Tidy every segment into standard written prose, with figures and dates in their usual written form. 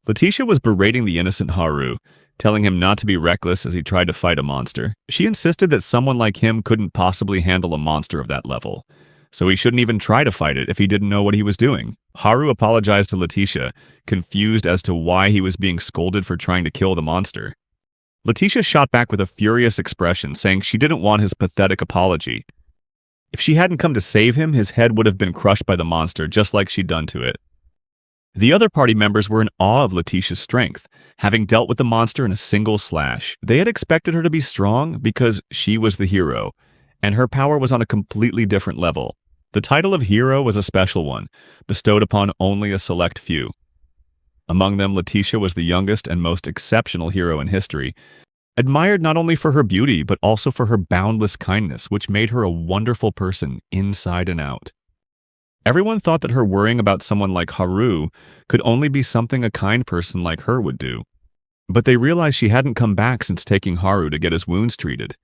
Leticia was berating the innocent Haru, telling him not to be reckless as he tried to fight a monster. She insisted that someone like him couldn't possibly handle a monster of that level, so he shouldn't even try to fight it if he didn't know what he was doing. Haru apologized to Leticia, confused as to why he was being scolded for trying to kill the monster. Leticia shot back with a furious expression, saying she didn't want his pathetic apology. If she hadn't come to save him, his head would have been crushed by the monster, just like she'd done to it. The other party members were in awe of Leticia's strength, having dealt with the monster in a single slash. They had expected her to be strong because she was the hero, and her power was on a completely different level. The title of hero was a special one, bestowed upon only a select few. Among them, Leticia was the youngest and most exceptional hero in history, admired not only for her beauty, but also for her boundless kindness, which made her a wonderful person inside and out. Everyone thought that her worrying about someone like Haru could only be something a kind person like her would do. But they realized she hadn't come back since taking Haru to get his wounds treated.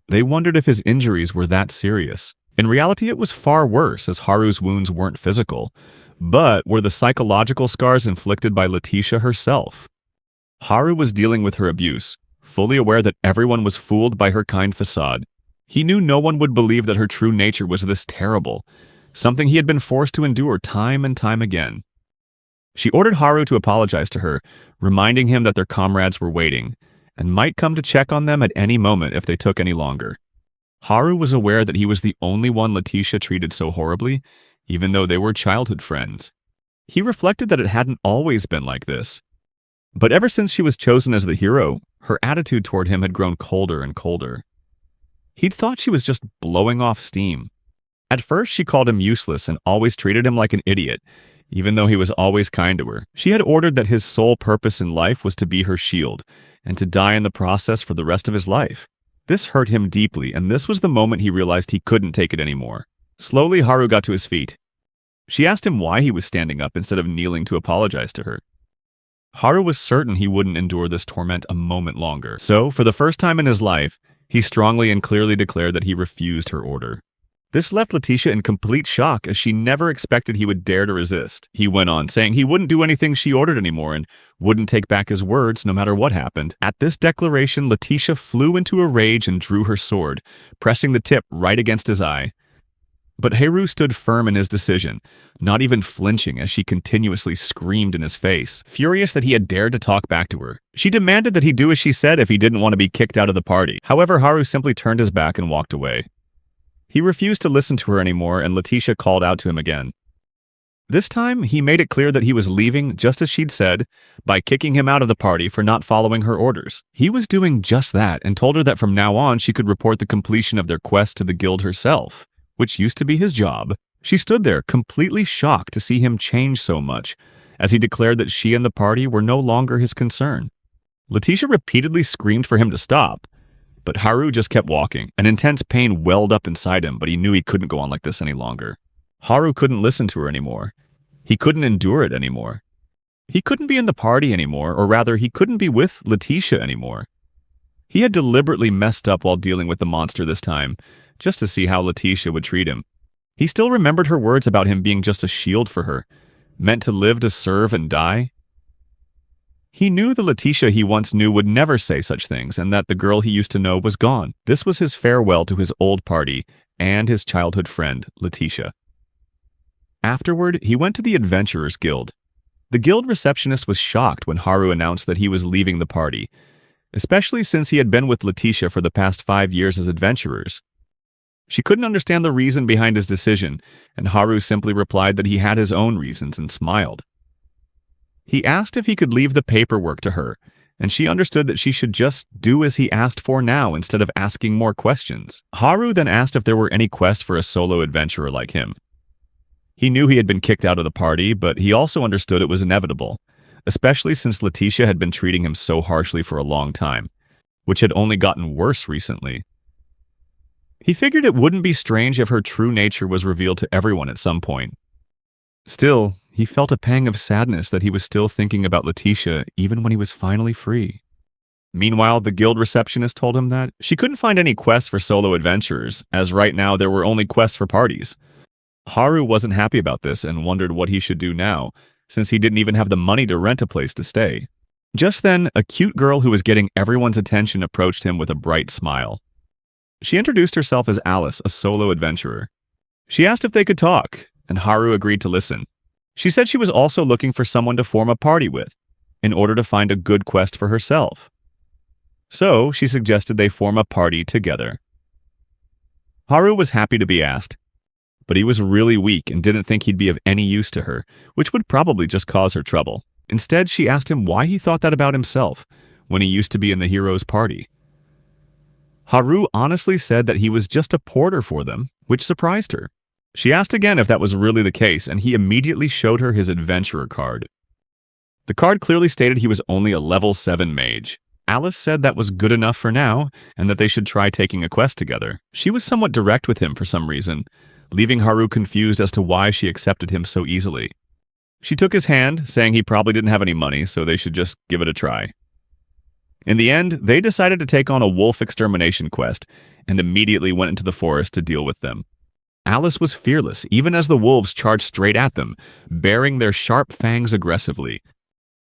They wondered if his injuries were that serious. In reality, it was far worse, as Haru's wounds weren't physical, but were the psychological scars inflicted by Leticia herself. Haru was dealing with her abuse, fully aware that everyone was fooled by her kind facade. He knew no one would believe that her true nature was this terrible, something he had been forced to endure time and time again. She ordered Haru to apologize to her, reminding him that their comrades were waiting, and might come to check on them at any moment if they took any longer. Haru was aware that he was the only one Leticia treated so horribly, even though they were childhood friends. He reflected that it hadn't always been like this. But ever since she was chosen as the hero, her attitude toward him had grown colder and colder. He'd thought she was just blowing off steam. At first, she called him useless and always treated him like an idiot, even though he was always kind to her. She had ordered that his sole purpose in life was to be her shield, and to die in the process for the rest of his life. This hurt him deeply, and this was the moment he realized he couldn't take it anymore. Slowly, Haru got to his feet. She asked him why he was standing up instead of kneeling to apologize to her. Haru was certain he wouldn't endure this torment a moment longer, so, for the first time in his life, he strongly and clearly declared that he refused her order. This left Leticia in complete shock, as she never expected he would dare to resist. He went on, saying he wouldn't do anything she ordered anymore and wouldn't take back his words no matter what happened. At this declaration, Leticia flew into a rage and drew her sword, pressing the tip right against his eye. But Haru stood firm in his decision, not even flinching as she continuously screamed in his face, furious that he had dared to talk back to her. She demanded that he do as she said if he didn't want to be kicked out of the party. However, Haru simply turned his back and walked away. He refused to listen to her anymore, and Leticia called out to him again. This time, he made it clear that he was leaving just as she'd said, by kicking him out of the party for not following her orders. He was doing just that, and told her that from now on she could report the completion of their quest to the guild herself, which used to be his job. She stood there, completely shocked to see him change so much, as he declared that she and the party were no longer his concern. Leticia repeatedly screamed for him to stop, but Haru just kept walking. An intense pain welled up inside him, but he knew he couldn't go on like this any longer. Haru couldn't listen to her anymore. He couldn't endure it anymore. He couldn't be in the party anymore, or rather, he couldn't be with Leticia anymore. He had deliberately messed up while dealing with the monster this time, just to see how Leticia would treat him. He still remembered her words about him being just a shield for her, meant to live to serve and die. He knew the Leticia he once knew would never say such things, and that the girl he used to know was gone. This was his farewell to his old party and his childhood friend, Leticia. Afterward, he went to the Adventurers Guild. The guild receptionist was shocked when Haru announced that he was leaving the party, especially since he had been with Leticia for the past 5 years as adventurers. She couldn't understand the reason behind his decision, and Haru simply replied that he had his own reasons and smiled. He asked if he could leave the paperwork to her, and she understood that she should just do as he asked for now instead of asking more questions. Haru then asked if there were any quests for a solo adventurer like him. He knew he had been kicked out of the party, but he also understood it was inevitable, especially since Leticia had been treating him so harshly for a long time, which had only gotten worse recently. He figured it wouldn't be strange if her true nature was revealed to everyone at some point. Still, he felt a pang of sadness that he was still thinking about Leticia even when he was finally free. Meanwhile, the guild receptionist told him that she couldn't find any quests for solo adventurers, as right now there were only quests for parties. Haru wasn't happy about this and wondered what he should do now, since he didn't even have the money to rent a place to stay. Just then, a cute girl who was getting everyone's attention approached him with a bright smile. She introduced herself as Alice, a solo adventurer. She asked if they could talk, and Haru agreed to listen. She said she was also looking for someone to form a party with, in order to find a good quest for herself. So, she suggested they form a party together. Haru was happy to be asked, but he was really weak and didn't think he'd be of any use to her, which would probably just cause her trouble. Instead, she asked him why he thought that about himself, when he used to be in the hero's party. Haru honestly said that he was just a porter for them, which surprised her. She asked again if that was really the case, and he immediately showed her his adventurer card. The card clearly stated he was only a level 7 mage. Alice said that was good enough for now, and that they should try taking a quest together. She was somewhat direct with him for some reason, leaving Haru confused as to why she accepted him so easily. She took his hand, saying he probably didn't have any money, so they should just give it a try. In the end, they decided to take on a wolf extermination quest, and immediately went into the forest to deal with them. Alice was fearless, even as the wolves charged straight at them, baring their sharp fangs aggressively.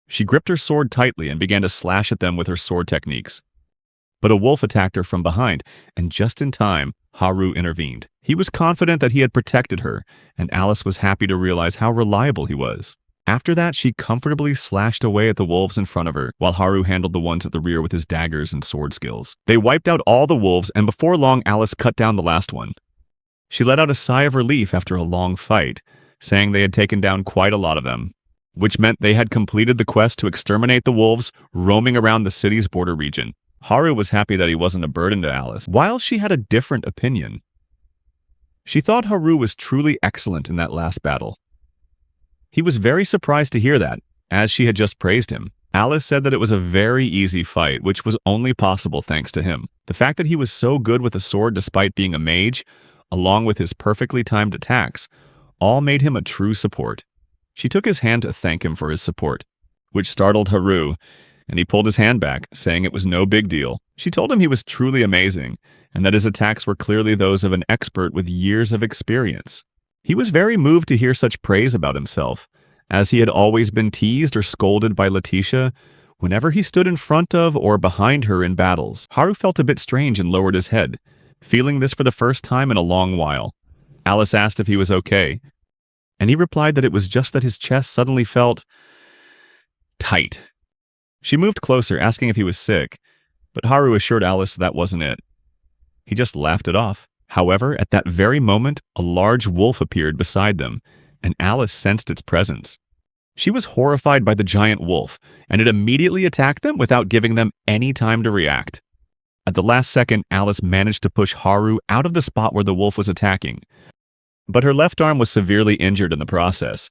She gripped her sword tightly and began to slash at them with her sword techniques. But a wolf attacked her from behind, and just in time, Haru intervened. He was confident that he had protected her, and Alice was happy to realize how reliable he was. After that, she comfortably slashed away at the wolves in front of her, while Haru handled the ones at the rear with his daggers and sword skills. They wiped out all the wolves, and before long, Alice cut down the last one. She let out a sigh of relief after a long fight, saying they had taken down quite a lot of them, which meant they had completed the quest to exterminate the wolves roaming around the city's border region. Haru was happy that he wasn't a burden to Alice, while she had a different opinion. She thought Haru was truly excellent in that last battle. He was very surprised to hear that, as she had just praised him. Alice said that it was a very easy fight, which was only possible thanks to him. The fact that he was so good with a sword despite being a mage, along with his perfectly timed attacks, all made him a true support. She took his hand to thank him for his support, which startled Haru, and he pulled his hand back, saying it was no big deal. She told him he was truly amazing, and that his attacks were clearly those of an expert with years of experience. He was very moved to hear such praise about himself, as he had always been teased or scolded by Leticia whenever he stood in front of or behind her in battles. Haru felt a bit strange and lowered his head, feeling this for the first time in a long while. Alice asked if he was okay, and he replied that it was just that his chest suddenly felt tight. She moved closer, asking if he was sick, but Haru assured Alice that wasn't it. He just laughed it off. However, at that very moment, a large wolf appeared beside them, and Alice sensed its presence. She was horrified by the giant wolf, and it immediately attacked them without giving them any time to react. At the last second, Alice managed to push Haru out of the spot where the wolf was attacking, but her left arm was severely injured in the process.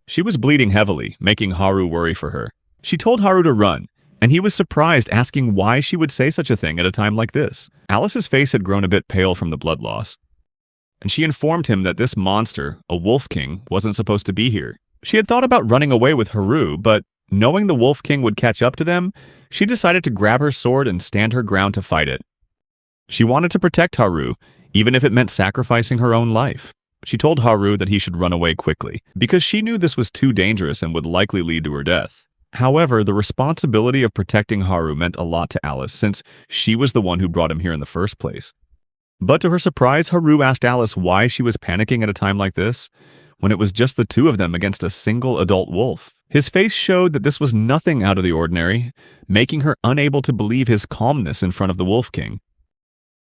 She was bleeding heavily, making Haru worry for her. She told Haru to run, and he was surprised, asking why she would say such a thing at a time like this. Alice's face had grown a bit pale from the blood loss, and she informed him that this monster, a wolf king, wasn't supposed to be here. She had thought about running away with Haru, but knowing the wolf king would catch up to them, she decided to grab her sword and stand her ground to fight it. She wanted to protect Haru, even if it meant sacrificing her own life. She told Haru that he should run away quickly, because she knew this was too dangerous and would likely lead to her death. However, the responsibility of protecting Haru meant a lot to Alice, since she was the one who brought him here in the first place. But to her surprise, Haru asked Alice why she was panicking at a time like this, when it was just the two of them against a single adult wolf. His face showed that this was nothing out of the ordinary, making her unable to believe his calmness in front of the Wolf King.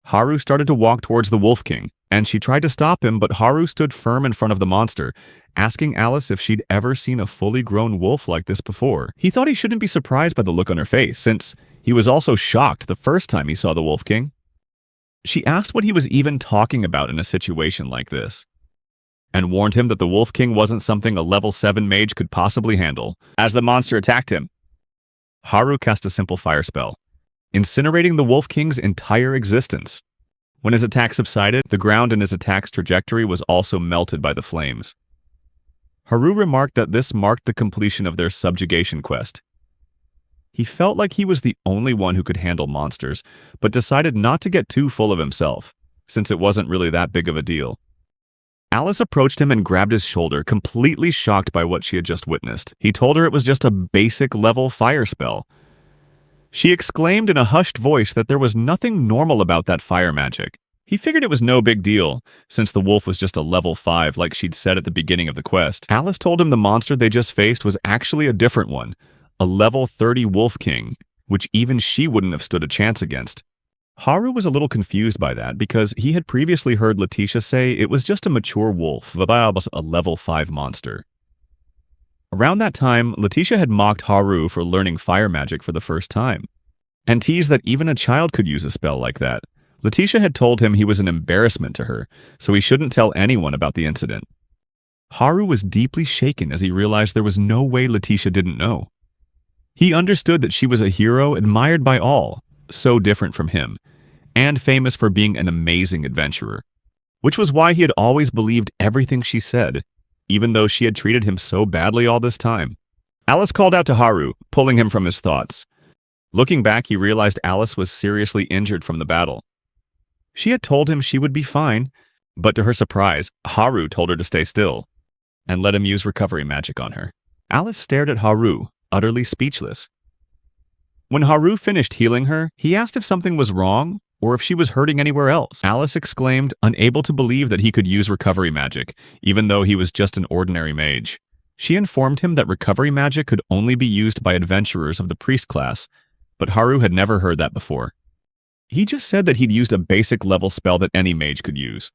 Haru started to walk towards the Wolf King, and she tried to stop him, but Haru stood firm in front of the monster, asking Alice if she'd ever seen a fully grown wolf like this before. He thought he shouldn't be surprised by the look on her face, since he was also shocked the first time he saw the Wolf King. She asked what he was even talking about in a situation like this, and warned him that the Wolf King wasn't something a level 7 mage could possibly handle. As the monster attacked him, Haru cast a simple fire spell, incinerating the Wolf King's entire existence. When his attack subsided, the ground in his attack's trajectory was also melted by the flames. Haru remarked that this marked the completion of their subjugation quest. He felt like he was the only one who could handle monsters, but decided not to get too full of himself, since it wasn't really that big of a deal. Alice approached him and grabbed his shoulder, completely shocked by what she had just witnessed. He told her it was just a basic level fire spell. She exclaimed in a hushed voice that there was nothing normal about that fire magic. He figured it was no big deal, since the wolf was just a level 5 like she'd said at the beginning of the quest. Alice told him the monster they just faced was actually a different one, a level 30 wolf king, which even she wouldn't have stood a chance against. Haru was a little confused by that because he had previously heard Leticia say it was just a mature wolf, a level 5 monster. Around that time, Leticia had mocked Haru for learning fire magic for the first time, and teased that even a child could use a spell like that. Leticia had told him he was an embarrassment to her, so he shouldn't tell anyone about the incident. Haru was deeply shaken as he realized there was no way Leticia didn't know. He understood that she was a hero admired by all, so different from him, and famous for being an amazing adventurer, which was why he had always believed everything she said, even though she had treated him so badly all this time. Alice called out to Haru, pulling him from his thoughts. Looking back, he realized Alice was seriously injured from the battle. She had told him she would be fine, but to her surprise, Haru told her to stay still and let him use recovery magic on her. Alice stared at Haru, utterly speechless. When Haru finished healing her, he asked if something was wrong or if she was hurting anywhere else. Alice exclaimed, unable to believe that he could use recovery magic, even though he was just an ordinary mage. She informed him that recovery magic could only be used by adventurers of the priest class, but Haru had never heard that before. He just said that he'd used a basic level spell that any mage could use.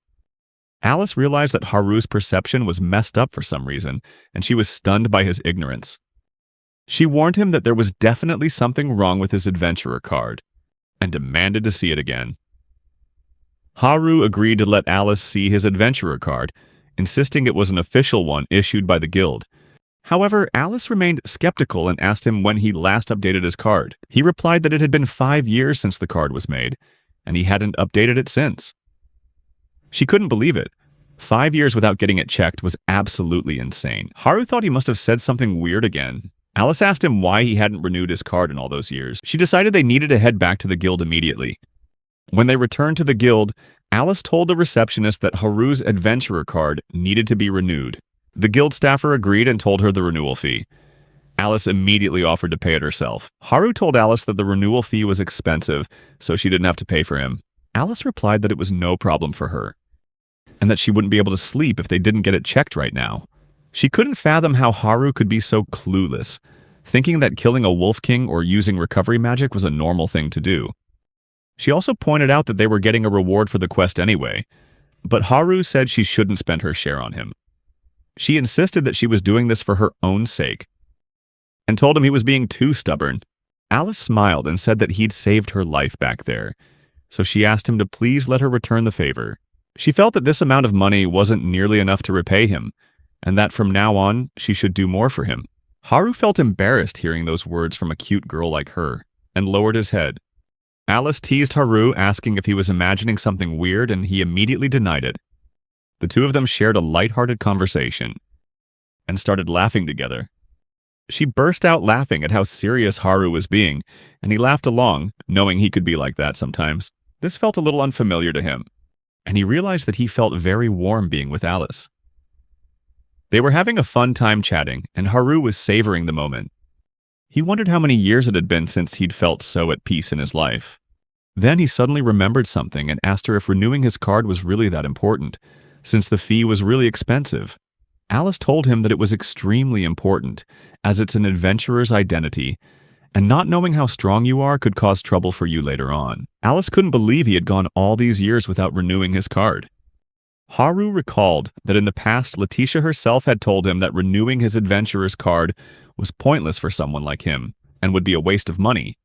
Alice realized that Haru's perception was messed up for some reason, and she was stunned by his ignorance. She warned him that there was definitely something wrong with his adventurer card, and demanded to see it again. Haru agreed to let Alice see his adventurer card, insisting it was an official one issued by the guild. However, Alice remained skeptical and asked him when he last updated his card. He replied that it had been 5 years since the card was made, and he hadn't updated it since. She couldn't believe it. 5 years without getting it checked was absolutely insane. Haru thought he must have said something weird again. Alice asked him why he hadn't renewed his card in all those years. She decided they needed to head back to the guild immediately. When they returned to the guild, Alice told the receptionist that Haru's adventurer card needed to be renewed. The guild staffer agreed and told her the renewal fee. Alice immediately offered to pay it herself. Haru told Alice that the renewal fee was expensive, so she didn't have to pay for him. Alice replied that it was no problem for her, and that she wouldn't be able to sleep if they didn't get it checked right now. She couldn't fathom how Haru could be so clueless, thinking that killing a wolf king or using recovery magic was a normal thing to do. She also pointed out that they were getting a reward for the quest anyway, but Haru said she shouldn't spend her share on him. She insisted that she was doing this for her own sake, and told him he was being too stubborn. Alice smiled and said that he'd saved her life back there, so she asked him to please let her return the favor. She felt that this amount of money wasn't nearly enough to repay him, and that from now on, she should do more for him. Haru felt embarrassed hearing those words from a cute girl like her, and lowered his head. Alice teased Haru, asking if he was imagining something weird, and he immediately denied it. The two of them shared a lighthearted conversation, and started laughing together. She burst out laughing at how serious Haru was being, and he laughed along, knowing he could be like that sometimes. This felt a little unfamiliar to him, and he realized that he felt very warm being with Alice. They were having a fun time chatting, and Haru was savoring the moment. He wondered how many years it had been since he'd felt so at peace in his life. Then he suddenly remembered something and asked her if renewing his card was really that important, since the fee was really expensive. Alice told him that it was extremely important, as it's an adventurer's identity, and not knowing how strong you are could cause trouble for you later on. Alice couldn't believe he had gone all these years without renewing his card. Haru recalled that in the past, Leticia herself had told him that renewing his adventurer's card was pointless for someone like him, and would be a waste of money.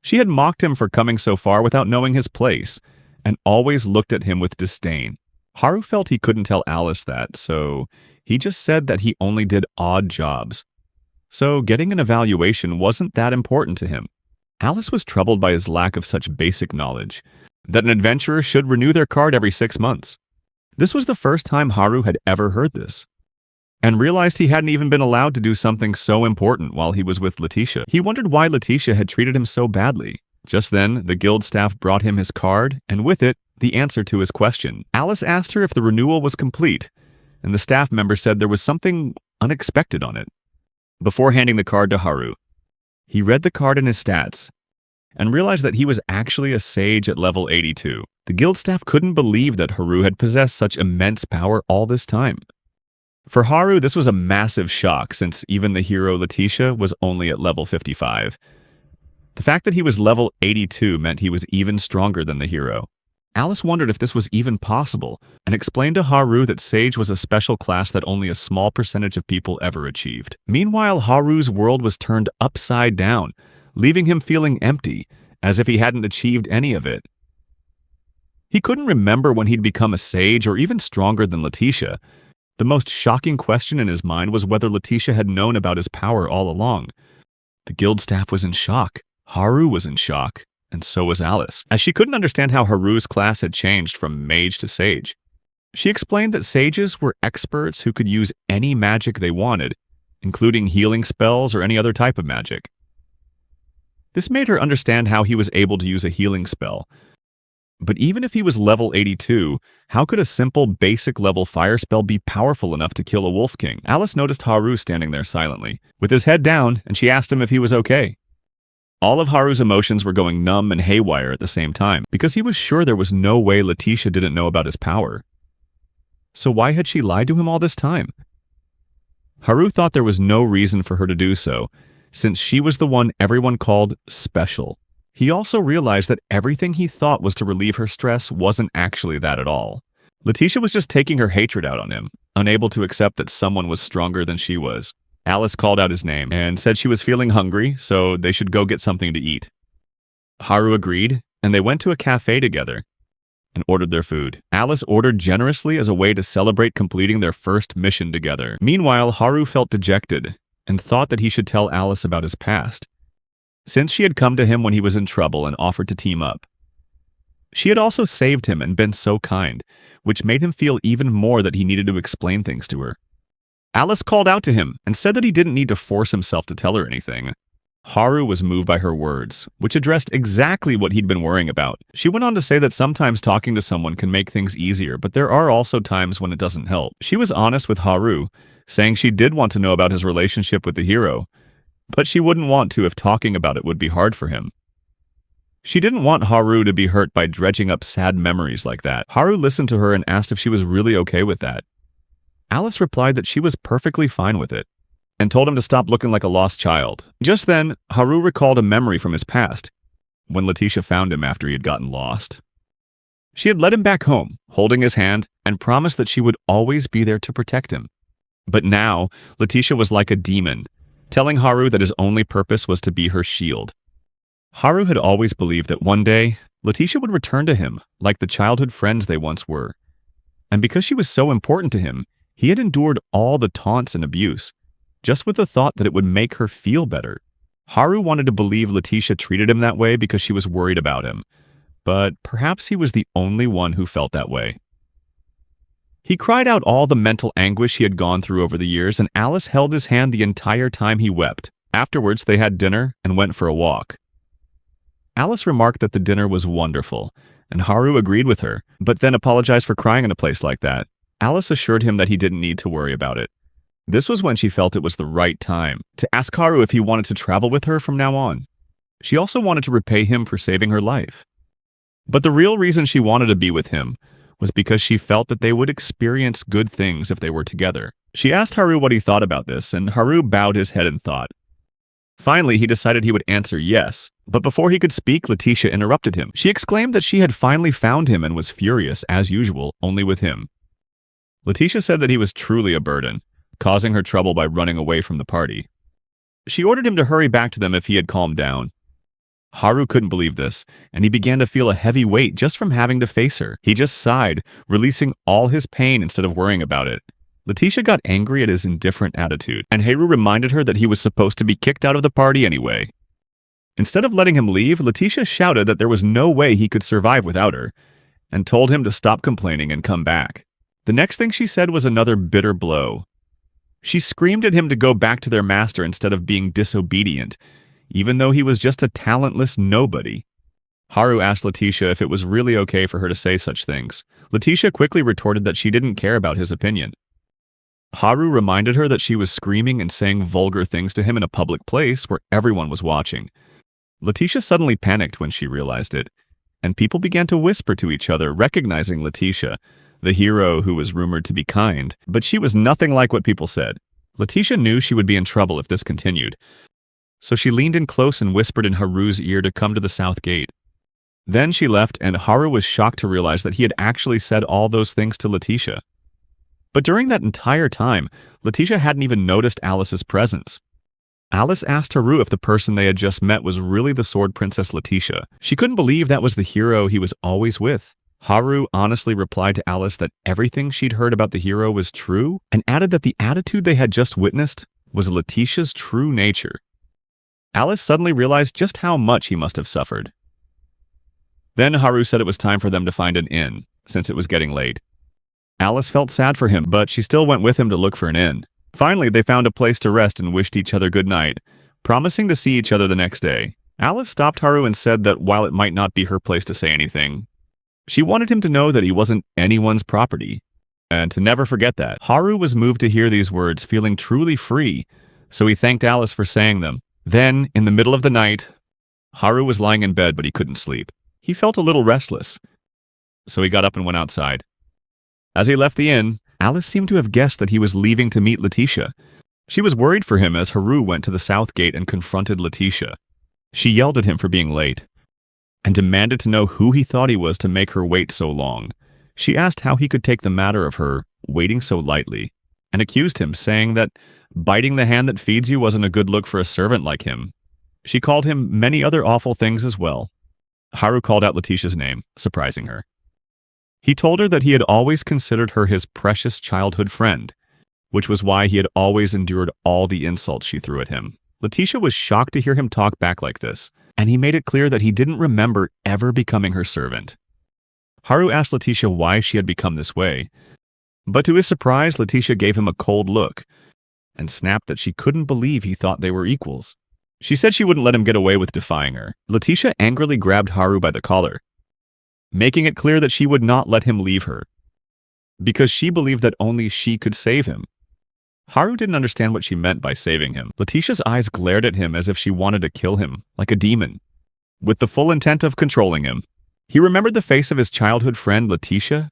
She had mocked him for coming so far without knowing his place, and always looked at him with disdain. Haru felt he couldn't tell Alice that, so he just said that he only did odd jobs. So getting an evaluation wasn't that important to him. Alice was troubled by his lack of such basic knowledge, that an adventurer should renew their card every 6 months. This was the first time Haru had ever heard this, and realized he hadn't even been allowed to do something so important while he was with Leticia. He wondered why Leticia had treated him so badly. Just then, the guild staff brought him his card, and with it, the answer to his question. Alice asked her if the renewal was complete, and the staff member said there was something unexpected on it. Before handing the card to Haru, he read the card in his stats and realized that he was actually a sage at level 82. The guild staff couldn't believe that Haru had possessed such immense power all this time. For Haru, this was a massive shock since even the hero Leticia was only at level 55. The fact that he was level 82 meant he was even stronger than the hero. Alice wondered if this was even possible, and explained to Haru that Sage was a special class that only a small percentage of people ever achieved. Meanwhile, Haru's world was turned upside down, leaving him feeling empty, as if he hadn't achieved any of it. He couldn't remember when he'd become a sage or even stronger than Leticia. The most shocking question in his mind was whether Leticia had known about his power all along. The guild staff was in shock. Haru was in shock. And so was Alice, as she couldn't understand how Haru's class had changed from mage to sage. She explained that sages were experts who could use any magic they wanted, including healing spells or any other type of magic. This made her understand how he was able to use a healing spell. But even if he was level 82, how could a simple basic level fire spell be powerful enough to kill a wolf king? Alice noticed Haru standing there silently, with his head down, and she asked him if he was okay. All of Haru's emotions were going numb and haywire at the same time, because he was sure there was no way Leticia didn't know about his power. So why had she lied to him all this time? Haru thought there was no reason for her to do so, since she was the one everyone called special. He also realized that everything he thought was to relieve her stress wasn't actually that at all. Leticia was just taking her hatred out on him, unable to accept that someone was stronger than she was. Alice called out his name and said she was feeling hungry, so they should go get something to eat. Haru agreed, and they went to a cafe together and ordered their food. Alice ordered generously as a way to celebrate completing their first mission together. Meanwhile, Haru felt dejected and thought that he should tell Alice about his past, since she had come to him when he was in trouble and offered to team up. She had also saved him and been so kind, which made him feel even more that he needed to explain things to her. Alice called out to him and said that he didn't need to force himself to tell her anything. Haru was moved by her words, which addressed exactly what he'd been worrying about. She went on to say that sometimes talking to someone can make things easier, but there are also times when it doesn't help. She was honest with Haru, saying she did want to know about his relationship with the hero, but she wouldn't want to if talking about it would be hard for him. She didn't want Haru to be hurt by dredging up sad memories like that. Haru listened to her and asked if she was really okay with that. Alice replied that she was perfectly fine with it, and told him to stop looking like a lost child. Just then, Haru recalled a memory from his past, when Leticia found him after he had gotten lost. She had led him back home, holding his hand, and promised that she would always be there to protect him. But now, Leticia was like a demon, telling Haru that his only purpose was to be her shield. Haru had always believed that one day, Leticia would return to him, like the childhood friends they once were. And because she was so important to him, he had endured all the taunts and abuse, just with the thought that it would make her feel better. Haru wanted to believe Leticia treated him that way because she was worried about him, but perhaps he was the only one who felt that way. He cried out all the mental anguish he had gone through over the years, and Alice held his hand the entire time he wept. Afterwards, they had dinner and went for a walk. Alice remarked that the dinner was wonderful, and Haru agreed with her, but then apologized for crying in a place like that. Alice assured him that he didn't need to worry about it. This was when she felt it was the right time to ask Haru if he wanted to travel with her from now on. She also wanted to repay him for saving her life. But the real reason she wanted to be with him was because she felt that they would experience good things if they were together. She asked Haru what he thought about this, and Haru bowed his head in thought. Finally, he decided he would answer yes, but before he could speak, Leticia interrupted him. She exclaimed that she had finally found him and was furious, as usual, only with him. Leticia said that he was truly a burden, causing her trouble by running away from the party. She ordered him to hurry back to them if he had calmed down. Haru couldn't believe this, and he began to feel a heavy weight just from having to face her. He just sighed, releasing all his pain instead of worrying about it. Leticia got angry at his indifferent attitude, and Haru reminded her that he was supposed to be kicked out of the party anyway. Instead of letting him leave, Leticia shouted that there was no way he could survive without her, and told him to stop complaining and come back. The next thing she said was another bitter blow. She screamed at him to go back to their master instead of being disobedient, even though he was just a talentless nobody. Haru asked Leticia if it was really okay for her to say such things. Leticia quickly retorted that she didn't care about his opinion. Haru reminded her that she was screaming and saying vulgar things to him in a public place where everyone was watching. Leticia suddenly panicked when she realized it, and people began to whisper to each other, recognizing Leticia, the hero who was rumored to be kind, but she was nothing like what people said. Leticia knew she would be in trouble if this continued, so she leaned in close and whispered in Haru's ear to come to the south gate. Then she left, and Haru was shocked to realize that he had actually said all those things to Leticia. But during that entire time, Leticia hadn't even noticed Alice's presence. Alice asked Haru if the person they had just met was really the Sword Princess Leticia. She couldn't believe that was the hero he was always with. Haru honestly replied to Alice that everything she'd heard about the hero was true, and added that the attitude they had just witnessed was Leticia's true nature. Alice suddenly realized just how much he must have suffered. Then Haru said it was time for them to find an inn, since it was getting late. Alice felt sad for him, but she still went with him to look for an inn. Finally, they found a place to rest and wished each other good night, promising to see each other the next day. Alice stopped Haru and said that while it might not be her place to say anything, she wanted him to know that he wasn't anyone's property, and to never forget that. Haru was moved to hear these words, feeling truly free, so he thanked Alice for saying them. Then, in the middle of the night, Haru was lying in bed, but he couldn't sleep. He felt a little restless, so he got up and went outside. As he left the inn, Alice seemed to have guessed that he was leaving to meet Leticia. She was worried for him as Haru went to the south gate and confronted Leticia. She yelled at him for being late, and demanded to know who he thought he was to make her wait so long. She asked how he could take the matter of her waiting so lightly, and accused him, saying that biting the hand that feeds you wasn't a good look for a servant like him. She called him many other awful things as well. Haru called out Leticia's name, surprising her. He told her that he had always considered her his precious childhood friend, which was why he had always endured all the insults she threw at him. Leticia was shocked to hear him talk back like this, and he made it clear that he didn't remember ever becoming her servant. Haru asked Leticia why she had become this way, but to his surprise, Leticia gave him a cold look and snapped that she couldn't believe he thought they were equals. She said she wouldn't let him get away with defying her. Leticia angrily grabbed Haru by the collar, making it clear that she would not let him leave her, because she believed that only she could save him. Haru didn't understand what she meant by saving him. Leticia's eyes glared at him as if she wanted to kill him, like a demon, with the full intent of controlling him. He remembered the face of his childhood friend Leticia,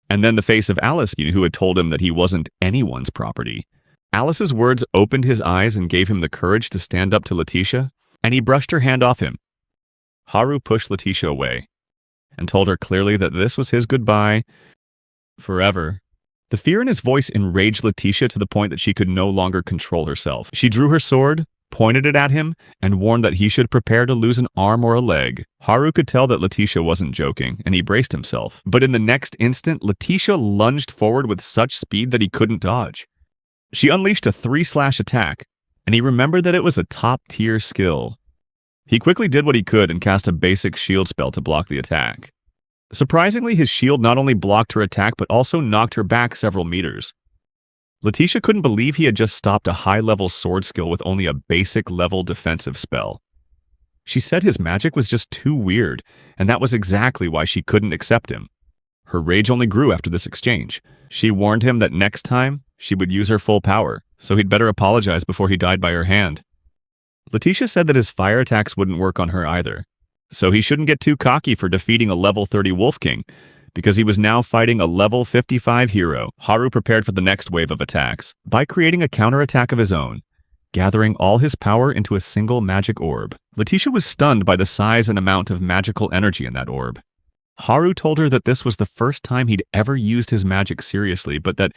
and then the face of Alice, who had told him that he wasn't anyone's property. Alice's words opened his eyes and gave him the courage to stand up to Leticia, and he brushed her hand off him. Haru pushed Leticia away and told her clearly that this was his goodbye forever. The fear in his voice enraged Leticia to the point that she could no longer control herself. She drew her sword, pointed it at him, and warned that he should prepare to lose an arm or a leg. Haru could tell that Leticia wasn't joking, and he braced himself. But in the next instant, Leticia lunged forward with such speed that he couldn't dodge. She unleashed a 3-slash attack, and he remembered that it was a top-tier skill. He quickly did what he could and cast a basic shield spell to block the attack. Surprisingly, his shield not only blocked her attack but also knocked her back several meters. Leticia couldn't believe he had just stopped a high-level sword skill with only a basic-level defensive spell. She said his magic was just too weird, and that was exactly why she couldn't accept him. Her rage only grew after this exchange. She warned him that next time, she would use her full power, so he'd better apologize before he died by her hand. Leticia said that his fire attacks wouldn't work on her either, so he shouldn't get too cocky for defeating a level 30 Wolf King, because he was now fighting a level 55 hero. Haru prepared for the next wave of attacks by creating a counterattack of his own, gathering all his power into a single magic orb. Leticia was stunned by the size and amount of magical energy in that orb. Haru told her that this was the first time he'd ever used his magic seriously, but that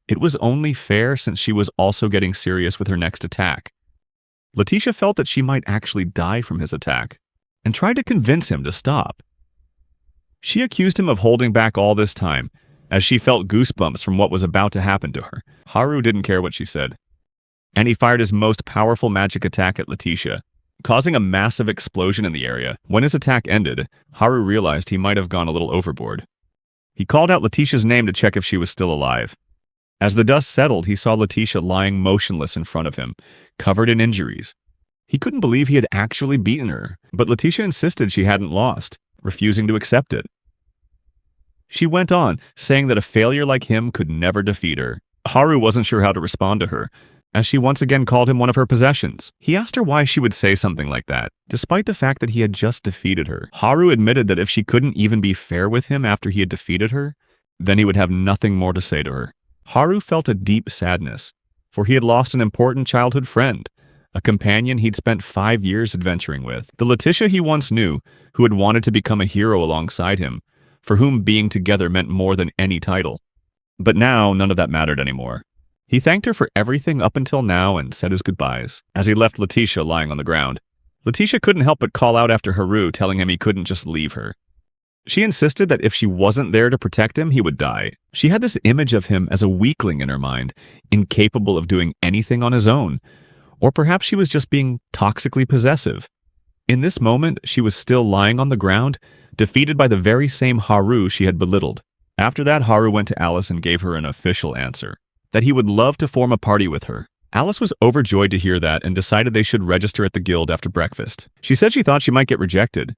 it was only fair since she was also getting serious with her next attack. Leticia felt that she might actually die from his attack, and tried to convince him to stop. She accused him of holding back all this time, as she felt goosebumps from what was about to happen to her. Haru didn't care what she said, and he fired his most powerful magic attack at Leticia, causing a massive explosion in the area. When his attack ended, Haru realized he might have gone a little overboard. He called out Leticia's name to check if she was still alive. As the dust settled, he saw Leticia lying motionless in front of him, covered in injuries. He couldn't believe he had actually beaten her, but Leticia insisted she hadn't lost, refusing to accept it. She went on, saying that a failure like him could never defeat her. Haru wasn't sure how to respond to her, as she once again called him one of her possessions. He asked her why she would say something like that, despite the fact that he had just defeated her. Haru admitted that if she couldn't even be fair with him after he had defeated her, then he would have nothing more to say to her. Haru felt a deep sadness, for he had lost an important childhood friend, a companion he'd spent 5 years adventuring with, the Leticia he once knew, who had wanted to become a hero alongside him, for whom being together meant more than any title. But now, none of that mattered anymore. He thanked her for everything up until now and said his goodbyes, as he left Leticia lying on the ground. Leticia couldn't help but call out after Haru, telling him he couldn't just leave her. She insisted that if she wasn't there to protect him, he would die. She had this image of him as a weakling in her mind, incapable of doing anything on his own. Or perhaps she was just being toxically possessive. In this moment, she was still lying on the ground, defeated by the very same Haru she had belittled. After that, Haru went to Alice and gave her an official answer, that he would love to form a party with her. Alice was overjoyed to hear that and decided they should register at the guild after breakfast. She said she thought she might get rejected.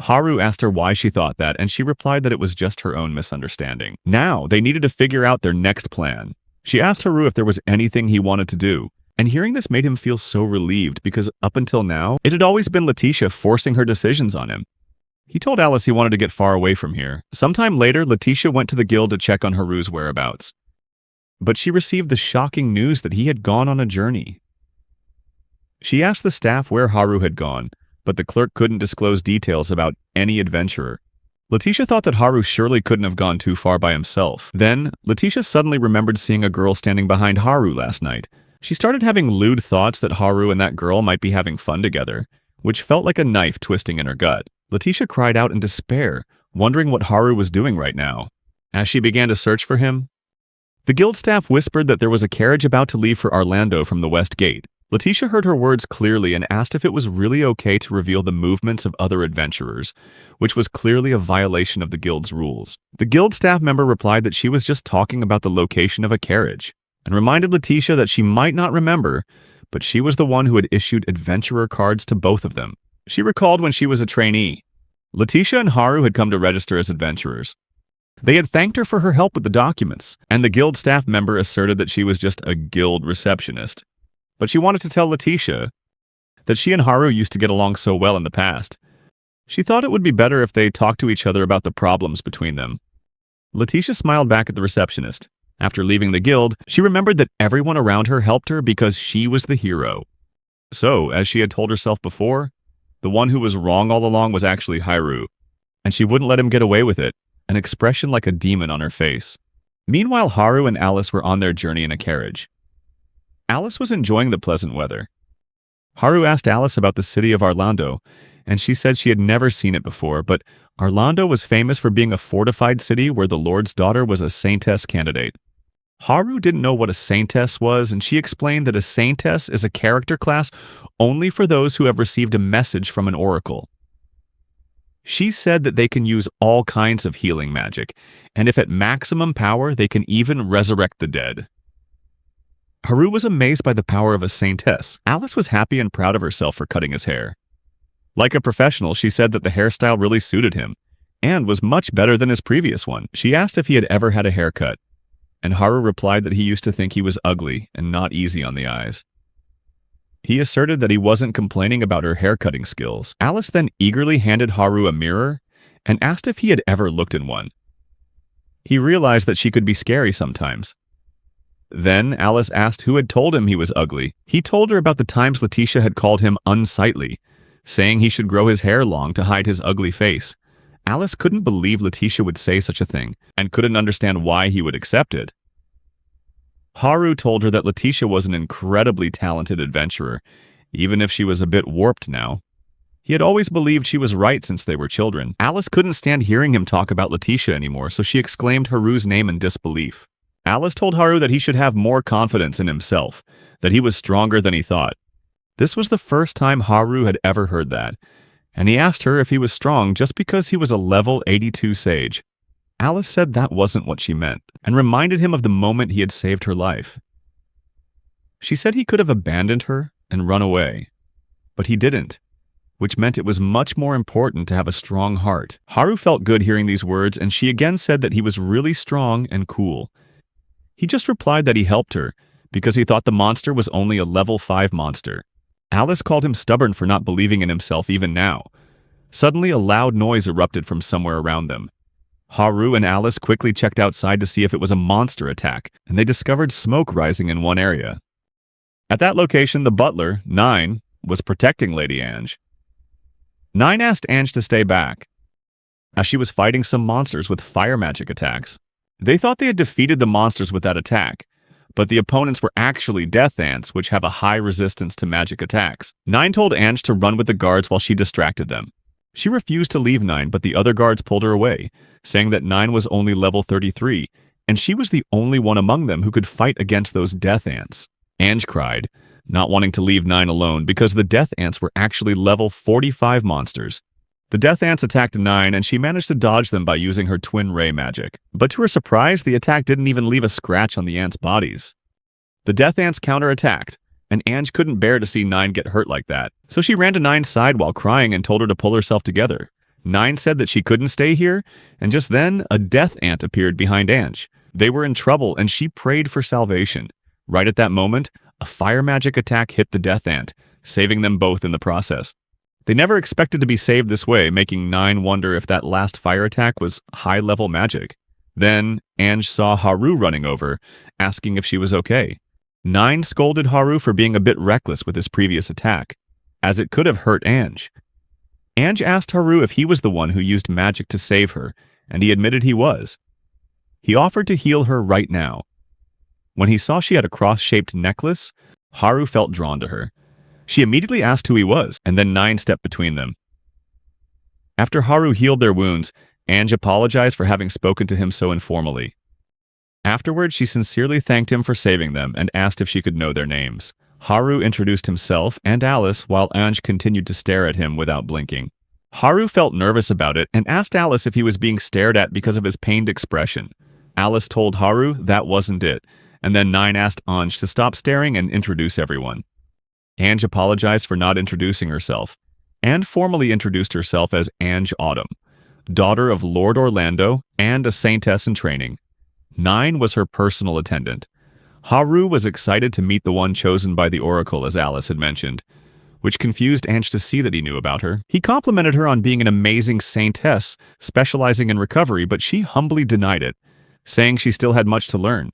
Haru asked her why she thought that, and she replied that it was just her own misunderstanding. Now, they needed to figure out their next plan. She asked Haru if there was anything he wanted to do, and hearing this made him feel so relieved because up until now, it had always been Leticia forcing her decisions on him. He told Alice he wanted to get far away from here. Sometime later, Leticia went to the guild to check on Haru's whereabouts. But she received the shocking news that he had gone on a journey. She asked the staff where Haru had gone, but the clerk couldn't disclose details about any adventurer. Leticia thought that Haru surely couldn't have gone too far by himself. Then, Leticia suddenly remembered seeing a girl standing behind Haru last night. She started having lewd thoughts that Haru and that girl might be having fun together, which felt like a knife twisting in her gut. Leticia cried out in despair, wondering what Haru was doing right now. As she began to search for him, the guild staff whispered that there was a carriage about to leave for Arlando from the west gate. Leticia heard her words clearly and asked if it was really okay to reveal the movements of other adventurers, which was clearly a violation of the guild's rules. The guild staff member replied that she was just talking about the location of a carriage, and reminded Leticia that she might not remember, but she was the one who had issued adventurer cards to both of them. She recalled when she was a trainee. Leticia and Haru had come to register as adventurers. They had thanked her for her help with the documents, and the guild staff member asserted that she was just a guild receptionist. But she wanted to tell Leticia that she and Haru used to get along so well in the past. She thought it would be better if they talked to each other about the problems between them. Leticia smiled back at the receptionist. After leaving the guild, she remembered that everyone around her helped her because she was the hero. So, as she had told herself before, the one who was wrong all along was actually Haru, and she wouldn't let him get away with it, an expression like a demon on her face. Meanwhile, Haru and Alice were on their journey in a carriage. Alice was enjoying the pleasant weather. Haru asked Alice about the city of Arlando, and she said she had never seen it before, but Arlando was famous for being a fortified city where the Lord's daughter was a Saintess candidate. Haru didn't know what a Saintess was, and she explained that a Saintess is a character class only for those who have received a message from an oracle. She said that they can use all kinds of healing magic, and if at maximum power, they can even resurrect the dead. Haru was amazed by the power of a Saintess. Alice was happy and proud of herself for cutting his hair. Like a professional, she said that the hairstyle really suited him, and was much better than his previous one. She asked if he had ever had a haircut, and Haru replied that he used to think he was ugly and not easy on the eyes. He asserted that he wasn't complaining about her haircutting skills. Alice then eagerly handed Haru a mirror and asked if he had ever looked in one. He realized that she could be scary sometimes. Then Alice asked who had told him he was ugly. He told her about the times Leticia had called him unsightly, saying he should grow his hair long to hide his ugly face. Alice couldn't believe Leticia would say such a thing, and couldn't understand why he would accept it. Haru told her that Leticia was an incredibly talented adventurer, even if she was a bit warped now. He had always believed she was right since they were children. Alice couldn't stand hearing him talk about Leticia anymore, so she exclaimed Haru's name in disbelief. Alice told Haru that he should have more confidence in himself, that he was stronger than he thought. This was the first time Haru had ever heard that, and he asked her if he was strong just because he was a level 82 sage. Alice said that wasn't what she meant, and reminded him of the moment he had saved her life. She said he could have abandoned her and run away. but he didn't, which meant it was much more important to have a strong heart. Haru felt good hearing these words, and she again said that he was really strong and cool. He just replied that he helped her, because he thought the monster was only a level 5 monster. Alice called him stubborn for not believing in himself even now. Suddenly, a loud noise erupted from somewhere around them. Haru and Alice quickly checked outside to see if it was a monster attack, and they discovered smoke rising in one area. At that location, the butler, 9, was protecting Lady Ange. 9 asked Ange to stay back, as she was fighting some monsters with fire magic attacks. They thought they had defeated the monsters with that attack, but the opponents were actually death ants, which have a high resistance to magic attacks. 9 told Ange to run with the guards while she distracted them. She refused to leave 9, but the other guards pulled her away, saying that 9 was only level 33, and she was the only one among them who could fight against those death ants. Ange cried, not wanting to leave 9 alone because the death ants were actually level 45 monsters. The death ants attacked 9, and she managed to dodge them by using her twin ray magic. But to her surprise, the attack didn't even leave a scratch on the ants' bodies. The death ants counterattacked, and Ange couldn't bear to see 9 get hurt like that. So she ran to 9's side while crying and told her to pull herself together. 9 said that she couldn't stay here, and just then, a death ant appeared behind Ange. They were in trouble, and she prayed for salvation. Right at that moment, a fire magic attack hit the death ant, saving them both in the process. They never expected to be saved this way, making 9 wonder if that last fire attack was high-level magic. Then, Ange saw Haru running over, asking if she was okay. 9 scolded Haru for being a bit reckless with his previous attack, as it could have hurt Ange. Ange asked Haru if he was the one who used magic to save her, and he admitted he was. He offered to heal her right now. When he saw she had a cross-shaped necklace, Haru felt drawn to her. She immediately asked who he was, and then 9 stepped between them. After Haru healed their wounds, Ange apologized for having spoken to him so informally. Afterward, she sincerely thanked him for saving them and asked if she could know their names. Haru introduced himself and Alice while Ange continued to stare at him without blinking. Haru felt nervous about it and asked Alice if he was being stared at because of his pained expression. Alice told Haru that wasn't it, and then 9 asked Ange to stop staring and introduce everyone. Ange apologized for not introducing herself, and formally introduced herself as Ange Autumn, daughter of Lord Arlando and a Saintess in training. 9 was her personal attendant. Haru was excited to meet the one chosen by the Oracle, as Alice had mentioned, which confused Ange to see that he knew about her. He complimented her on being an amazing Saintess, specializing in recovery, but she humbly denied it, saying she still had much to learn.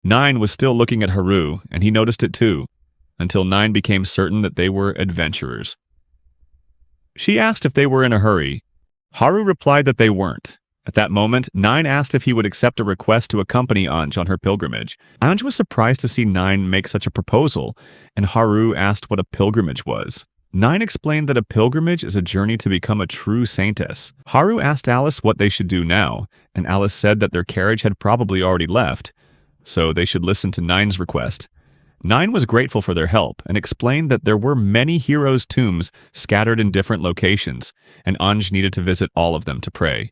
9 was still looking at Haru, and he noticed it too, until 9 became certain that they were adventurers. She asked if they were in a hurry. Haru replied that they weren't. At that moment, 9 asked if he would accept a request to accompany Ange on her pilgrimage. Ange was surprised to see 9 make such a proposal, and Haru asked what a pilgrimage was. 9 explained that a pilgrimage is a journey to become a true Saintess. Haru asked Alice what they should do now, and Alice said that their carriage had probably already left, so they should listen to 9's request. 9 was grateful for their help and explained that there were many heroes' tombs scattered in different locations, and Ange needed to visit all of them to pray.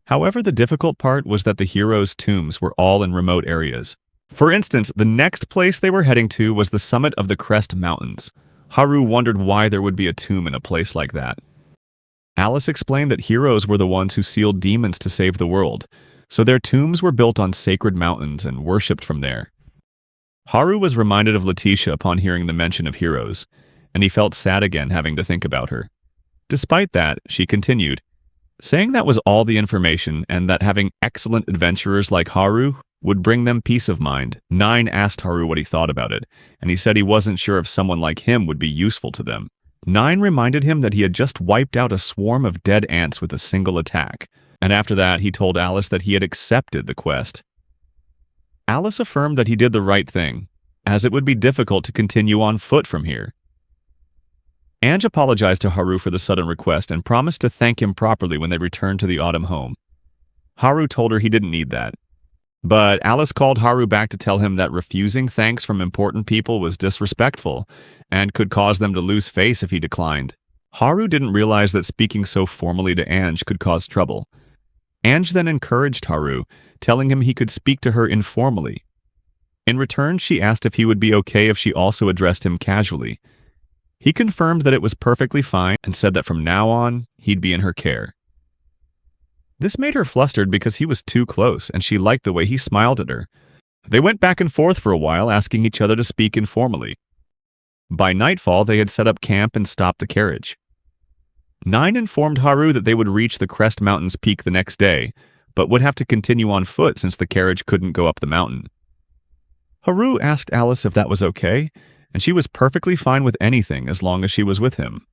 However, the difficult part was that the heroes' tombs were all in remote areas. For instance, the next place they were heading to was the summit of the Crest Mountains. Haru wondered why there would be a tomb in a place like that. Alice explained that heroes were the ones who sealed demons to save the world, so their tombs were built on sacred mountains and worshipped from there. Haru was reminded of Leticia upon hearing the mention of heroes, and he felt sad again having to think about her. Despite that, she continued, saying that was all the information and that having excellent adventurers like Haru would bring them peace of mind. 9 asked Haru what he thought about it, and he said he wasn't sure if someone like him would be useful to them. 9 reminded him that he had just wiped out a swarm of dead ants with a single attack, and after that he told Alice that he had accepted the quest. Alice affirmed that he did the right thing, as it would be difficult to continue on foot from here. Ange apologized to Haru for the sudden request and promised to thank him properly when they returned to the autumn home. Haru told her he didn't need that. But Alice called Haru back to tell him that refusing thanks from important people was disrespectful and could cause them to lose face if he declined. Haru didn't realize that speaking so formally to Ange could cause trouble. Ange then encouraged Haru, telling him he could speak to her informally. In return, she asked if he would be okay if she also addressed him casually. He confirmed that it was perfectly fine and said that from now on, he'd be in her care. This made her flustered because he was too close and she liked the way he smiled at her. They went back and forth for a while, asking each other to speak informally. By nightfall, they had set up camp and stopped the carriage. 9 informed Haru that they would reach the Crest Mountain's peak the next day, but would have to continue on foot since the carriage couldn't go up the mountain. Haru asked Alice if that was okay, and she was perfectly fine with anything as long as she was with him.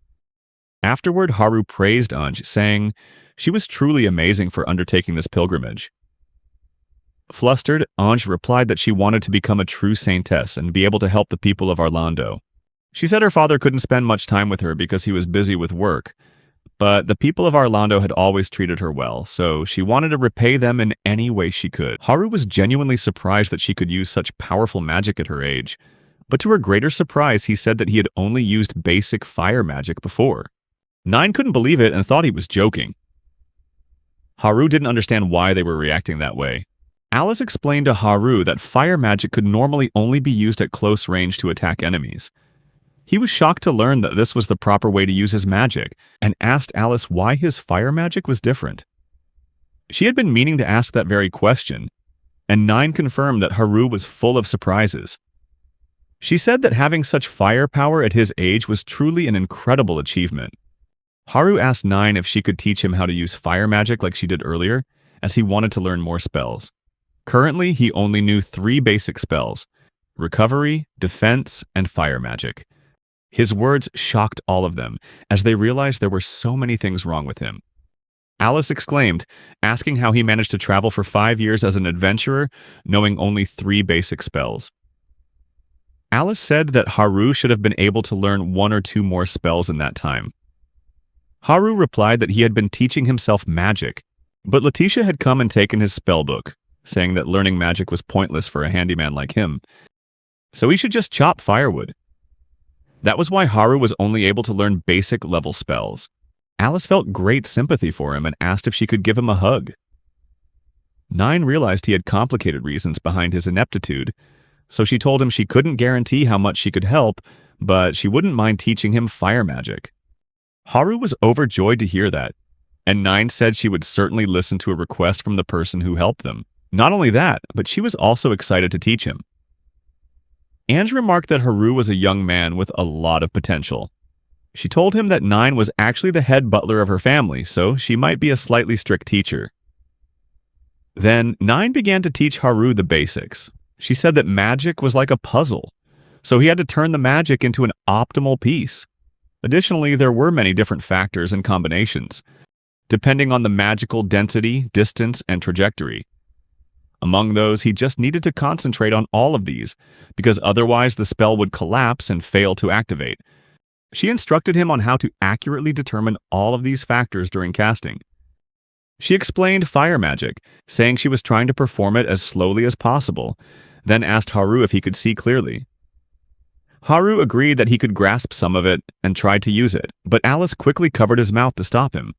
Afterward, Haru praised Anj, saying she was truly amazing for undertaking this pilgrimage. Flustered, Anj replied that she wanted to become a true Saintess and be able to help the people of Arlando. She said her father couldn't spend much time with her because he was busy with work, but the people of Arlando had always treated her well, so she wanted to repay them in any way she could. Haru was genuinely surprised that she could use such powerful magic at her age, but to her greater surprise, he said that he had only used basic fire magic before. 9 couldn't believe it and thought he was joking. Haru didn't understand why they were reacting that way. Alice explained to Haru that fire magic could normally only be used at close range to attack enemies. He was shocked to learn that this was the proper way to use his magic, and asked Alice why his fire magic was different. She had been meaning to ask that very question, and 9 confirmed that Haru was full of surprises. She said that having such firepower at his age was truly an incredible achievement. Haru asked 9 if she could teach him how to use fire magic like she did earlier, as he wanted to learn more spells. Currently, he only knew 3 basic spells: recovery, defense, and fire magic. His words shocked all of them, as they realized there were so many things wrong with him. Alice exclaimed, asking how he managed to travel for 5 years as an adventurer, knowing only 3 basic spells. Alice said that Haru should have been able to learn 1 or 2 more spells in that time. Haru replied that he had been teaching himself magic, but Leticia had come and taken his spellbook, saying that learning magic was pointless for a handyman like him, so he should just chop firewood. That was why Haru was only able to learn basic level spells. Alice felt great sympathy for him and asked if she could give him a hug. 9 realized he had complicated reasons behind his ineptitude, so she told him she couldn't guarantee how much she could help, but she wouldn't mind teaching him fire magic. Haru was overjoyed to hear that, and 9 said she would certainly listen to a request from the person who helped them. Not only that, but she was also excited to teach him. Ange remarked that Haru was a young man with a lot of potential. She told him that 9 was actually the head butler of her family, so she might be a slightly strict teacher. Then 9 began to teach Haru the basics. She said that magic was like a puzzle, so he had to turn the magic into an optimal piece. Additionally, there were many different factors and combinations, depending on the magical density, distance, and trajectory. Among those, he just needed to concentrate on all of these, because otherwise the spell would collapse and fail to activate. She instructed him on how to accurately determine all of these factors during casting. She explained fire magic, saying she was trying to perform it as slowly as possible, then asked Haru if he could see clearly. Haru agreed that he could grasp some of it and tried to use it, but Alice quickly covered his mouth to stop him.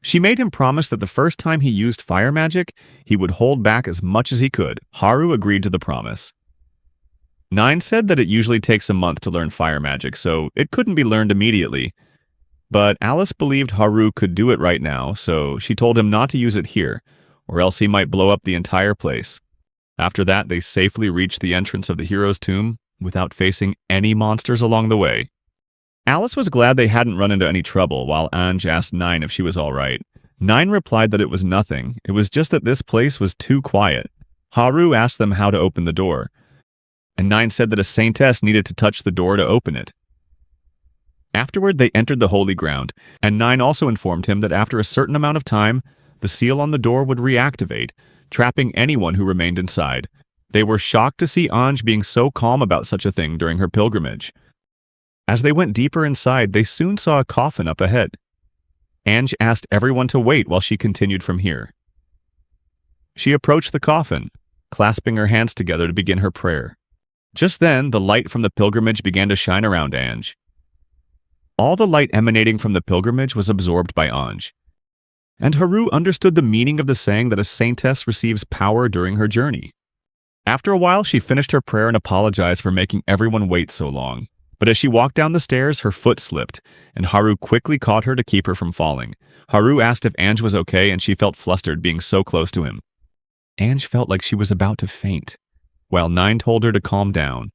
She made him promise that the first time he used fire magic, he would hold back as much as he could. Haru agreed to the promise. 9 said that it usually takes a month to learn fire magic, so it couldn't be learned immediately. But Alice believed Haru could do it right now, so she told him not to use it here, or else he might blow up the entire place. After that, they safely reached the entrance of the hero's tomb without facing any monsters along the way. Alice was glad they hadn't run into any trouble while Ange asked 9 if she was all right. 9 replied that it was nothing, it was just that this place was too quiet. Haru asked them how to open the door, and 9 said that a Saintess needed to touch the door to open it. Afterward, they entered the holy ground, and 9 also informed him that after a certain amount of time, the seal on the door would reactivate, trapping anyone who remained inside. They were shocked to see Ange being so calm about such a thing during her pilgrimage. As they went deeper inside, they soon saw a coffin up ahead. Ange asked everyone to wait while she continued from here. She approached the coffin, clasping her hands together to begin her prayer. Just then, the light from the pilgrimage began to shine around Ange. All the light emanating from the pilgrimage was absorbed by Ange, and Haru understood the meaning of the saying that a Saintess receives power during her journey. After a while, she finished her prayer and apologized for making everyone wait so long, But as she walked down the stairs, her foot slipped, and Haru quickly caught her to keep her from falling. Haru asked if Ange was okay, and she felt flustered being so close to him. Ange felt like she was about to faint, while Nine told her to calm down.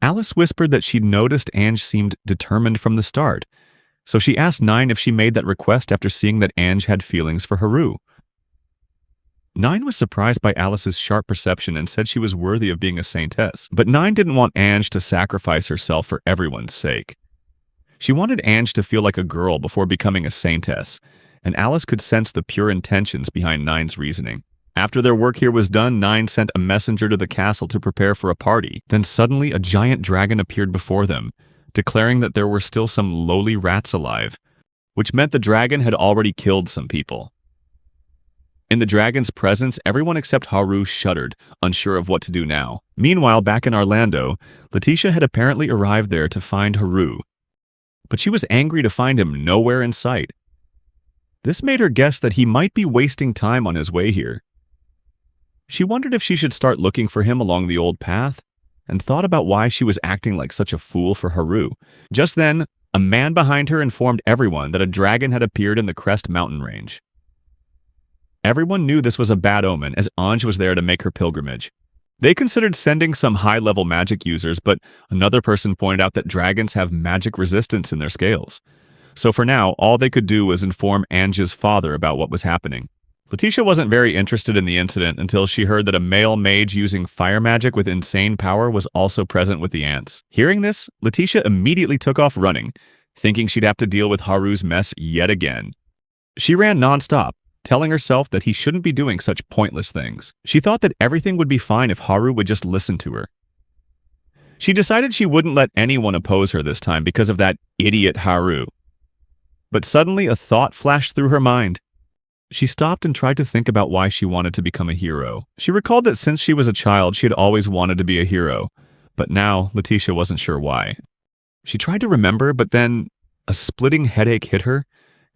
Alice whispered that she'd noticed Ange seemed determined from the start, so she asked Nine if she made that request after seeing that Ange had feelings for Haru. Nine was surprised by Alice's sharp perception and said she was worthy of being a Saintess, but Nine didn't want Ange to sacrifice herself for everyone's sake. She wanted Ange to feel like a girl before becoming a Saintess, and Alice could sense the pure intentions behind Nine's reasoning. After their work here was done, Nine sent a messenger to the castle to prepare for a party. Then suddenly a giant dragon appeared before them, declaring that there were still some lowly rats alive, which meant the dragon had already killed some people. In the dragon's presence, everyone except Haru shuddered, unsure of what to do now. Meanwhile, back in Arlando, Leticia had apparently arrived there to find Haru, but she was angry to find him nowhere in sight. This made her guess that he might be wasting time on his way here. She wondered if she should start looking for him along the old path, and thought about why she was acting like such a fool for Haru. Just then, a man behind her informed everyone that a dragon had appeared in the Crest mountain range. Everyone knew this was a bad omen, as Ange was there to make her pilgrimage. They considered sending some high-level magic users, but another person pointed out that dragons have magic resistance in their scales. So for now, all they could do was inform Ange's father about what was happening. Leticia wasn't very interested in the incident until she heard that a male mage using fire magic with insane power was also present with the ants. Hearing this, Leticia immediately took off running, thinking she'd have to deal with Haru's mess yet again. She ran nonstop, telling herself that he shouldn't be doing such pointless things. She thought that everything would be fine if Haru would just listen to her. She decided she wouldn't let anyone oppose her this time because of that idiot Haru. But suddenly a thought flashed through her mind. She stopped and tried to think about why she wanted to become a hero. She recalled that since she was a child, she had always wanted to be a hero, but now Leticia wasn't sure why. She tried to remember, but then a splitting headache hit her,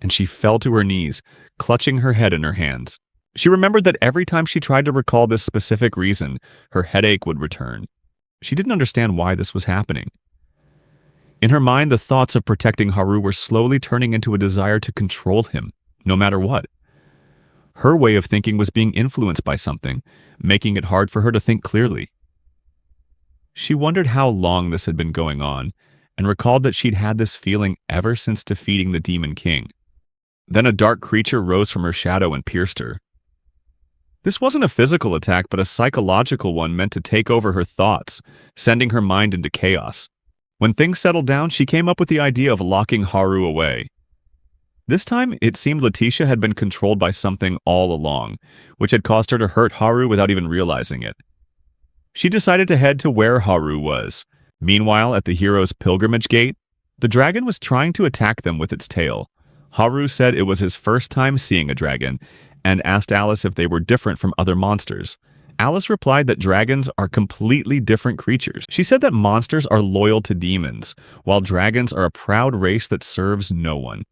and she fell to her knees, clutching her head in her hands. She remembered that every time she tried to recall this specific reason, her headache would return. She didn't understand why this was happening. In her mind, the thoughts of protecting Haru were slowly turning into a desire to control him, no matter what. Her way of thinking was being influenced by something, making it hard for her to think clearly. She wondered how long this had been going on, and recalled that she'd had this feeling ever since defeating the Demon King. Then a dark creature rose from her shadow and pierced her. This wasn't a physical attack, but a psychological one meant to take over her thoughts, sending her mind into chaos. When things settled down, she came up with the idea of locking Haru away. This time, it seemed Leticia had been controlled by something all along, which had caused her to hurt Haru without even realizing it. She decided to head to where Haru was. Meanwhile, at the hero's pilgrimage gate, the dragon was trying to attack them with its tail. Haru said it was his first time seeing a dragon, and asked Alice if they were different from other monsters. Alice replied that dragons are completely different creatures. She said that monsters are loyal to demons, while dragons are a proud race that serves no one.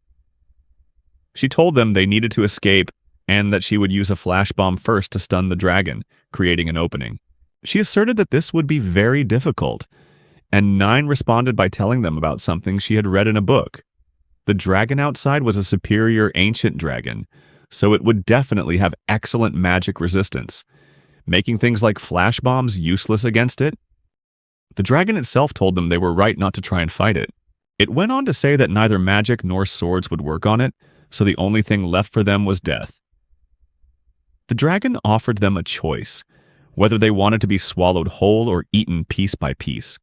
She told them they needed to escape, and that she would use a flash bomb first to stun the dragon, creating an opening. She asserted that this would be very difficult, and Nine responded by telling them about something she had read in a book. The dragon outside was a superior ancient dragon, so it would definitely have excellent magic resistance, making things like flash bombs useless against it. The dragon itself told them they were right not to try and fight it. It went on to say that neither magic nor swords would work on it, so the only thing left for them was death. The dragon offered them a choice, whether they wanted to be swallowed whole or eaten piece by piece.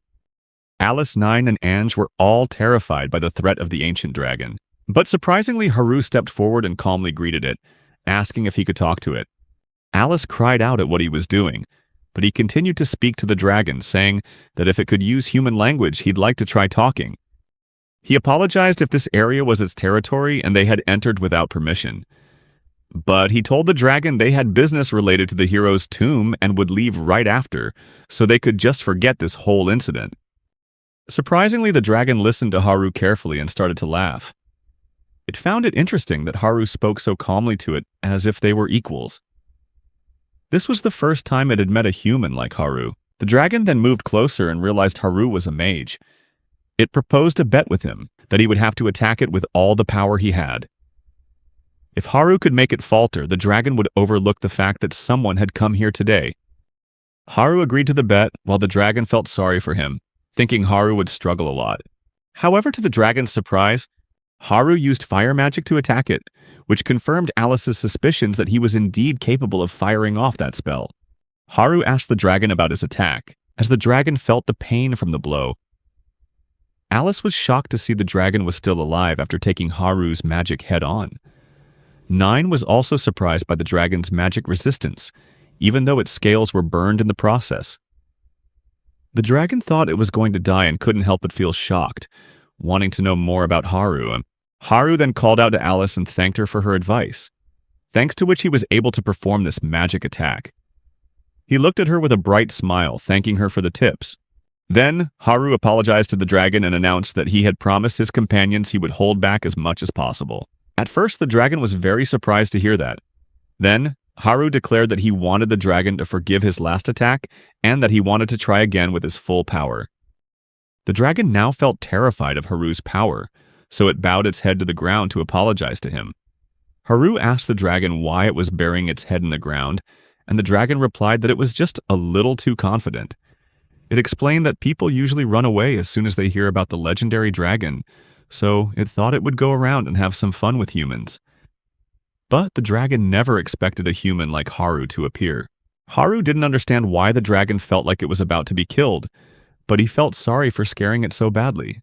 Alice, Nine, and Ange were all terrified by the threat of the ancient dragon. But surprisingly, Haru stepped forward and calmly greeted it, asking if he could talk to it. Alice cried out at what he was doing, but he continued to speak to the dragon, saying that if it could use human language, he'd like to try talking. He apologized if this area was its territory and they had entered without permission. But he told the dragon they had business related to the hero's tomb and would leave right after, so they could just forget this whole incident. Surprisingly, the dragon listened to Haru carefully and started to laugh. It found it interesting that Haru spoke so calmly to it, as if they were equals. This was the first time it had met a human like Haru. The dragon then moved closer and realized Haru was a mage. It proposed a bet with him that he would have to attack it with all the power he had. If Haru could make it falter, the dragon would overlook the fact that someone had come here today. Haru agreed to the bet, while the dragon felt sorry for him, thinking Haru would struggle a lot. However, to the dragon's surprise, Haru used fire magic to attack it, which confirmed Alice's suspicions that he was indeed capable of firing off that spell. Haru asked the dragon about his attack, as the dragon felt the pain from the blow. Alice was shocked to see the dragon was still alive after taking Haru's magic head-on. 9 was also surprised by the dragon's magic resistance, even though its scales were burned in the process. The dragon thought it was going to die and couldn't help but feel shocked, wanting to know more about Haru. Haru then called out to Alice and thanked her for her advice, thanks to which he was able to perform this magic attack. He looked at her with a bright smile, thanking her for the tips. Then, Haru apologized to the dragon and announced that he had promised his companions he would hold back as much as possible. At first, the dragon was very surprised to hear that. Then, Haru declared that he wanted the dragon to forgive his last attack and that he wanted to try again with his full power. The dragon now felt terrified of Haru's power, so it bowed its head to the ground to apologize to him. Haru asked the dragon why it was burying its head in the ground, and the dragon replied that it was just a little too confident. It explained that people usually run away as soon as they hear about the legendary dragon, so it thought it would go around and have some fun with humans. But the dragon never expected a human like Haru to appear. Haru didn't understand why the dragon felt like it was about to be killed, but he felt sorry for scaring it so badly.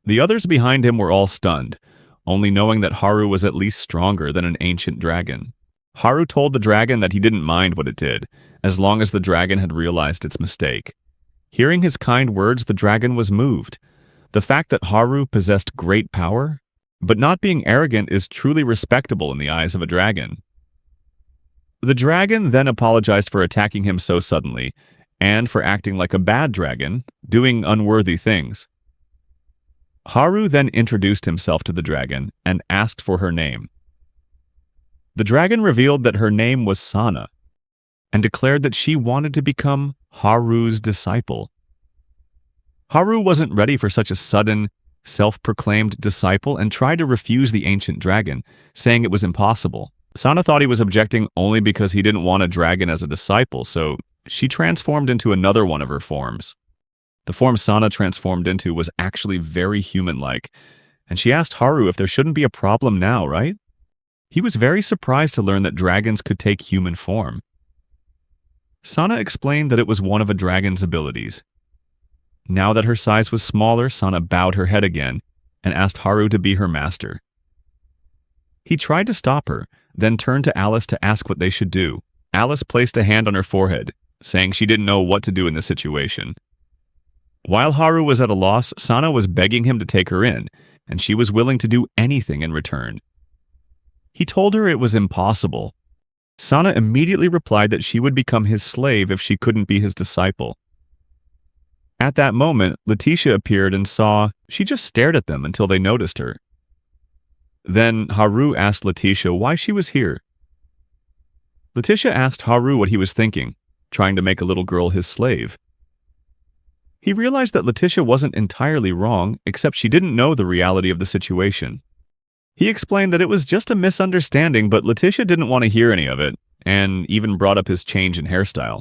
The others behind him were all stunned, only knowing that Haru was at least stronger than an ancient dragon. Haru told the dragon that he didn't mind what it did, as long as the dragon had realized its mistake. Hearing his kind words, the dragon was moved. The fact that Haru possessed great power, but not being arrogant, is truly respectable in the eyes of a dragon. The dragon then apologized for attacking him so suddenly, and for acting like a bad dragon, doing unworthy things. Haru then introduced himself to the dragon and asked for her name. The dragon revealed that her name was Sana, and declared that she wanted to become Haru's disciple. Haru wasn't ready for such a sudden, self-proclaimed disciple and tried to refuse the ancient dragon, saying it was impossible. Sana thought he was objecting only because he didn't want a dragon as a disciple, so she transformed into another one of her forms. The form Sana transformed into was actually very human-like, and she asked Haru if there shouldn't be a problem now, right? He was very surprised to learn that dragons could take human form. Sana explained that it was one of a dragon's abilities. Now that her size was smaller, Sana bowed her head again and asked Haru to be her master. He tried to stop her, then turned to Alice to ask what they should do. Alice placed a hand on her forehead, saying she didn't know what to do in this situation. While Haru was at a loss, Sana was begging him to take her in, and she was willing to do anything in return. He told her it was impossible. Sana immediately replied that she would become his slave if she couldn't be his disciple. At that moment, Leticia appeared and she just stared at them until they noticed her. Then Haru asked Leticia why she was here. Leticia asked Haru what he was thinking, trying to make a little girl his slave. He realized that Leticia wasn't entirely wrong, except she didn't know the reality of the situation. He explained that it was just a misunderstanding, but Leticia didn't want to hear any of it, and even brought up his change in hairstyle.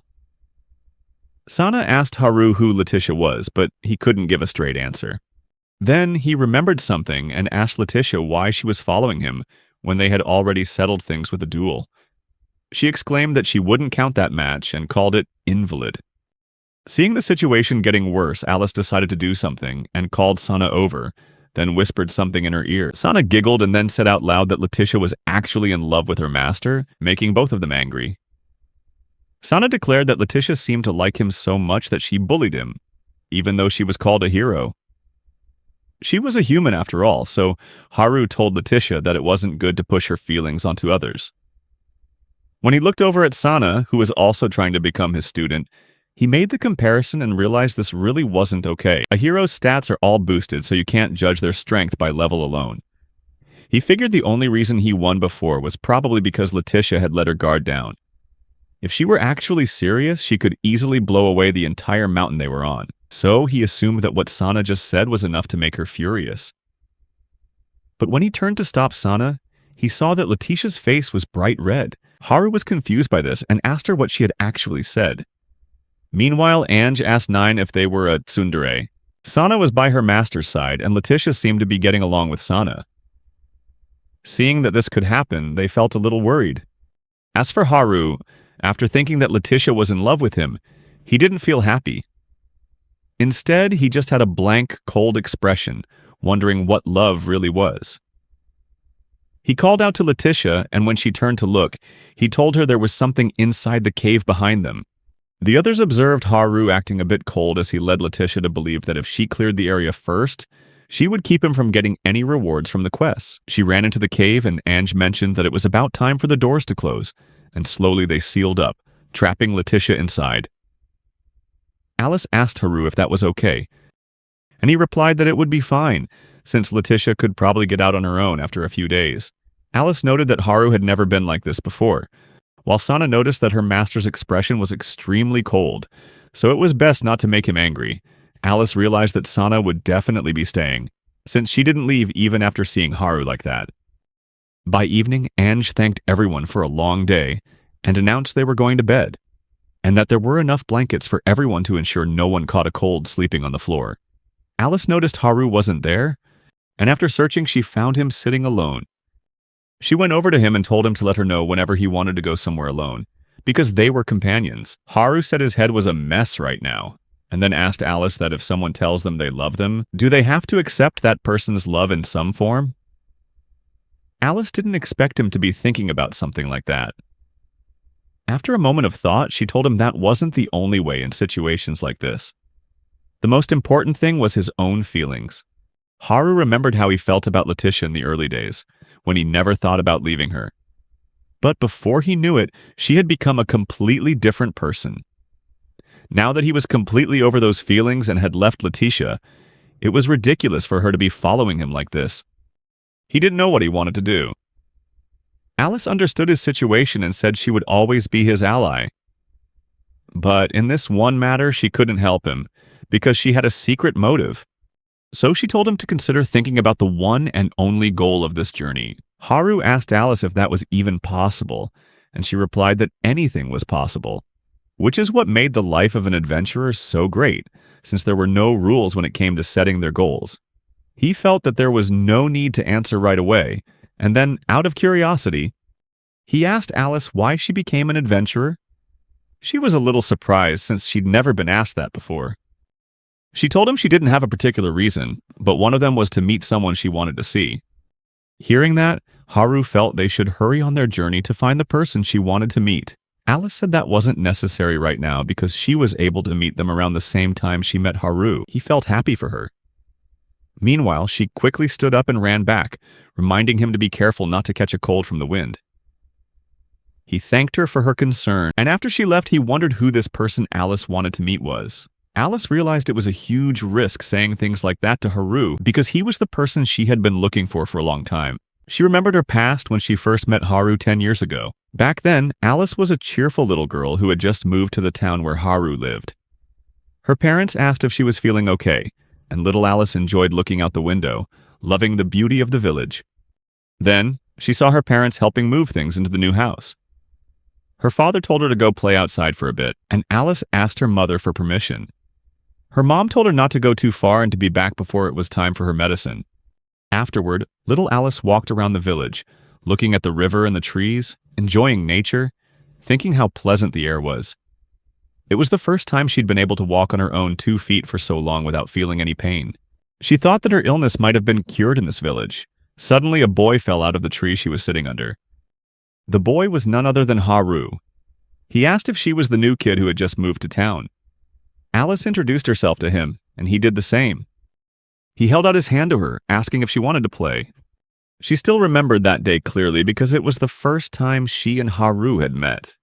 Sana asked Haru who Leticia was, but he couldn't give a straight answer. Then he remembered something and asked Leticia why she was following him when they had already settled things with a duel. She exclaimed that she wouldn't count that match and called it invalid. Seeing the situation getting worse, Alice decided to do something and called Sana over, then whispered something in her ear. Sana giggled and then said out loud that Leticia was actually in love with her master, making both of them angry. Sana declared that Leticia seemed to like him so much that she bullied him, even though she was called a hero. She was a human after all, so Haru told Leticia that it wasn't good to push her feelings onto others. When he looked over at Sana, who was also trying to become his student, he made the comparison and realized this really wasn't okay. A hero's stats are all boosted, so you can't judge their strength by level alone. He figured the only reason he won before was probably because Leticia had let her guard down. If she were actually serious, she could easily blow away the entire mountain they were on. So he assumed that what Sana just said was enough to make her furious. But when he turned to stop Sana, he saw that Leticia's face was bright red. Haru was confused by this and asked her what she had actually said. Meanwhile, Ange asked Nine if they were a tsundere. Sana was by her master's side, and Leticia seemed to be getting along with Sana. Seeing that this could happen, they felt a little worried. As for Haru, after thinking that Leticia was in love with him, he didn't feel happy. Instead, he just had a blank, cold expression, wondering what love really was. He called out to Leticia, and when she turned to look, he told her there was something inside the cave behind them. The others observed Haru acting a bit cold as he led Leticia to believe that if she cleared the area first, she would keep him from getting any rewards from the quests. She ran into the cave, and Ange mentioned that it was about time for the doors to close, and slowly they sealed up, trapping Leticia inside. Alice asked Haru if that was okay, and he replied that it would be fine, since Leticia could probably get out on her own after a few days. Alice noted that Haru had never been like this before, while Sana noticed that her master's expression was extremely cold, so it was best not to make him angry. Alice realized that Sana would definitely be staying, since she didn't leave even after seeing Haru like that. By evening, Ange thanked everyone for a long day and announced they were going to bed, and that there were enough blankets for everyone to ensure no one caught a cold sleeping on the floor. Alice noticed Haru wasn't there, and after searching, she found him sitting alone. She went over to him and told him to let her know whenever he wanted to go somewhere alone, because they were companions. Haru said his head was a mess right now, and then asked Alice that if someone tells them they love them, do they have to accept that person's love in some form? Alice didn't expect him to be thinking about something like that. After a moment of thought, she told him that wasn't the only way in situations like this. The most important thing was his own feelings. Haru remembered how he felt about Leticia in the early days, when he never thought about leaving her. But before he knew it, she had become a completely different person. Now that he was completely over those feelings and had left Leticia, it was ridiculous for her to be following him like this. He didn't know what he wanted to do. Alice understood his situation and said she would always be his ally. But in this one matter, she couldn't help him, because she had a secret motive. So she told him to consider thinking about the one and only goal of this journey. Haru asked Alice if that was even possible, and she replied that anything was possible, which is what made the life of an adventurer so great, since there were no rules when it came to setting their goals. He felt that there was no need to answer right away, and then, out of curiosity, he asked Alice why she became an adventurer. She was a little surprised since she'd never been asked that before. She told him she didn't have a particular reason, but one of them was to meet someone she wanted to see. Hearing that, Haru felt they should hurry on their journey to find the person she wanted to meet. Alice said that wasn't necessary right now because she was able to meet them around the same time she met Haru. He felt happy for her. Meanwhile, she quickly stood up and ran back, reminding him to be careful not to catch a cold from the wind. He thanked her for her concern, and after she left, he wondered who this person Alice wanted to meet was. Alice realized it was a huge risk saying things like that to Haru because he was the person she had been looking for a long time. She remembered her past when she first met Haru 10 years ago. Back then, Alice was a cheerful little girl who had just moved to the town where Haru lived. Her parents asked if she was feeling okay, and little Alice enjoyed looking out the window, loving the beauty of the village. Then, she saw her parents helping move things into the new house. Her father told her to go play outside for a bit, and Alice asked her mother for permission. Her mom told her not to go too far and to be back before it was time for her medicine. Afterward, little Alice walked around the village, looking at the river and the trees, enjoying nature, thinking how pleasant the air was. It was the first time she'd been able to walk on her own 2 feet for so long without feeling any pain. She thought that her illness might have been cured in this village. Suddenly, a boy fell out of the tree she was sitting under. The boy was none other than Haru. He asked if she was the new kid who had just moved to town. Alice introduced herself to him, and he did the same. He held out his hand to her, asking if she wanted to play. She still remembered that day clearly because it was the first time she and Haru had met.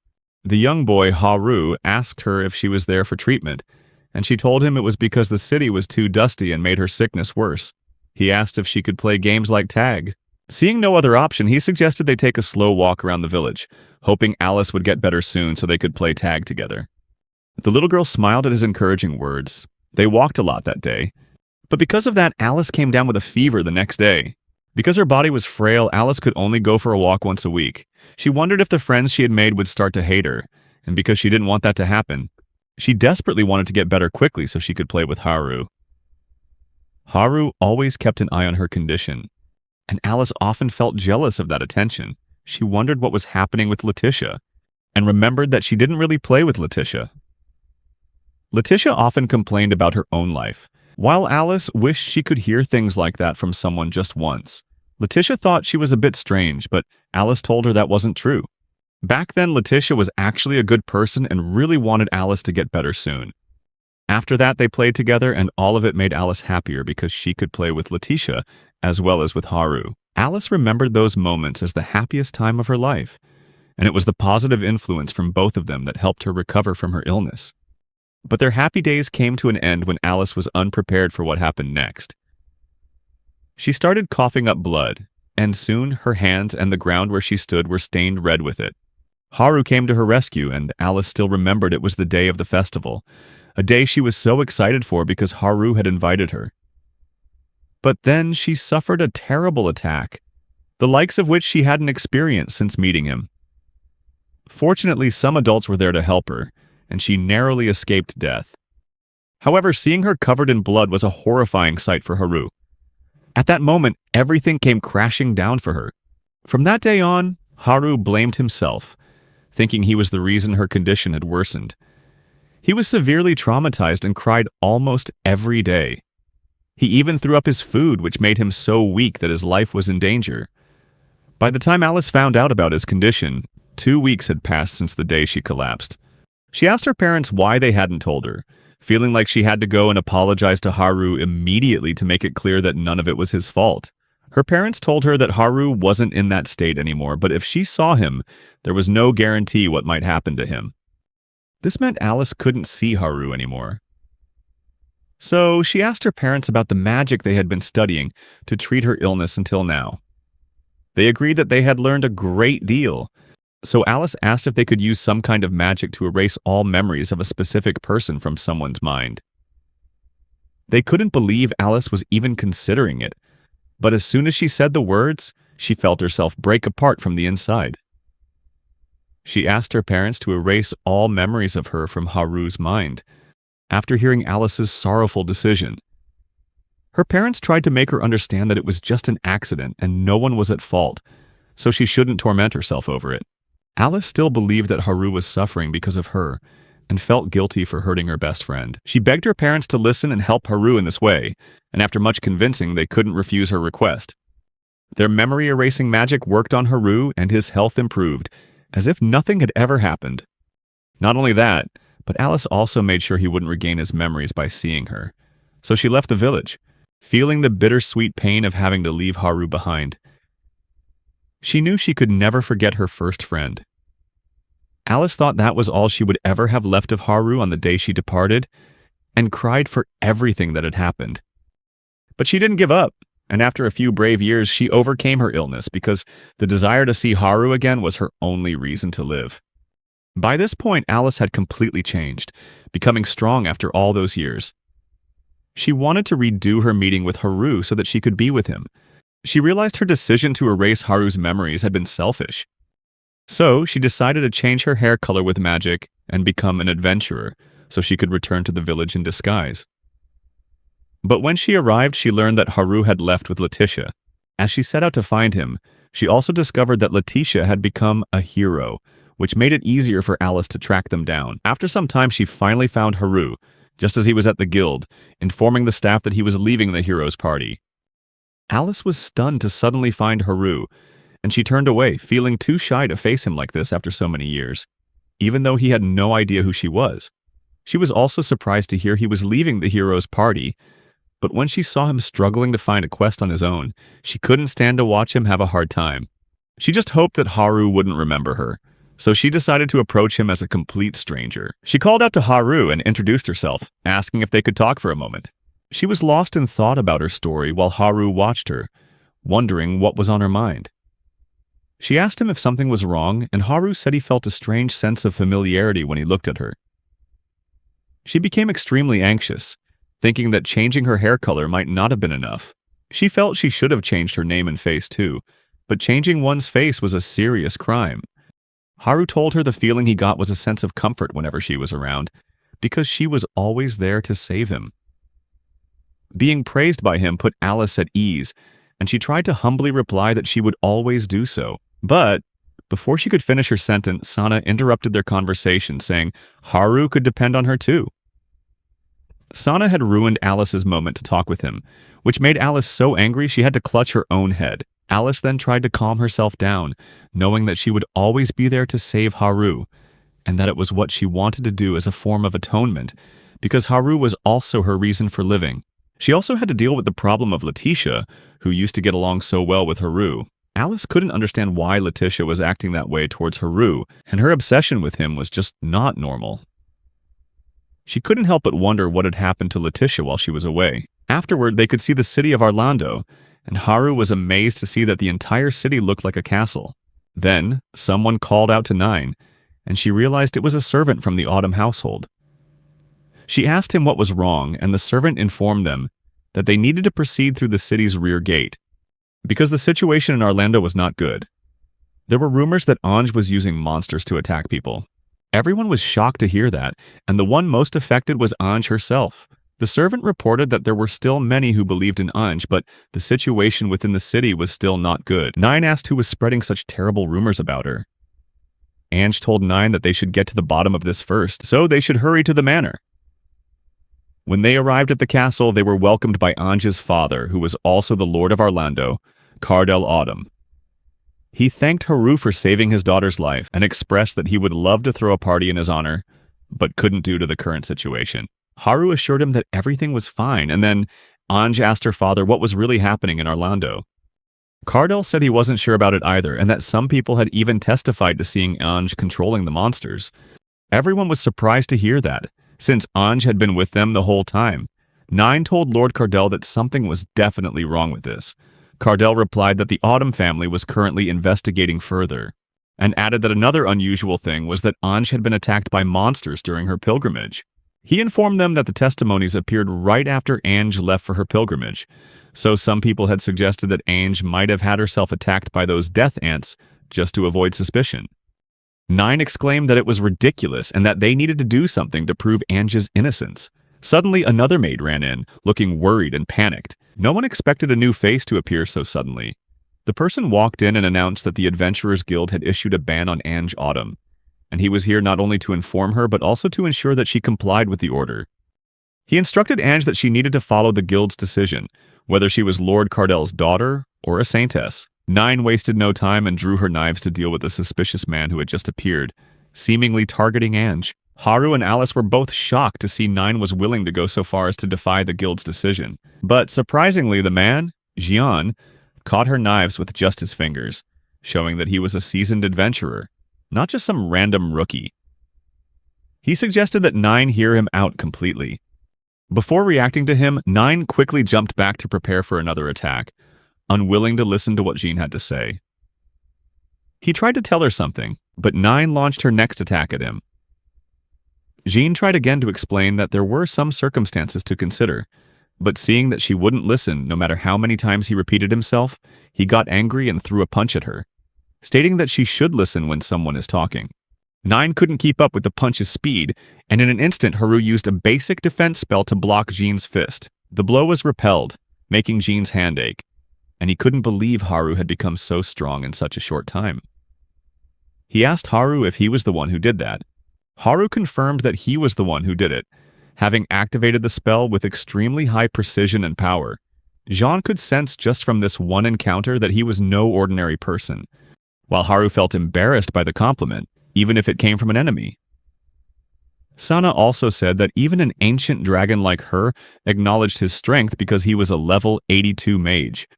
The young boy, Haru, asked her if she was there for treatment, and she told him it was because the city was too dusty and made her sickness worse. He asked if she could play games like tag. Seeing no other option, he suggested they take a slow walk around the village, hoping Alice would get better soon so they could play tag together. The little girl smiled at his encouraging words. They walked a lot that day. But because of that, Alice came down with a fever the next day. Because her body was frail, Alice could only go for a walk once a week. She wondered if the friends she had made would start to hate her, and because she didn't want that to happen, she desperately wanted to get better quickly so she could play with Haru. Haru always kept an eye on her condition, and Alice often felt jealous of that attention. She wondered what was happening with Leticia, and remembered that she didn't really play with Leticia. Leticia often complained about her own life, while Alice wished she could hear things like that from someone just once. Leticia thought she was a bit strange, but Alice told her that wasn't true. Back then, Leticia was actually a good person and really wanted Alice to get better soon. After that, they played together, and all of it made Alice happier because she could play with Leticia as well as with Haru. Alice remembered those moments as the happiest time of her life, and it was the positive influence from both of them that helped her recover from her illness. But their happy days came to an end when Alice was unprepared for what happened next. She started coughing up blood, and soon her hands and the ground where she stood were stained red with it. Haru came to her rescue, and Alice still remembered it was the day of the festival, a day she was so excited for because Haru had invited her. But then she suffered a terrible attack, the likes of which she hadn't experienced since meeting him. Fortunately, some adults were there to help her, and she narrowly escaped death. However, seeing her covered in blood was a horrifying sight for Haru. At that moment, everything came crashing down for her. From that day on, Haru blamed himself, thinking he was the reason her condition had worsened. He was severely traumatized and cried almost every day. He even threw up his food, which made him so weak that his life was in danger. By the time Alice found out about his condition, 2 weeks had passed since the day she collapsed. She asked her parents why they hadn't told her, feeling like she had to go and apologize to Haru immediately to make it clear that none of it was his fault. Her parents told her that Haru wasn't in that state anymore, but if she saw him, there was no guarantee what might happen to him. This meant Alice couldn't see Haru anymore. So she asked her parents about the magic they had been studying to treat her illness until now. They agreed that they had learned a great deal, so Alice asked if they could use some kind of magic to erase all memories of a specific person from someone's mind. They couldn't believe Alice was even considering it, but as soon as she said the words, she felt herself break apart from the inside. She asked her parents to erase all memories of her from Haru's mind, after hearing Alice's sorrowful decision. Her parents tried to make her understand that it was just an accident and no one was at fault, so she shouldn't torment herself over it. Alice still believed that Haru was suffering because of her, and felt guilty for hurting her best friend. She begged her parents to listen and help Haru in this way, and after much convincing, they couldn't refuse her request. Their memory-erasing magic worked on Haru, and his health improved, as if nothing had ever happened. Not only that, but Alice also made sure he wouldn't regain his memories by seeing her. So she left the village, feeling the bittersweet pain of having to leave Haru behind. She knew she could never forget her first friend. Alice thought that was all she would ever have left of Haru on the day she departed, and cried for everything that had happened. But she didn't give up, and after a few brave years, she overcame her illness because the desire to see Haru again was her only reason to live. By this point, Alice had completely changed, becoming strong after all those years. She wanted to redo her meeting with Haru so that she could be with him. She realized her decision to erase Haru's memories had been selfish. So she decided to change her hair color with magic and become an adventurer so she could return to the village in disguise. But when she arrived, she learned that Haru had left with Leticia. As she set out to find him, she also discovered that Leticia had become a hero, which made it easier for Alice to track them down. After some time, she finally found Haru, just as he was at the guild, informing the staff that he was leaving the heroes' party. Alice was stunned to suddenly find Haru, and she turned away, feeling too shy to face him like this after so many years, even though he had no idea who she was. She was also surprised to hear he was leaving the heroes' party, but when she saw him struggling to find a quest on his own, she couldn't stand to watch him have a hard time. She just hoped that Haru wouldn't remember her, so she decided to approach him as a complete stranger. She called out to Haru and introduced herself, asking if they could talk for a moment. She was lost in thought about her story while Haru watched her, wondering what was on her mind. She asked him if something was wrong, and Haru said he felt a strange sense of familiarity when he looked at her. She became extremely anxious, thinking that changing her hair color might not have been enough. She felt she should have changed her name and face too, but changing one's face was a serious crime. Haru told her the feeling he got was a sense of comfort whenever she was around, because she was always there to save him. Being praised by him put Alice at ease, and she tried to humbly reply that she would always do so. But before she could finish her sentence, Sana interrupted their conversation, saying Haru could depend on her too. Sana had ruined Alice's moment to talk with him, which made Alice so angry she had to clutch her own head. Alice then tried to calm herself down, knowing that she would always be there to save Haru, and that it was what she wanted to do as a form of atonement, because Haru was also her reason for living. She also had to deal with the problem of Leticia, who used to get along so well with Haru. Alice couldn't understand why Leticia was acting that way towards Haru, and her obsession with him was just not normal. She couldn't help but wonder what had happened to Leticia while she was away. Afterward, they could see the city of Arlando, and Haru was amazed to see that the entire city looked like a castle. Then, someone called out to Nine, and she realized it was a servant from the Autumn household. She asked him what was wrong, and the servant informed them that they needed to proceed through the city's rear gate, because the situation in Arlando was not good. There were rumors that Anj was using monsters to attack people. Everyone was shocked to hear that, and the one most affected was Anj herself. The servant reported that there were still many who believed in Anj, but the situation within the city was still not good. Nine asked who was spreading such terrible rumors about her. Anj told Nine that they should get to the bottom of this first, so they should hurry to the manor. When they arrived at the castle, they were welcomed by Anj's father, who was also the Lord of Arlando, Cardell Autumn. He thanked Haru for saving his daughter's life and expressed that he would love to throw a party in his honor, but couldn't due to the current situation. Haru assured him that everything was fine, and then Anj asked her father what was really happening in Arlando. Cardell said he wasn't sure about it either, and that some people had even testified to seeing Anj controlling the monsters. Everyone was surprised to hear that, since Anj had been with them the whole time. Nine told Lord Cardell that something was definitely wrong with this. Cardell replied that the Autumn family was currently investigating further, and added that another unusual thing was that Anj had been attacked by monsters during her pilgrimage. He informed them that the testimonies appeared right after Anj left for her pilgrimage, so some people had suggested that Anj might have had herself attacked by those death ants just to avoid suspicion. Nine exclaimed that it was ridiculous and that they needed to do something to prove Anj's innocence. Suddenly, another maid ran in, looking worried and panicked. No one expected a new face to appear so suddenly. The person walked in and announced that the Adventurers Guild had issued a ban on Anj Autumn, and he was here not only to inform her but also to ensure that she complied with the order. He instructed Anj that she needed to follow the guild's decision, whether she was Lord Cardell's daughter or a Saintess. Nine wasted no time and drew her knives to deal with the suspicious man who had just appeared, seemingly targeting Anj. Haru and Alice were both shocked to see Nine was willing to go so far as to defy the guild's decision. But surprisingly, the man, Jian, caught her knives with just his fingers, showing that he was a seasoned adventurer, not just some random rookie. He suggested that Nine hear him out completely. Before reacting to him, Nine quickly jumped back to prepare for another attack, unwilling to listen to what Jean had to say. He tried to tell her something, but Nine launched her next attack at him. Jean tried again to explain that there were some circumstances to consider, but seeing that she wouldn't listen no matter how many times he repeated himself, he got angry and threw a punch at her, stating that she should listen when someone is talking. Nine couldn't keep up with the punch's speed, and in an instant Haru used a basic defense spell to block Jean's fist. The blow was repelled, making Jean's hand ache, and he couldn't believe Haru had become so strong in such a short time. He asked Haru if he was the one who did that. Haru confirmed that he was the one who did it, having activated the spell with extremely high precision and power. Jean could sense just from this one encounter that he was no ordinary person, while Haru felt embarrassed by the compliment, even if it came from an enemy. Sana also said that even an ancient dragon like her acknowledged his strength because he was a level 82 mage.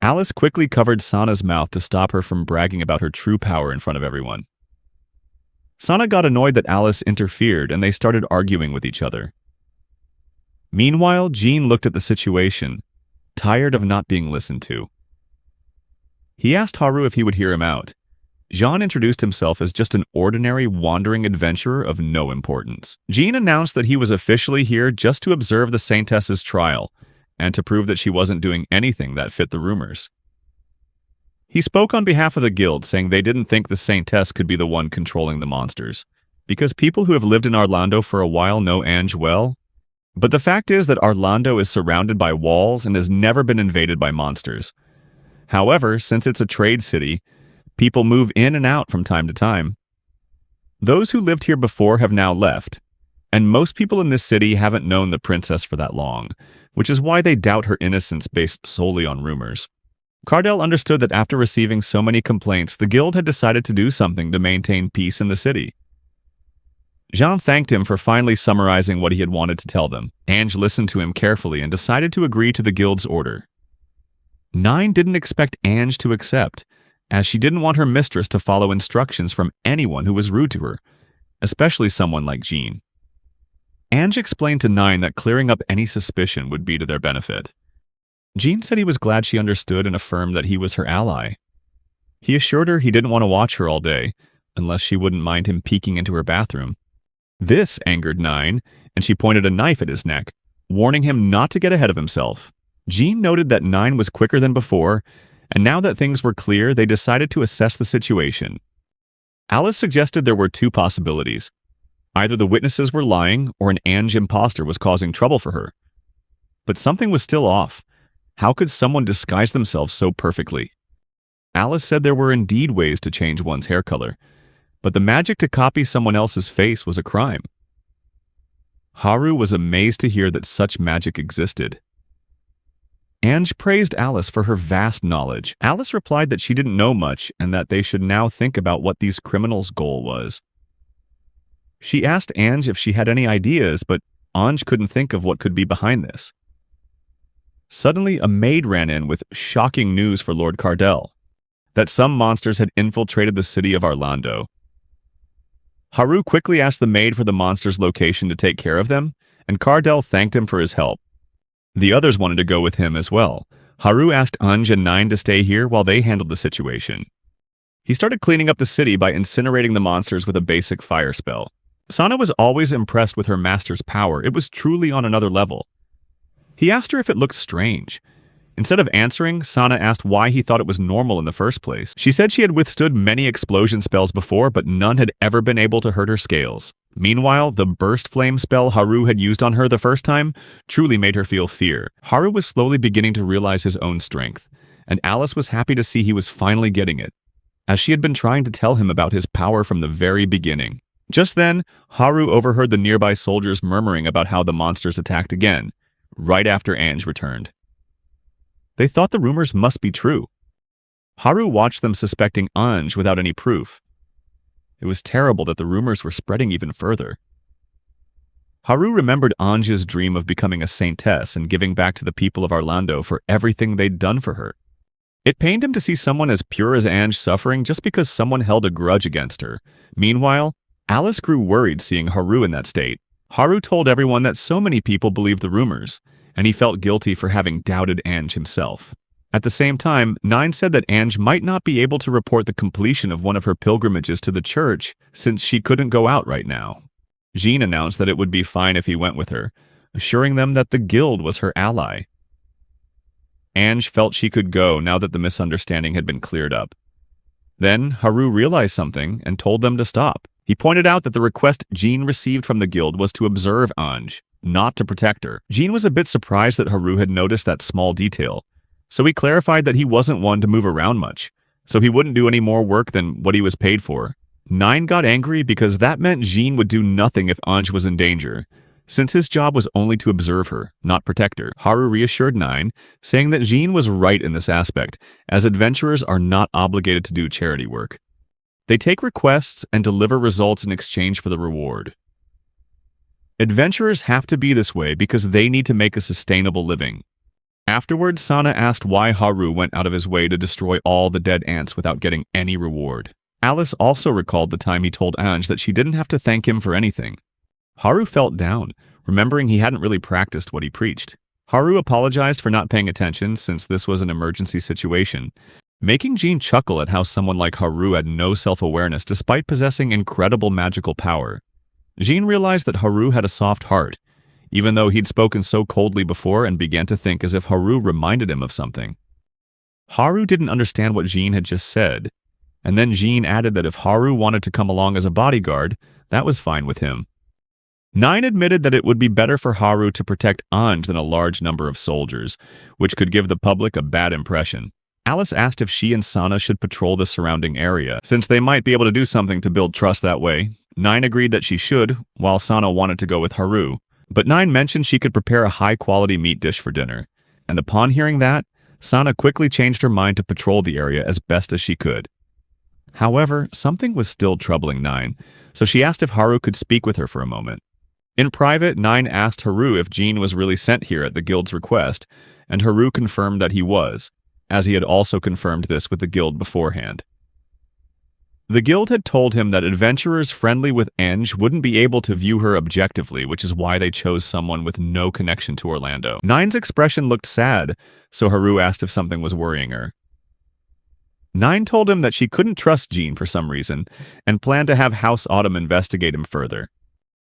Alice quickly covered Sana's mouth to stop her from bragging about her true power in front of everyone. Sana got annoyed that Alice interfered and they started arguing with each other. Meanwhile, Jean looked at the situation, tired of not being listened to. He asked Haru if he would hear him out. Jean introduced himself as just an ordinary wandering adventurer of no importance. Jean announced that he was officially here just to observe the Saintess's trial, and to prove that she wasn't doing anything that fit the rumors. He spoke on behalf of the guild, saying they didn't think the Saintess could be the one controlling the monsters, because people who have lived in Arlando for a while know Ange well. But the fact is that Arlando is surrounded by walls and has never been invaded by monsters. However, since it's a trade city, people move in and out from time to time. Those who lived here before have now left, and most people in this city haven't known the princess for that long, which is why they doubt her innocence based solely on rumors. Cardell understood that after receiving so many complaints, the guild had decided to do something to maintain peace in the city. Jean thanked him for finally summarizing what he had wanted to tell them. Ange listened to him carefully and decided to agree to the guild's order. Nine didn't expect Ange to accept, as she didn't want her mistress to follow instructions from anyone who was rude to her, especially someone like Jean. Ange explained to Nine that clearing up any suspicion would be to their benefit. Jean said he was glad she understood and affirmed that he was her ally. He assured her he didn't want to watch her all day, unless she wouldn't mind him peeking into her bathroom. This angered Nine, and she pointed a knife at his neck, warning him not to get ahead of himself. Jean noted that Nine was quicker than before, and now that things were clear, they decided to assess the situation. Alice suggested there were two possibilities. Either the witnesses were lying, or an Ange impostor was causing trouble for her. But something was still off. How could someone disguise themselves so perfectly? Alice said there were indeed ways to change one's hair color, but the magic to copy someone else's face was a crime. Haru was amazed to hear that such magic existed. Ange praised Alice for her vast knowledge. Alice replied that she didn't know much and that they should now think about what these criminals' goal was. She asked Ange if she had any ideas, but Ange couldn't think of what could be behind this. Suddenly, a maid ran in with shocking news for Lord Cardell, that some monsters had infiltrated the city of Arlando. Haru quickly asked the maid for the monster's location to take care of them, and Cardell thanked him for his help. The others wanted to go with him as well. Haru asked Ange and Nine to stay here while they handled the situation. He started cleaning up the city by incinerating the monsters with a basic fire spell. Sana was always impressed with her master's power. It was truly on another level. He asked her if it looked strange. Instead of answering, Sana asked why he thought it was normal in the first place. She said she had withstood many explosion spells before, but none had ever been able to hurt her scales. Meanwhile, the burst flame spell Haru had used on her the first time truly made her feel fear. Haru was slowly beginning to realize his own strength, and Alice was happy to see he was finally getting it, as she had been trying to tell him about his power from the very beginning. Just then, Haru overheard the nearby soldiers murmuring about how the monsters attacked again, right after Ange returned. They thought the rumors must be true. Haru watched them suspecting Ange without any proof. It was terrible that the rumors were spreading even further. Haru remembered Ange's dream of becoming a saintess and giving back to the people of Arlando for everything they'd done for her. It pained him to see someone as pure as Ange suffering just because someone held a grudge against her. Meanwhile, Alice grew worried seeing Haru in that state. Haru told everyone that so many people believed the rumors, and he felt guilty for having doubted Ange himself. At the same time, Nine said that Ange might not be able to report the completion of one of her pilgrimages to the church since she couldn't go out right now. Jean announced that it would be fine if he went with her, assuring them that the guild was her ally. Ange felt she could go now that the misunderstanding had been cleared up. Then, Haru realized something and told them to stop. He pointed out that the request Jean received from the guild was to observe Ange, not to protect her. Jean was a bit surprised that Haru had noticed that small detail, so he clarified that he wasn't one to move around much, so he wouldn't do any more work than what he was paid for. Nine got angry because that meant Jean would do nothing if Ange was in danger, since his job was only to observe her, not protect her. Haru reassured Nine, saying that Jean was right in this aspect, as adventurers are not obligated to do charity work. They take requests and deliver results in exchange for the reward. Adventurers have to be this way because they need to make a sustainable living. Afterwards, Sana asked why Haru went out of his way to destroy all the dead ants without getting any reward. Alice also recalled the time he told Ange that she didn't have to thank him for anything. Haru felt down, remembering he hadn't really practiced what he preached. Haru apologized for not paying attention since this was an emergency situation, making Jean chuckle at how someone like Haru had no self-awareness despite possessing incredible magical power. Jean realized that Haru had a soft heart, even though he'd spoken so coldly before, and began to think as if Haru reminded him of something. Haru didn't understand what Jean had just said, and then Jean added that if Haru wanted to come along as a bodyguard, that was fine with him. Nine admitted that it would be better for Haru to protect Anj than a large number of soldiers, which could give the public a bad impression. Alice asked if she and Sana should patrol the surrounding area, since they might be able to do something to build trust that way. Nine agreed that she should, while Sana wanted to go with Haru, but Nine mentioned she could prepare a high-quality meat dish for dinner, and upon hearing that, Sana quickly changed her mind to patrol the area as best as she could. However, something was still troubling Nine, so she asked if Haru could speak with her for a moment. In private, Nine asked Haru if Jean was really sent here at the guild's request, and Haru confirmed that he was, as he had also confirmed this with the guild beforehand. The guild had told him that adventurers friendly with Anj wouldn't be able to view her objectively, which is why they chose someone with no connection to Orlando. Nine's expression looked sad, so Haru asked if something was worrying her. Nine told him that she couldn't trust Jean for some reason, and planned to have House Autumn investigate him further.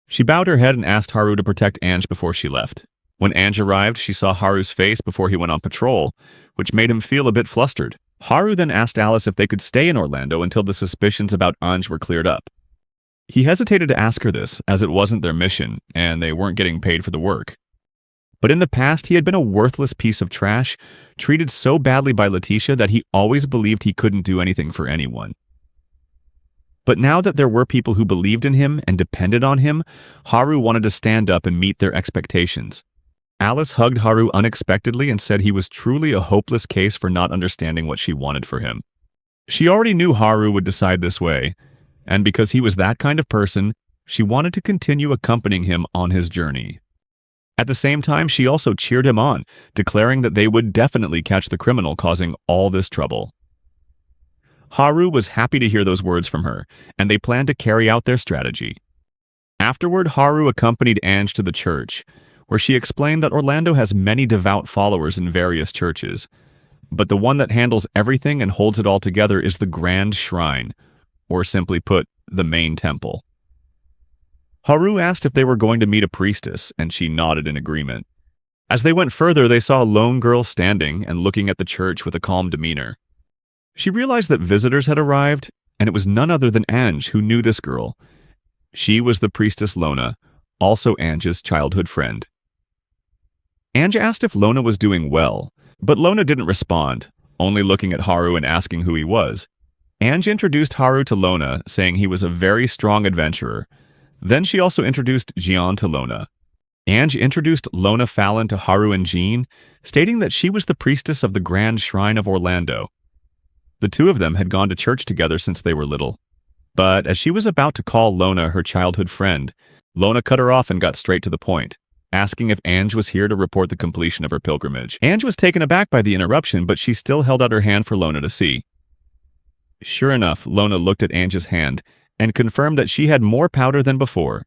She bowed her head and asked Haru to protect Anj before she left. When Anj arrived, she saw Haru's face before he went on patrol, which made him feel a bit flustered. Haru then asked Alice if they could stay in Orlando until the suspicions about Anj were cleared up. He hesitated to ask her this, as it wasn't their mission, and they weren't getting paid for the work. But in the past, he had been a worthless piece of trash, treated so badly by Leticia that he always believed he couldn't do anything for anyone. But now that there were people who believed in him and depended on him, Haru wanted to stand up and meet their expectations. Alice hugged Haru unexpectedly and said he was truly a hopeless case for not understanding what she wanted for him. She already knew Haru would decide this way, and because he was that kind of person, she wanted to continue accompanying him on his journey. At the same time, she also cheered him on, declaring that they would definitely catch the criminal causing all this trouble. Haru was happy to hear those words from her, and they planned to carry out their strategy. Afterward, Haru accompanied Anj to the church, where she explained that Orlando has many devout followers in various churches, but the one that handles everything and holds it all together is the Grand Shrine, or simply put, the main temple. Haru asked if they were going to meet a priestess, and she nodded in agreement. As they went further, they saw a lone girl standing and looking at the church with a calm demeanor. She realized that visitors had arrived, and it was none other than Anj who knew this girl. She was the priestess Lona, also Anj's childhood friend. Anj asked if Lona was doing well, but Lona didn't respond, only looking at Haru and asking who he was. Anj introduced Haru to Lona, saying he was a very strong adventurer. Then she also introduced Jian to Lona. Anj introduced Lona Fallon to Haru and Jean, stating that she was the priestess of the Grand Shrine of Orlando. The two of them had gone to church together since they were little. But as she was about to call Lona her childhood friend, Lona cut her off and got straight to the point, asking if Anj was here to report the completion of her pilgrimage. Anj was taken aback by the interruption, but she still held out her hand for Lona to see. Sure enough, Lona looked at Anj's hand and confirmed that she had more powder than before.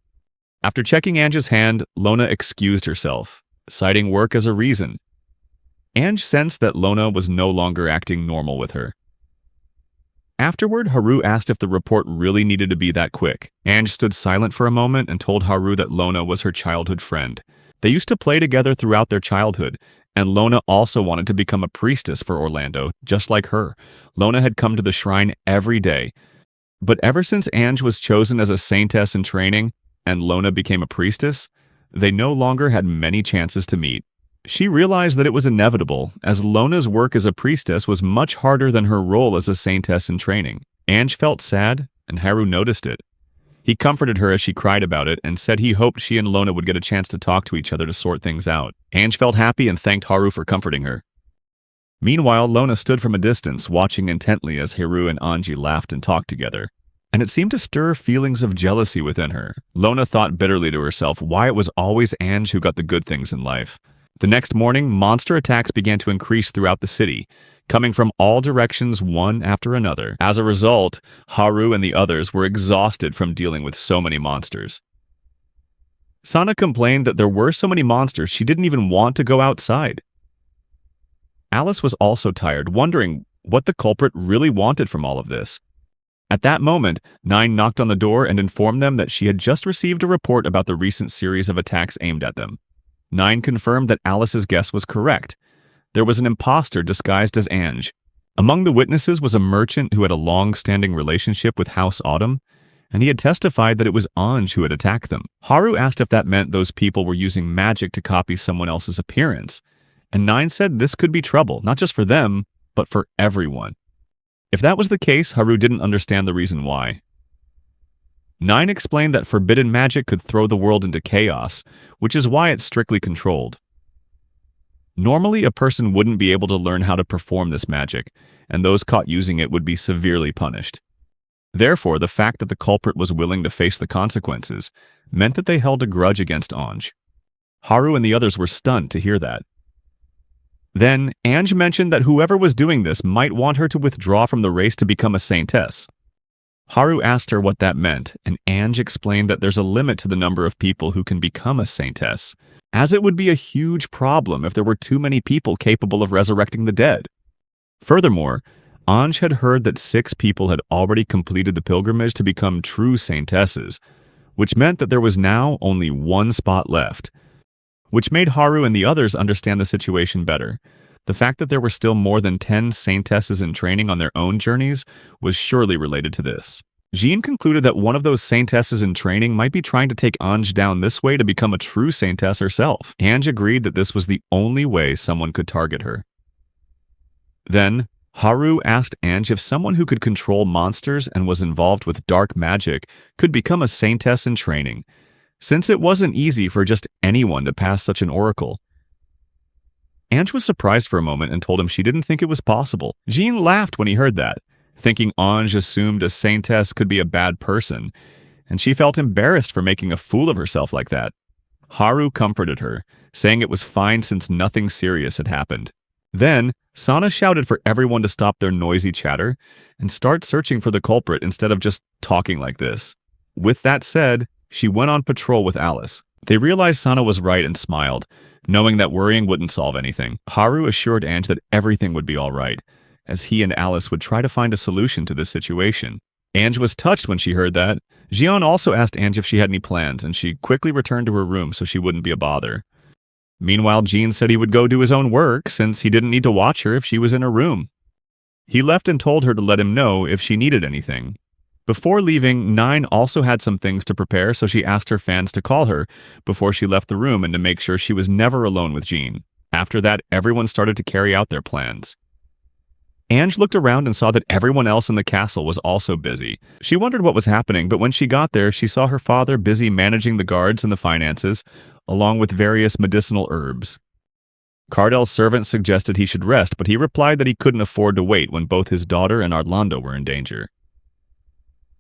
After checking Anj's hand, Lona excused herself, citing work as a reason. Anj sensed that Lona was no longer acting normal with her. Afterward, Haru asked if the report really needed to be that quick. Anj stood silent for a moment and told Haru that Lona was her childhood friend. They used to play together throughout their childhood, and Lona also wanted to become a priestess for Orlando, just like her. Lona had come to the shrine every day. But ever since Anj was chosen as a Saintess in training, and Lona became a priestess, they no longer had many chances to meet. She realized that it was inevitable, as Lona's work as a priestess was much harder than her role as a Saintess in training. Anj felt sad, and Haru noticed it. He comforted her as she cried about it, and said he hoped she and Lona would get a chance to talk to each other to sort things out. Anj felt happy and thanked Haru for comforting her. Meanwhile, Lona stood from a distance, watching intently as Haru and Anji laughed and talked together, and it seemed to stir feelings of jealousy within her. Lona thought bitterly to herself why it was always Anj who got the good things in life. The next morning, monster attacks began to increase throughout the city, coming from all directions one after another. As a result, Haru and the others were exhausted from dealing with so many monsters. Sana complained that there were so many monsters she didn't even want to go outside. Alice was also tired, wondering what the culprit really wanted from all of this. At that moment, Nine knocked on the door and informed them that she had just received a report about the recent series of attacks aimed at them. Nine confirmed that Alice's guess was correct. There was an impostor disguised as Ange. Among the witnesses was a merchant who had a long-standing relationship with House Autumn, and he had testified that it was Ange who had attacked them. Haru asked if that meant those people were using magic to copy someone else's appearance, and Nine said this could be trouble, not just for them, but for everyone. If that was the case, Haru didn't understand the reason why. Nine explained that forbidden magic could throw the world into chaos, which is why it's strictly controlled. Normally, a person wouldn't be able to learn how to perform this magic, and those caught using it would be severely punished. Therefore, the fact that the culprit was willing to face the consequences meant that they held a grudge against Ange. Haru and the others were stunned to hear that. Then, Ange mentioned that whoever was doing this might want her to withdraw from the race to become a Saintess. Haru asked her what that meant, and Ange explained that there's a limit to the number of people who can become a Saintess, as it would be a huge problem if there were too many people capable of resurrecting the dead. Furthermore, Ange had heard that 6 people had already completed the pilgrimage to become true Saintesses, which meant that there was now only 1 spot left, which made Haru and the others understand the situation better. The fact that there were still more than 10 Saintesses in training on their own journeys was surely related to this. Jean concluded that one of those Saintesses in training might be trying to take Ange down this way to become a true Saintess herself. Ange agreed that this was the only way someone could target her. Then, Haru asked Ange if someone who could control monsters and was involved with dark magic could become a Saintess in training, since it wasn't easy for just anyone to pass such an oracle. Ange was surprised for a moment and told him she didn't think it was possible. Jean laughed when he heard that, thinking Ange assumed a Saintess could be a bad person, and she felt embarrassed for making a fool of herself like that. Haru comforted her, saying it was fine since nothing serious had happened. Then, Sana shouted for everyone to stop their noisy chatter and start searching for the culprit instead of just talking like this. With that said, she went on patrol with Alice. They realized Sana was right and smiled, knowing that worrying wouldn't solve anything. Haru assured Ange that everything would be all right, as he and Alice would try to find a solution to this situation. Ange was touched when she heard that. Jian also asked Ange if she had any plans, and she quickly returned to her room so she wouldn't be a bother. Meanwhile, Jean said he would go do his own work since he didn't need to watch her if she was in her room. He left and told her to let him know if she needed anything. Before leaving, Nine also had some things to prepare, so she asked her fans to call her before she left the room and to make sure she was never alone with Jean. After that, everyone started to carry out their plans. Ange looked around and saw that everyone else in the castle was also busy. She wondered what was happening, but when she got there, she saw her father busy managing the guards and the finances, along with various medicinal herbs. Cardel's servant suggested he should rest, but he replied that he couldn't afford to wait when both his daughter and Arlando were in danger.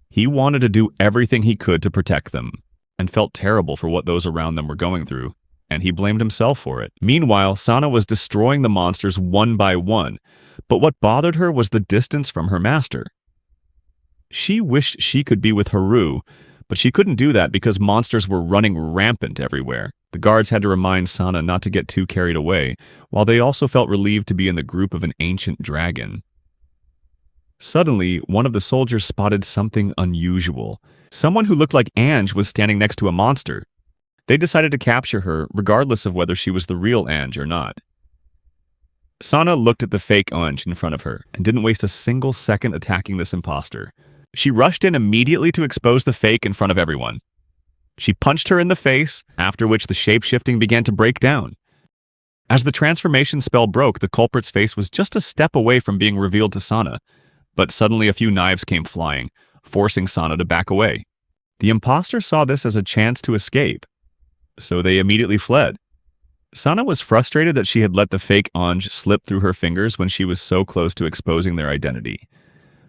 He wanted to do everything he could to protect them, and felt terrible for what those around them were going through, and he blamed himself for it. Meanwhile, Sana was destroying the monsters one by one, but what bothered her was the distance from her master. She wished she could be with Haru, but she couldn't do that because monsters were running rampant everywhere. The guards had to remind Sana not to get too carried away, while they also felt relieved to be in the group of an ancient dragon. Suddenly, one of the soldiers spotted something unusual. Someone who looked like Ange was standing next to a monster. They decided to capture her, regardless of whether she was the real Ange or not. Sana looked at the fake Ange in front of her and didn't waste a single second attacking this imposter. She rushed in immediately to expose the fake in front of everyone. She punched her in the face, after which the shape-shifting began to break down. As the transformation spell broke, the culprit's face was just a step away from being revealed to Sana, but suddenly a few knives came flying, forcing Sana to back away. The imposter saw this as a chance to escape, so they immediately fled. Sana was frustrated that she had let the fake Ange slip through her fingers when she was so close to exposing their identity.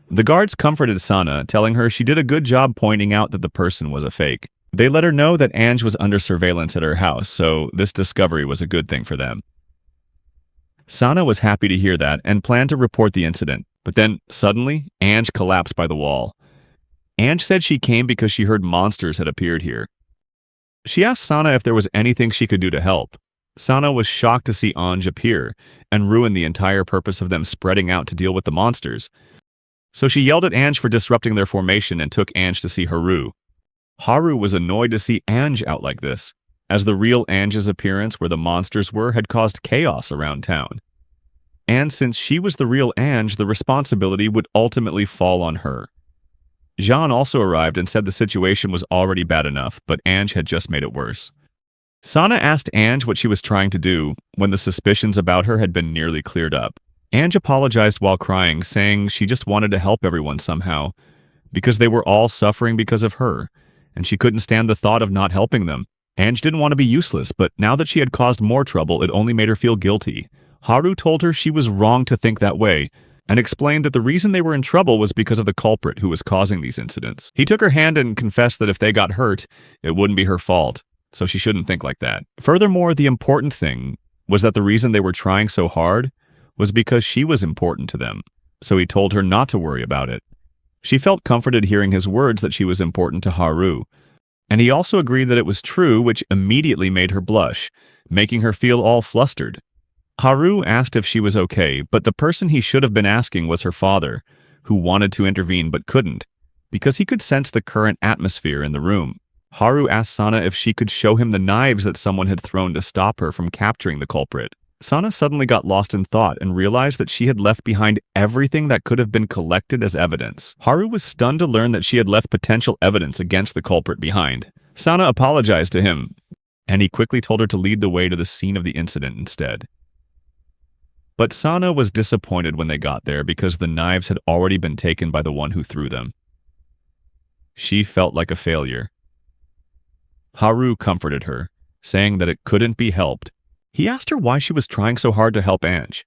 The guards comforted Sana, telling her she did a good job pointing out that the person was a fake. They let her know that Ange was under surveillance at her house, so this discovery was a good thing for them. Sana was happy to hear that and planned to report the incident, but then, suddenly, Ange collapsed by the wall. Ange said she came because she heard monsters had appeared here. She asked Sana if there was anything she could do to help. Sana was shocked to see Anj appear and ruin the entire purpose of them spreading out to deal with the monsters. So she yelled at Anj for disrupting their formation and took Anj to see Haru. Haru was annoyed to see Anj out like this, as the real Anj's appearance where the monsters were had caused chaos around town. And since she was the real Anj, the responsibility would ultimately fall on her. Jean also arrived and said the situation was already bad enough, but Anj had just made it worse. Sana asked Anj what she was trying to do when the suspicions about her had been nearly cleared up. Anj apologized while crying, saying she just wanted to help everyone somehow, because they were all suffering because of her, and she couldn't stand the thought of not helping them. Anj didn't want to be useless, but now that she had caused more trouble, it only made her feel guilty. Haru told her she was wrong to think that way, and explained that the reason they were in trouble was because of the culprit who was causing these incidents. He took her hand and confessed that if they got hurt, it wouldn't be her fault, so she shouldn't think like that. Furthermore, the important thing was that the reason they were trying so hard was because she was important to them, so he told her not to worry about it. She felt comforted hearing his words that she was important to Haru, and he also agreed that it was true, which immediately made her blush, making her feel all flustered. Haru asked if she was okay, but the person he should have been asking was her father, who wanted to intervene but couldn't, because he could sense the current atmosphere in the room. Haru asked Sana if she could show him the knives that someone had thrown to stop her from capturing the culprit. Sana suddenly got lost in thought and realized that she had left behind everything that could have been collected as evidence. Haru was stunned to learn that she had left potential evidence against the culprit behind. Sana apologized to him, and he quickly told her to lead the way to the scene of the incident instead. But Sana was disappointed when they got there because the knives had already been taken by the one who threw them. She felt like a failure. Haru comforted her, saying that it couldn't be helped. He asked her why she was trying so hard to help Anj.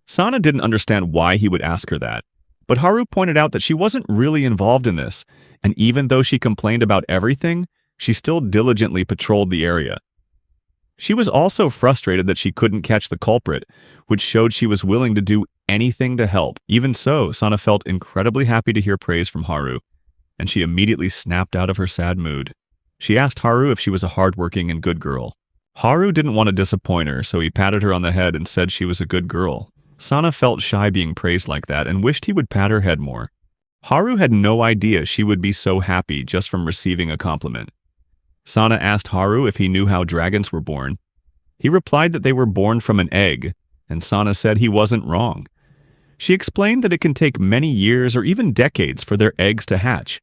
Sana didn't understand why he would ask her that, but Haru pointed out that she wasn't really involved in this, and even though she complained about everything, she still diligently patrolled the area. She was also frustrated that she couldn't catch the culprit, which showed she was willing to do anything to help. Even so, Sana felt incredibly happy to hear praise from Haru, and she immediately snapped out of her sad mood. She asked Haru if she was a hardworking and good girl. Haru didn't want to disappoint her, so he patted her on the head and said she was a good girl. Sana felt shy being praised like that and wished he would pat her head more. Haru had no idea she would be so happy just from receiving a compliment. Sana asked Haru if he knew how dragons were born. He replied that they were born from an egg, and Sana said he wasn't wrong. She explained that it can take many years or even decades for their eggs to hatch.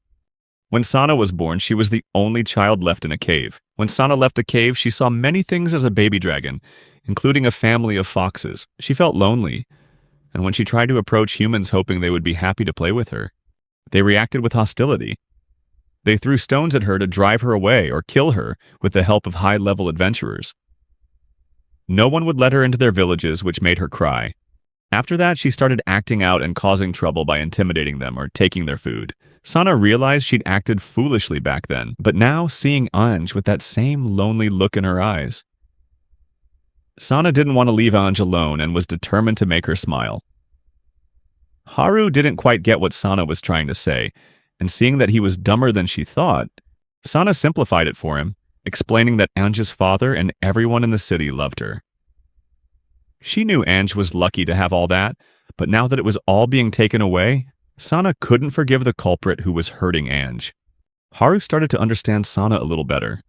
When Sana was born, she was the only child left in a cave. When Sana left the cave, she saw many things as a baby dragon, including a family of foxes. She felt lonely, and when she tried to approach humans hoping they would be happy to play with her, they reacted with hostility. They threw stones at her to drive her away or kill her with the help of high-level adventurers. No one would let her into their villages, which made her cry. After that, she started acting out and causing trouble by intimidating them or taking their food. Sana realized she'd acted foolishly back then, but now seeing Anj with that same lonely look in her eyes. Sana didn't want to leave Anj alone and was determined to make her smile. Haru didn't quite get what Sana was trying to say, and seeing that he was dumber than she thought, Sana simplified it for him, explaining that Anj's father and everyone in the city loved her. She knew Anj was lucky to have all that, but now that it was all being taken away, Sana couldn't forgive the culprit who was hurting Anj. Haru started to understand Sana a little better.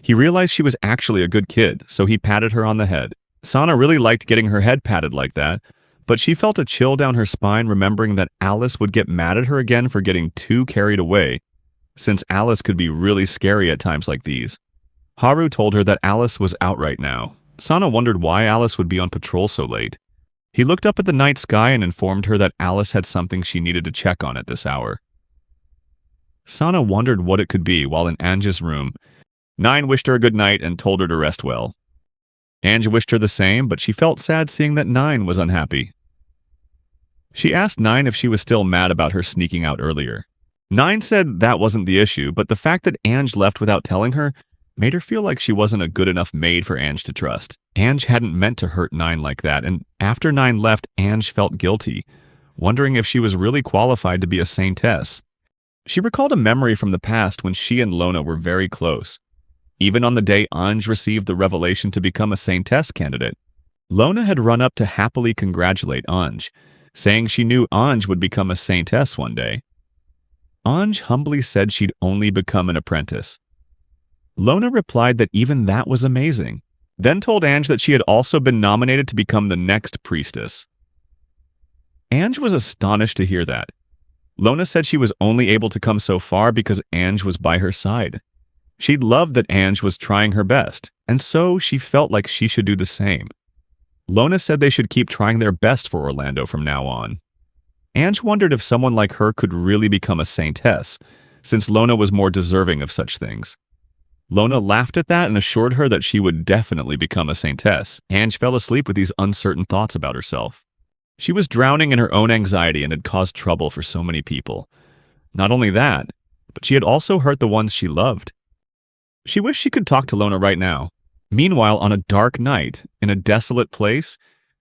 He realized she was actually a good kid, so he patted her on the head. Sana really liked getting her head patted like that, but she felt a chill down her spine remembering that Alice would get mad at her again for getting too carried away, since Alice could be really scary at times like these. Haru told her that Alice was out right now. Sana wondered why Alice would be on patrol so late. He looked up at the night sky and informed her that Alice had something she needed to check on at this hour. Sana wondered what it could be while in Anj's room. Nine wished her a good night and told her to rest well. Anj wished her the same, but she felt sad seeing that Nine was unhappy. She asked Nine if she was still mad about her sneaking out earlier. Nine said that wasn't the issue, but the fact that Anj left without telling her made her feel like she wasn't a good enough maid for Anj to trust. Anj hadn't meant to hurt Nine like that, and after Nine left, Anj felt guilty, wondering if she was really qualified to be a Saintess. She recalled a memory from the past when she and Lona were very close. even on the day Anj received the revelation to become a Saintess candidate. Lona had run up to happily congratulate Anj, saying she knew Anj would become a Saintess one day. Anj humbly said she'd only become an apprentice. Lona replied that even that was amazing, then told Anj that she had also been nominated to become the next priestess. Anj was astonished to hear that. Lona said she was only able to come so far because Anj was by her side. She loved that Anj was trying her best, and so she felt like she should do the same. Lona said they should keep trying their best for Arlando from now on. Anj wondered if someone like her could really become a Saintess, since Lona was more deserving of such things. Lona laughed at that and assured her that she would definitely become a Saintess. Anj fell asleep with these uncertain thoughts about herself. She was drowning in her own anxiety and had caused trouble for so many people. Not only that, but she had also hurt the ones she loved. She wished she could talk to Lona right now. Meanwhile, on a dark night, in a desolate place,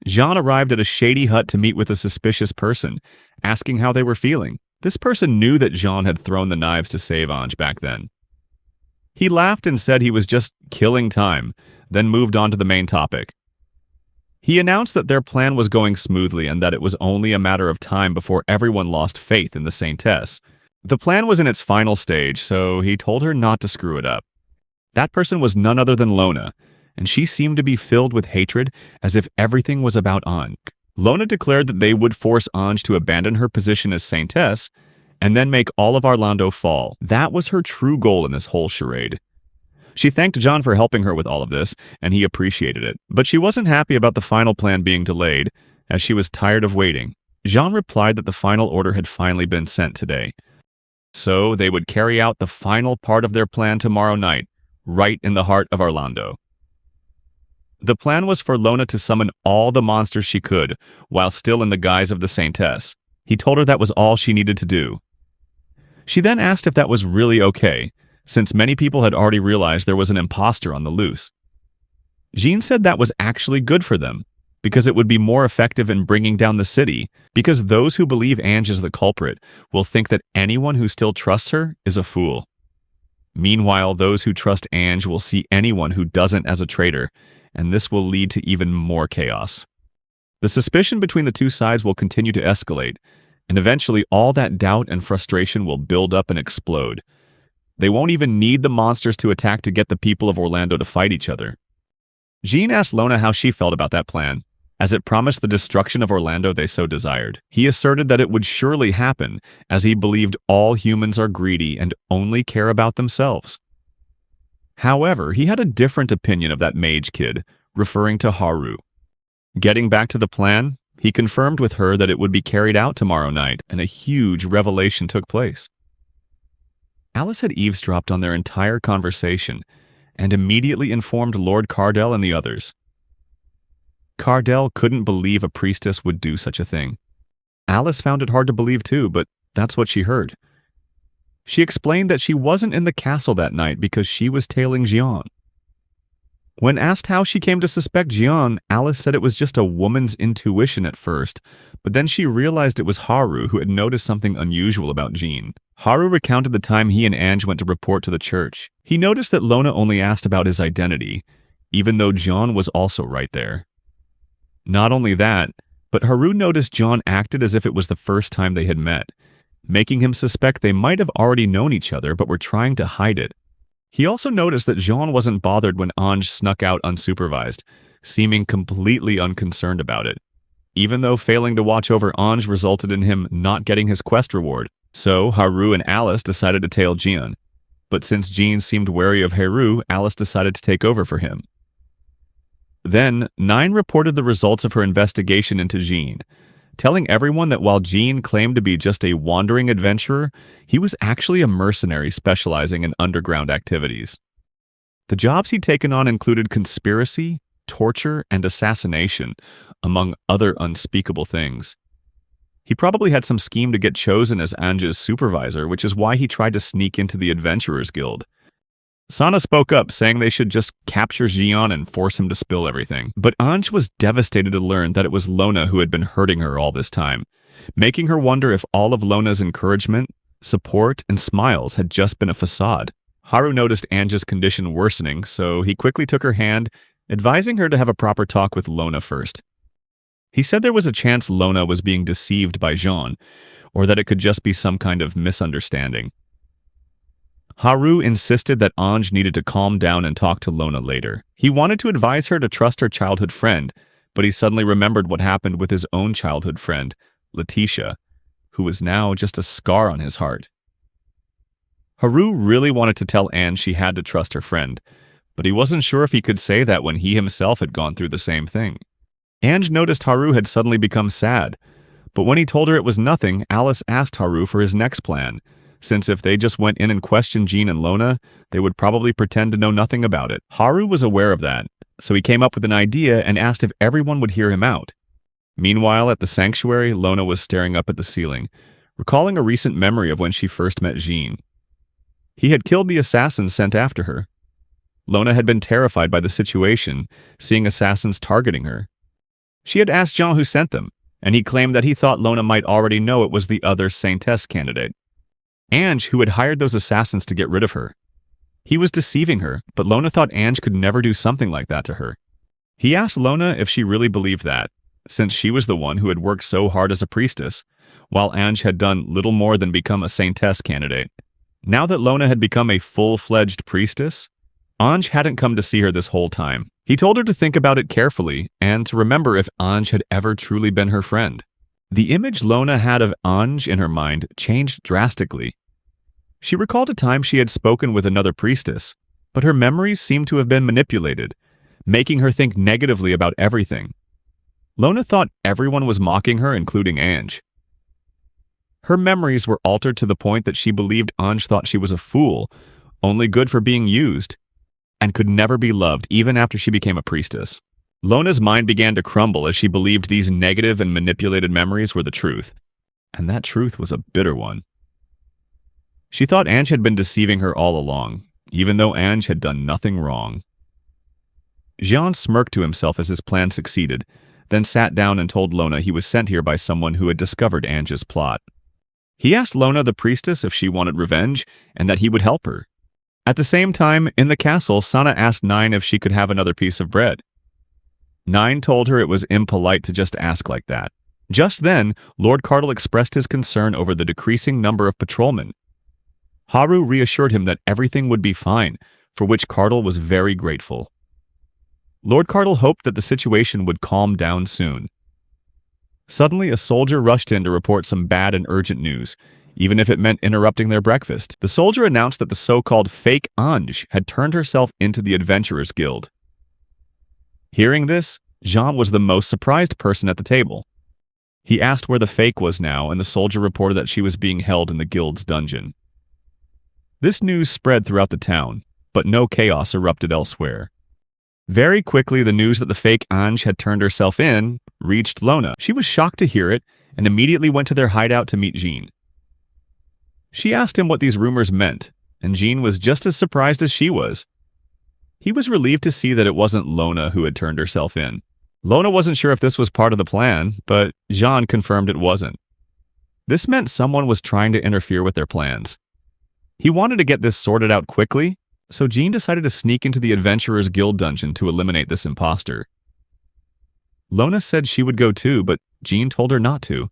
Jean arrived at a shady hut to meet with a suspicious person, asking how they were feeling. This person knew that Jean had thrown the knives to save Anj back then. He laughed and said he was just killing time, then moved on to the main topic. He announced that their plan was going smoothly and that it was only a matter of time before everyone lost faith in the Saintess. The plan was in its final stage, so he told her not to screw it up. That person was none other than Lona, and she seemed to be filled with hatred as if everything was about Anj. Lona declared that they would force Anj to abandon her position as Saintess and then make all of Arlando fall. That was her true goal in this whole charade. She thanked John for helping her with all of this, and he appreciated it. But she wasn't happy about the final plan being delayed, as she was tired of waiting. Jean replied that the final order had finally been sent today. So they would carry out the final part of their plan tomorrow night, right in the heart of Arlando. The plan was for Lona to summon all the monsters she could, while still in the guise of the Saintess. He told her that was all she needed to do. She then asked if that was really okay, since many people had already realized there was an impostor on the loose. Jean said that was actually good for them, because it would be more effective in bringing down the city, because those who believe Anj is the culprit will think that anyone who still trusts her is a fool. Meanwhile, those who trust Anj will see anyone who doesn't as a traitor, and this will lead to even more chaos. The suspicion between the two sides will continue to escalate, and eventually all that doubt and frustration will build up and explode. They won't even need the monsters to attack to get the people of Arlando to fight each other. Jean asked Lona how she felt about that plan, as it promised the destruction of Arlando they so desired. He asserted that it would surely happen, as he believed all humans are greedy and only care about themselves. However, he had a different opinion of that mage kid, referring to Haru. Getting back to the plan, he confirmed with her that it would be carried out tomorrow night, and a huge revelation took place. Alice had eavesdropped on their entire conversation, and immediately informed Lord Cardell and the others. Cardell couldn't believe a priestess would do such a thing. Alice found it hard to believe too, but that's what she heard. She explained that she wasn't in the castle that night because she was tailing Jean. When asked how she came to suspect Jean, Alice said it was just a woman's intuition at first, but then she realized it was Haru who had noticed something unusual about Jean. Haru recounted the time he and Anj went to report to the church. He noticed that Lona only asked about his identity, even though Jean was also right there. Not only that, but Haru noticed Jean acted as if it was the first time they had met, making him suspect they might have already known each other but were trying to hide it. He also noticed that Jean wasn't bothered when Anj snuck out unsupervised, seeming completely unconcerned about it, even though failing to watch over Anj resulted in him not getting his quest reward. So Haru and Alice decided to tail Jean, but since Jean seemed wary of Haru, Alice decided to take over for him. Then, Nine reported the results of her investigation into Jean, telling everyone that while Jean claimed to be just a wandering adventurer, he was actually a mercenary specializing in underground activities. The jobs he'd taken on included conspiracy, torture, and assassination, among other unspeakable things. He probably had some scheme to get chosen as Anj's supervisor, which is why he tried to sneak into the Adventurers Guild. Sana spoke up, saying they should just capture Jean and force him to spill everything. But Anj was devastated to learn that it was Lona who had been hurting her all this time, making her wonder if all of Lona's encouragement, support, and smiles had just been a facade. Haru noticed Anja's condition worsening, so he quickly took her hand, advising her to have a proper talk with Lona first. He said there was a chance Lona was being deceived by Jean, or that it could just be some kind of misunderstanding. Haru insisted that Anj needed to calm down and talk to Lona later. He wanted to advise her to trust her childhood friend, but he suddenly remembered what happened with his own childhood friend, Leticia, who was now just a scar on his heart. Haru really wanted to tell Anj she had to trust her friend, but he wasn't sure if he could say that when he himself had gone through the same thing. Anj noticed Haru had suddenly become sad, but when he told her it was nothing, Alice asked Haru for his next plan, since if they just went in and questioned Jean and Lona, they would probably pretend to know nothing about it. Haru was aware of that, so he came up with an idea and asked if everyone would hear him out. Meanwhile, at the sanctuary, Lona was staring up at the ceiling, recalling a recent memory of when she first met Jean. He had killed the assassins sent after her. Lona had been terrified by the situation, seeing assassins targeting her. She had asked Jean who sent them, and he claimed that he thought Lona might already know it was the other Saintess candidate, Anj, who had hired those assassins to get rid of her. He was deceiving her, but Lona thought Anj could never do something like that to her. He asked Lona if she really believed that, since she was the one who had worked so hard as a priestess, while Anj had done little more than become a Saintess candidate. Now that Lona had become a full-fledged priestess, Anj hadn't come to see her this whole time. He told her to think about it carefully and to remember if Anj had ever truly been her friend. The image Lona had of Anj in her mind changed drastically. She recalled a time she had spoken with another priestess, but her memories seemed to have been manipulated, making her think negatively about everything. Lona thought everyone was mocking her, including Anj. Her memories were altered to the point that she believed Anj thought she was a fool, only good for being used, and could never be loved even after she became a priestess. Lona's mind began to crumble as she believed these negative and manipulated memories were the truth, and that truth was a bitter one. She thought Anj had been deceiving her all along, even though Anj had done nothing wrong. Jean smirked to himself as his plan succeeded, then sat down and told Lona he was sent here by someone who had discovered Anj's plot. He asked Lona the priestess if she wanted revenge, and that he would help her. At the same time, in the castle, Sana asked Nine if she could have another piece of bread. Nine told her it was impolite to just ask like that. Just then, Lord Cardinal expressed his concern over the decreasing number of patrolmen. Haru reassured him that everything would be fine, for which Cardinal was very grateful. Lord Cardinal hoped that the situation would calm down soon. Suddenly, a soldier rushed in to report some bad and urgent news, even if it meant interrupting their breakfast. The soldier announced that the so-called fake Anj had turned herself into the Adventurers Guild. Hearing this, Jean was the most surprised person at the table. He asked where the fake was now, and the soldier reported that she was being held in the guild's dungeon. This news spread throughout the town, but no chaos erupted elsewhere. Very quickly, the news that the fake Anj had turned herself in reached Lona. She was shocked to hear it and immediately went to their hideout to meet Jean. She asked him what these rumors meant, and Jean was just as surprised as she was. He was relieved to see that it wasn't Lona who had turned herself in. Lona wasn't sure if this was part of the plan, but Jean confirmed it wasn't. This meant someone was trying to interfere with their plans. He wanted to get this sorted out quickly, so Jean decided to sneak into the Adventurers Guild dungeon to eliminate this imposter. Lona said she would go too, but Jean told her not to.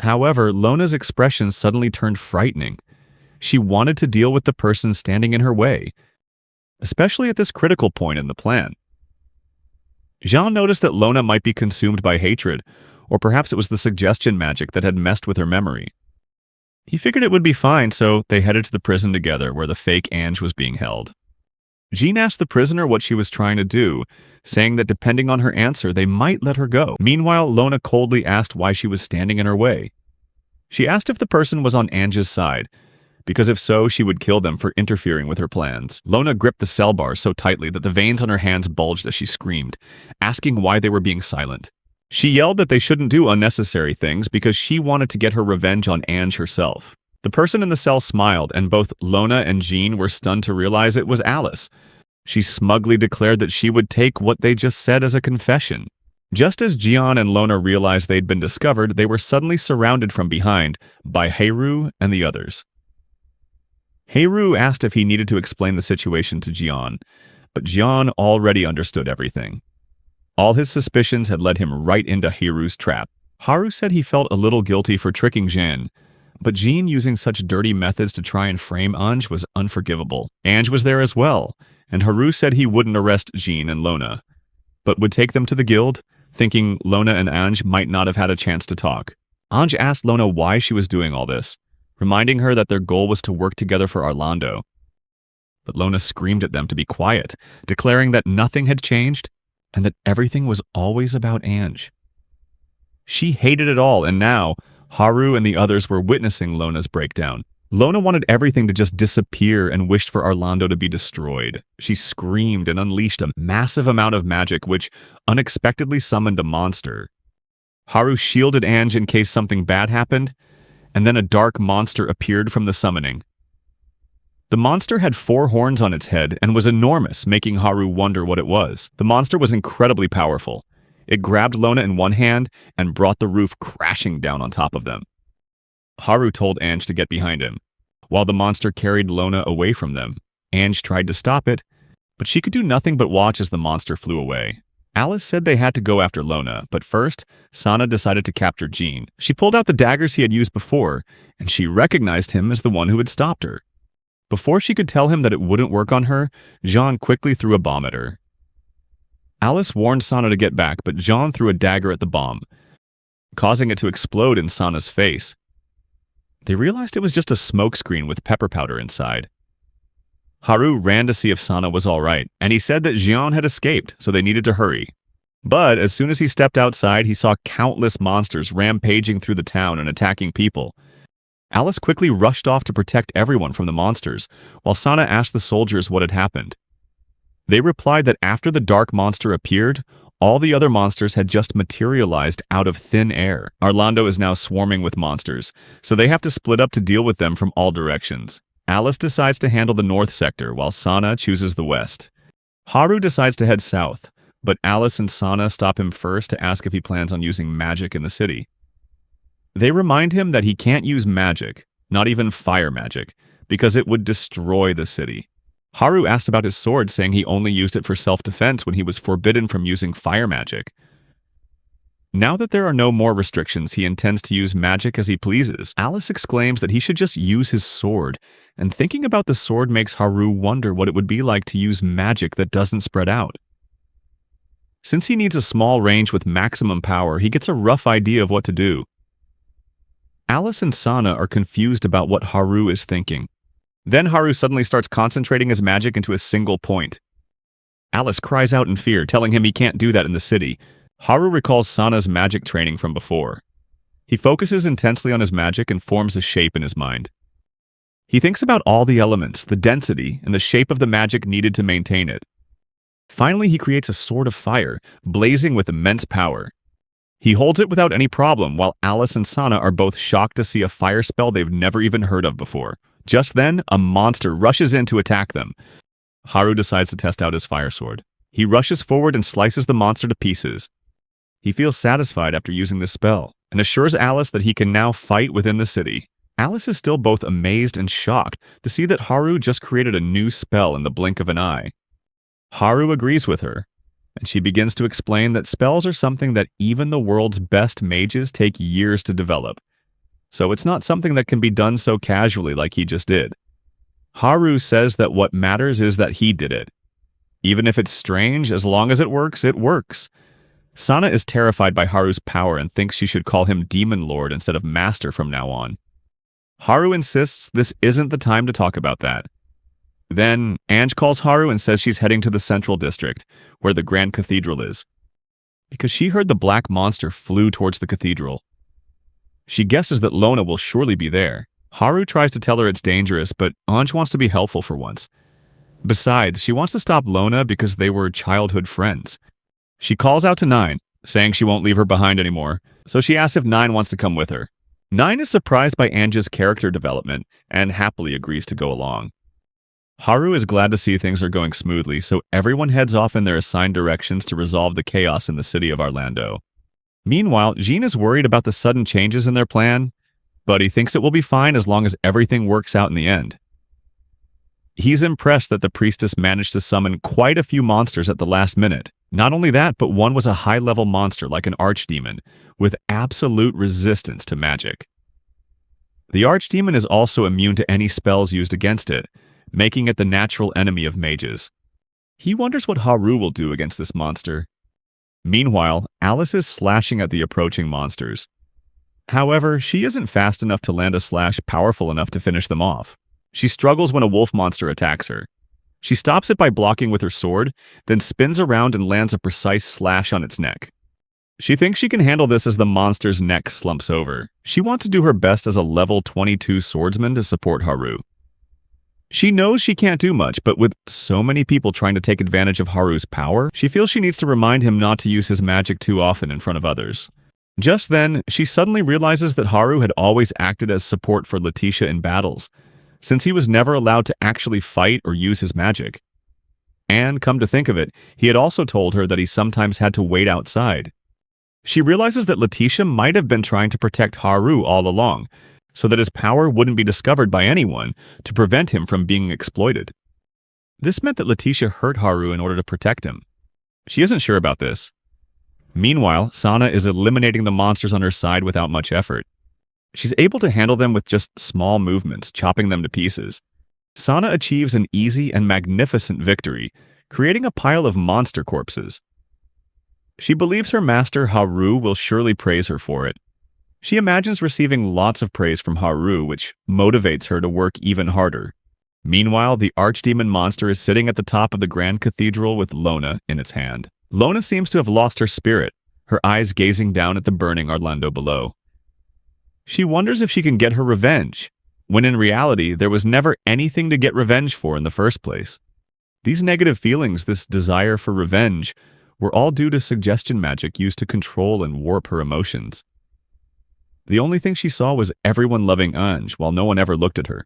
However, Lona's expression suddenly turned frightening. She wanted to deal with the person standing in her way, especially at this critical point in the plan. Jean noticed that Lona might be consumed by hatred, or perhaps it was the suggestion magic that had messed with her memory. He figured it would be fine, so they headed to the prison together where the fake Anj was being held. Jean asked the prisoner what she was trying to do, saying that depending on her answer, they might let her go. Meanwhile, Lona coldly asked why she was standing in her way. She asked if the person was on Anj's side, because if so, she would kill them for interfering with her plans. Lona gripped the cell bar so tightly that the veins on her hands bulged as she screamed, asking why they were being silent. She yelled that they shouldn't do unnecessary things because she wanted to get her revenge on Anj herself. The person in the cell smiled, and both Lona and Jean were stunned to realize it was Alice. She smugly declared that she would take what they just said as a confession. Just as Jean and Lona realized they'd been discovered, they were suddenly surrounded from behind by Haru and the others. Haru asked if he needed to explain the situation to Jian, but Jian already understood everything. All his suspicions had led him right into Haru's trap. Haru said he felt a little guilty for tricking Jin, but Jean using such dirty methods to try and frame Ange was unforgivable. Ange was there as well, and Haru said he wouldn't arrest Jean and Lona, but would take them to the guild, thinking Lona and Ange might not have had a chance to talk. Ange asked Lona why she was doing all this, reminding her that their goal was to work together for Arlando. But Lona screamed at them to be quiet, declaring that nothing had changed and that everything was always about Ange. She hated it all, and now Haru and the others were witnessing Lona's breakdown. Lona wanted everything to just disappear and wished for Arlando to be destroyed. She screamed and unleashed a massive amount of magic, which unexpectedly summoned a monster. Haru shielded Ange in case something bad happened, and then a dark monster appeared from the summoning. The monster had 4 horns on its head and was enormous, making Haru wonder what it was. The monster was incredibly powerful. It grabbed Lona in one hand and brought the roof crashing down on top of them. Haru told Ange to get behind him. While the monster carried Lona away from them, Ange tried to stop it, but she could do nothing but watch as the monster flew away. Alice said they had to go after Lona, but first, Sana decided to capture Jean. She pulled out the daggers he had used before, and she recognized him as the one who had stopped her. Before she could tell him that it wouldn't work on her, Jean quickly threw a bomb at her. Alice warned Sana to get back, but Jean threw a dagger at the bomb, causing it to explode in Sana's face. They realized it was just a smokescreen with pepper powder inside. Haru ran to see if Sana was all right, and he said that Jean had escaped, so they needed to hurry. But as soon as he stepped outside, he saw countless monsters rampaging through the town and attacking people. Alice quickly rushed off to protect everyone from the monsters, while Sana asked the soldiers what had happened. They replied that after the dark monster appeared, all the other monsters had just materialized out of thin air. Arlando is now swarming with monsters, so they have to split up to deal with them from all directions. Alice decides to handle the north sector, while Sana chooses the west. Haru decides to head south, but Alice and Sana stop him first to ask if he plans on using magic in the city. They remind him that he can't use magic, not even fire magic, because it would destroy the city. Haru asked about his sword, saying he only used it for self-defense when he was forbidden from using fire magic. Now that there are no more restrictions, he intends to use magic as he pleases. Alice exclaims that he should just use his sword, and thinking about the sword makes Haru wonder what it would be like to use magic that doesn't spread out. Since he needs a small range with maximum power, he gets a rough idea of what to do. Alice and Sana are confused about what Haru is thinking. Then Haru suddenly starts concentrating his magic into a single point. Alice cries out in fear, telling him he can't do that in the city. Haru recalls Sana's magic training from before. He focuses intensely on his magic and forms a shape in his mind. He thinks about all the elements, the density, and the shape of the magic needed to maintain it. Finally, he creates a sword of fire, blazing with immense power. He holds it without any problem, while Alice and Sana are both shocked to see a fire spell they've never even heard of before. Just then, a monster rushes in to attack them. Haru decides to test out his fire sword. He rushes forward and slices the monster to pieces. He feels satisfied after using this spell, and assures Alice that he can now fight within the city. Alice is still both amazed and shocked to see that Haru just created a new spell in the blink of an eye. Haru agrees with her, and she begins to explain that spells are something that even the world's best mages take years to develop. So it's not something that can be done so casually like he just did. Haru says that what matters is that he did it. Even if it's strange, as long as it works, it works. Sana is terrified by Haru's power and thinks she should call him Demon Lord instead of Master from now on. Haru insists this isn't the time to talk about that. Then, Ange calls Haru and says she's heading to the Central District, where the Grand Cathedral is, because she heard the black monster flew towards the cathedral. She guesses that Lona will surely be there. Haru tries to tell her it's dangerous, but Ange wants to be helpful for once. Besides, she wants to stop Lona because they were childhood friends. She calls out to Nine, saying she won't leave her behind anymore, so she asks if Nine wants to come with her. Nine is surprised by Ange's character development and happily agrees to go along. Haru is glad to see things are going smoothly, so everyone heads off in their assigned directions to resolve the chaos in the city of Arlando. Meanwhile, Jean is worried about the sudden changes in their plan, but he thinks it will be fine as long as everything works out in the end. He's impressed that the priestess managed to summon quite a few monsters at the last minute. Not only that, but one was a high-level monster like an archdemon, with absolute resistance to magic. The archdemon is also immune to any spells used against it, making it the natural enemy of mages. He wonders what Haru will do against this monster. Meanwhile, Alice is slashing at the approaching monsters. However, she isn't fast enough to land a slash powerful enough to finish them off. She struggles when a wolf monster attacks her. She stops it by blocking with her sword, then spins around and lands a precise slash on its neck. She thinks she can handle this as the monster's neck slumps over. She wants to do her best as a level 22 swordsman to support Haru. She knows she can't do much, but with so many people trying to take advantage of Haru's power, she feels she needs to remind him not to use his magic too often in front of others. Just then, she suddenly realizes that Haru had always acted as support for Leticia in battles, since he was never allowed to actually fight or use his magic. And, come to think of it, he had also told her that he sometimes had to wait outside. She realizes that Leticia might have been trying to protect Haru all along, so that his power wouldn't be discovered by anyone to prevent him from being exploited. This meant that Leticia hurt Haru in order to protect him. She isn't sure about this. Meanwhile, Sana is eliminating the monsters on her side without much effort. She's able to handle them with just small movements, chopping them to pieces. Sana achieves an easy and magnificent victory, creating a pile of monster corpses. She believes her master Haru will surely praise her for it. She imagines receiving lots of praise from Haru, which motivates her to work even harder. Meanwhile, the archdemon monster is sitting at the top of the Grand Cathedral with Lona in its hand. Lona seems to have lost her spirit, her eyes gazing down at the burning Arlando below. She wonders if she can get her revenge, when in reality there was never anything to get revenge for in the first place. These negative feelings, this desire for revenge, were all due to suggestion magic used to control and warp her emotions. The only thing she saw was everyone loving Anj while no one ever looked at her.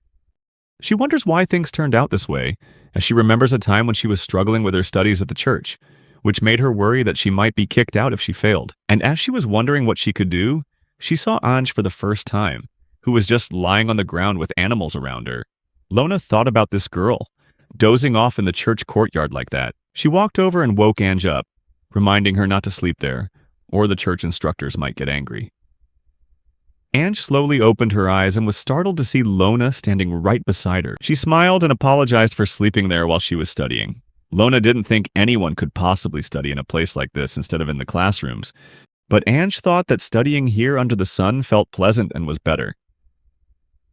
She wonders why things turned out this way, as she remembers a time when she was struggling with her studies at the church, which made her worry that she might be kicked out if she failed. And as she was wondering what she could do, she saw Anj for the first time, who was just lying on the ground with animals around her. Lona thought about this girl, dozing off in the church courtyard like that. She walked over and woke Anj up, reminding her not to sleep there, or the church instructors might get angry. Anj slowly opened her eyes and was startled to see Lona standing right beside her. She smiled and apologized for sleeping there while she was studying. Lona didn't think anyone could possibly study in a place like this instead of in the classrooms, but Anj thought that studying here under the sun felt pleasant and was better.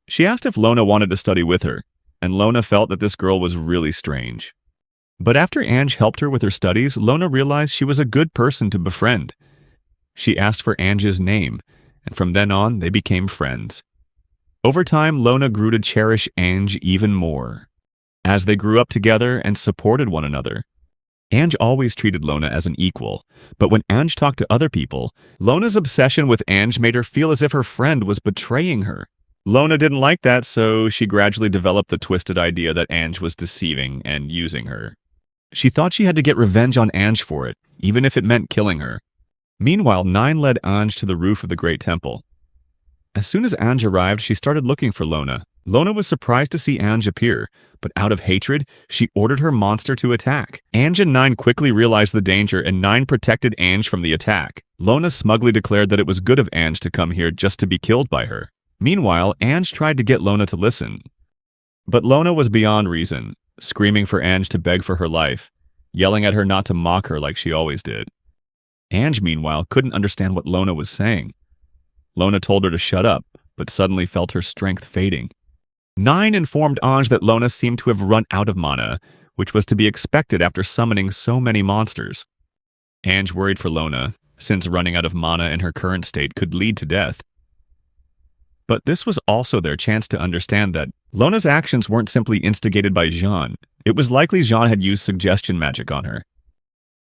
She asked if Lona wanted to study with her, and Lona felt that this girl was really strange. But after Anj helped her with her studies, Lona realized she was a good person to befriend. She asked for Anj's name, and from then on, they became friends. Over time, Lona grew to cherish Anj even more, as they grew up together and supported one another. Anj always treated Lona as an equal, but when Anj talked to other people, Lona's obsession with Anj made her feel as if her friend was betraying her. Lona didn't like that, so she gradually developed the twisted idea that Anj was deceiving and using her. She thought she had to get revenge on Anj for it, even if it meant killing her. Meanwhile, Nine led Anj to the roof of the Great Temple. As soon as Anj arrived, she started looking for Lona. Lona was surprised to see Anj appear, but out of hatred, she ordered her monster to attack. Anj and Nine quickly realized the danger, and Nine protected Anj from the attack. Lona smugly declared that it was good of Anj to come here just to be killed by her. Meanwhile, Anj tried to get Lona to listen. But Lona was beyond reason, screaming for Anj to beg for her life, yelling at her not to mock her like she always did. Anj, meanwhile, couldn't understand what Lona was saying. Lona told her to shut up, but suddenly felt her strength fading. Nine informed Anj that Lona seemed to have run out of mana, which was to be expected after summoning so many monsters. Anj worried for Lona, since running out of mana in her current state could lead to death. But this was also their chance to understand that Lona's actions weren't simply instigated by Jean. It was likely Jean had used suggestion magic on her.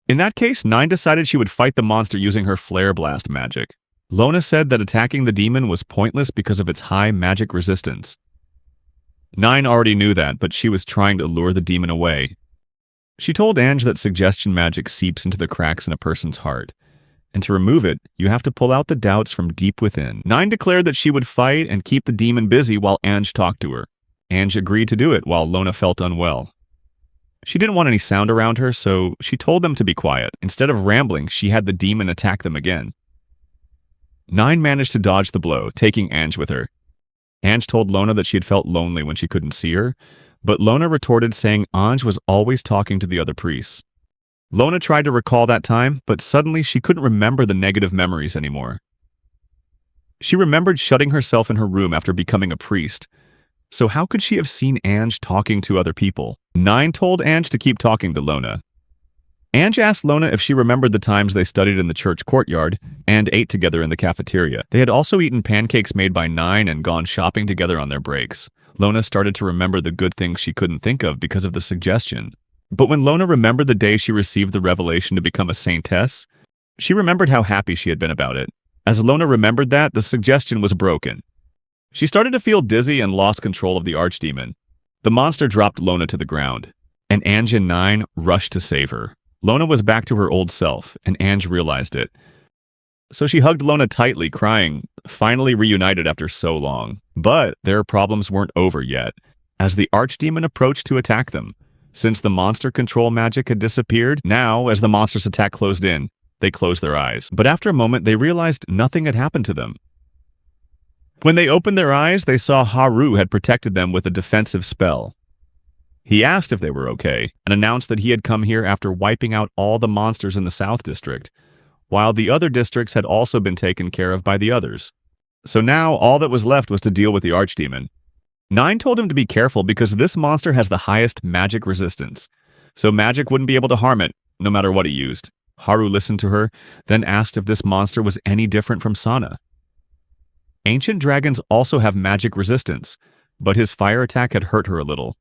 In that case, Nine decided she would fight the monster using her Flare Blast magic. Lona said that attacking the demon was pointless because of its high magic resistance. Nine already knew that, but she was trying to lure the demon away. She told Anj that suggestion magic seeps into the cracks in a person's heart, and to remove it, you have to pull out the doubts from deep within. Nine declared that she would fight and keep the demon busy while Anj talked to her. Ange agreed to do it while Lona felt unwell. She didn't want any sound around her, so she told them to be quiet. Instead of rambling, she had the demon attack them again. 9 managed to dodge the blow, taking Ange with her. Ange told Lona that she had felt lonely when she couldn't see her, but Lona retorted saying Ange was always talking to the other priests. Lona tried to recall that time, but suddenly she couldn't remember the negative memories anymore. She remembered shutting herself in her room after becoming a priest. So how could she have seen Ange talking to other people? 9 told Ange to keep talking to Lona. Ange asked Lona if she remembered the times they studied in the church courtyard and ate together in the cafeteria. They had also eaten pancakes made by 9 and gone shopping together on their breaks. Lona started to remember the good things she couldn't think of because of the suggestion. But when Lona remembered the day she received the revelation to become a Saintess, she remembered how happy she had been about it. As Lona remembered that, the suggestion was broken. She started to feel dizzy and lost control of the archdemon. The monster dropped Lona to the ground, and Ange and 9 rushed to save her. Lona was back to her old self, and Ange realized it. So she hugged Lona tightly, crying, finally reunited after so long. But their problems weren't over yet, as the archdemon approached to attack them. Since the monster control magic had disappeared, now, as the monster's attack closed in, they closed their eyes. But after a moment, they realized nothing had happened to them. When they opened their eyes, they saw Haru had protected them with a defensive spell. He asked if they were okay, and announced that he had come here after wiping out all the monsters in the South District, while the other districts had also been taken care of by the others. So now, all that was left was to deal with the archdemon. 9 told him to be careful because this monster has the highest magic resistance, so magic wouldn't be able to harm it, no matter what he used. Haru listened to her, then asked if this monster was any different from Sana. Ancient dragons also have magic resistance, but his fire attack had hurt her a little.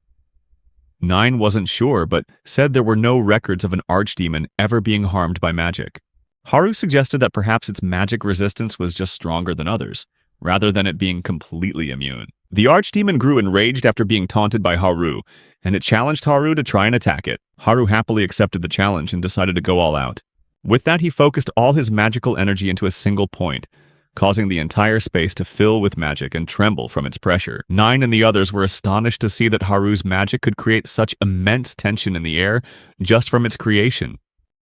9 wasn't sure, but said there were no records of an archdemon ever being harmed by magic. Haru suggested that perhaps its magic resistance was just stronger than others, rather than it being completely immune. The archdemon grew enraged after being taunted by Haru, and it challenged Haru to try and attack it. Haru happily accepted the challenge and decided to go all out. With that, he focused all his magical energy into a single point, causing the entire space to fill with magic and tremble from its pressure. 9 and the others were astonished to see that Haru's magic could create such immense tension in the air just from its creation.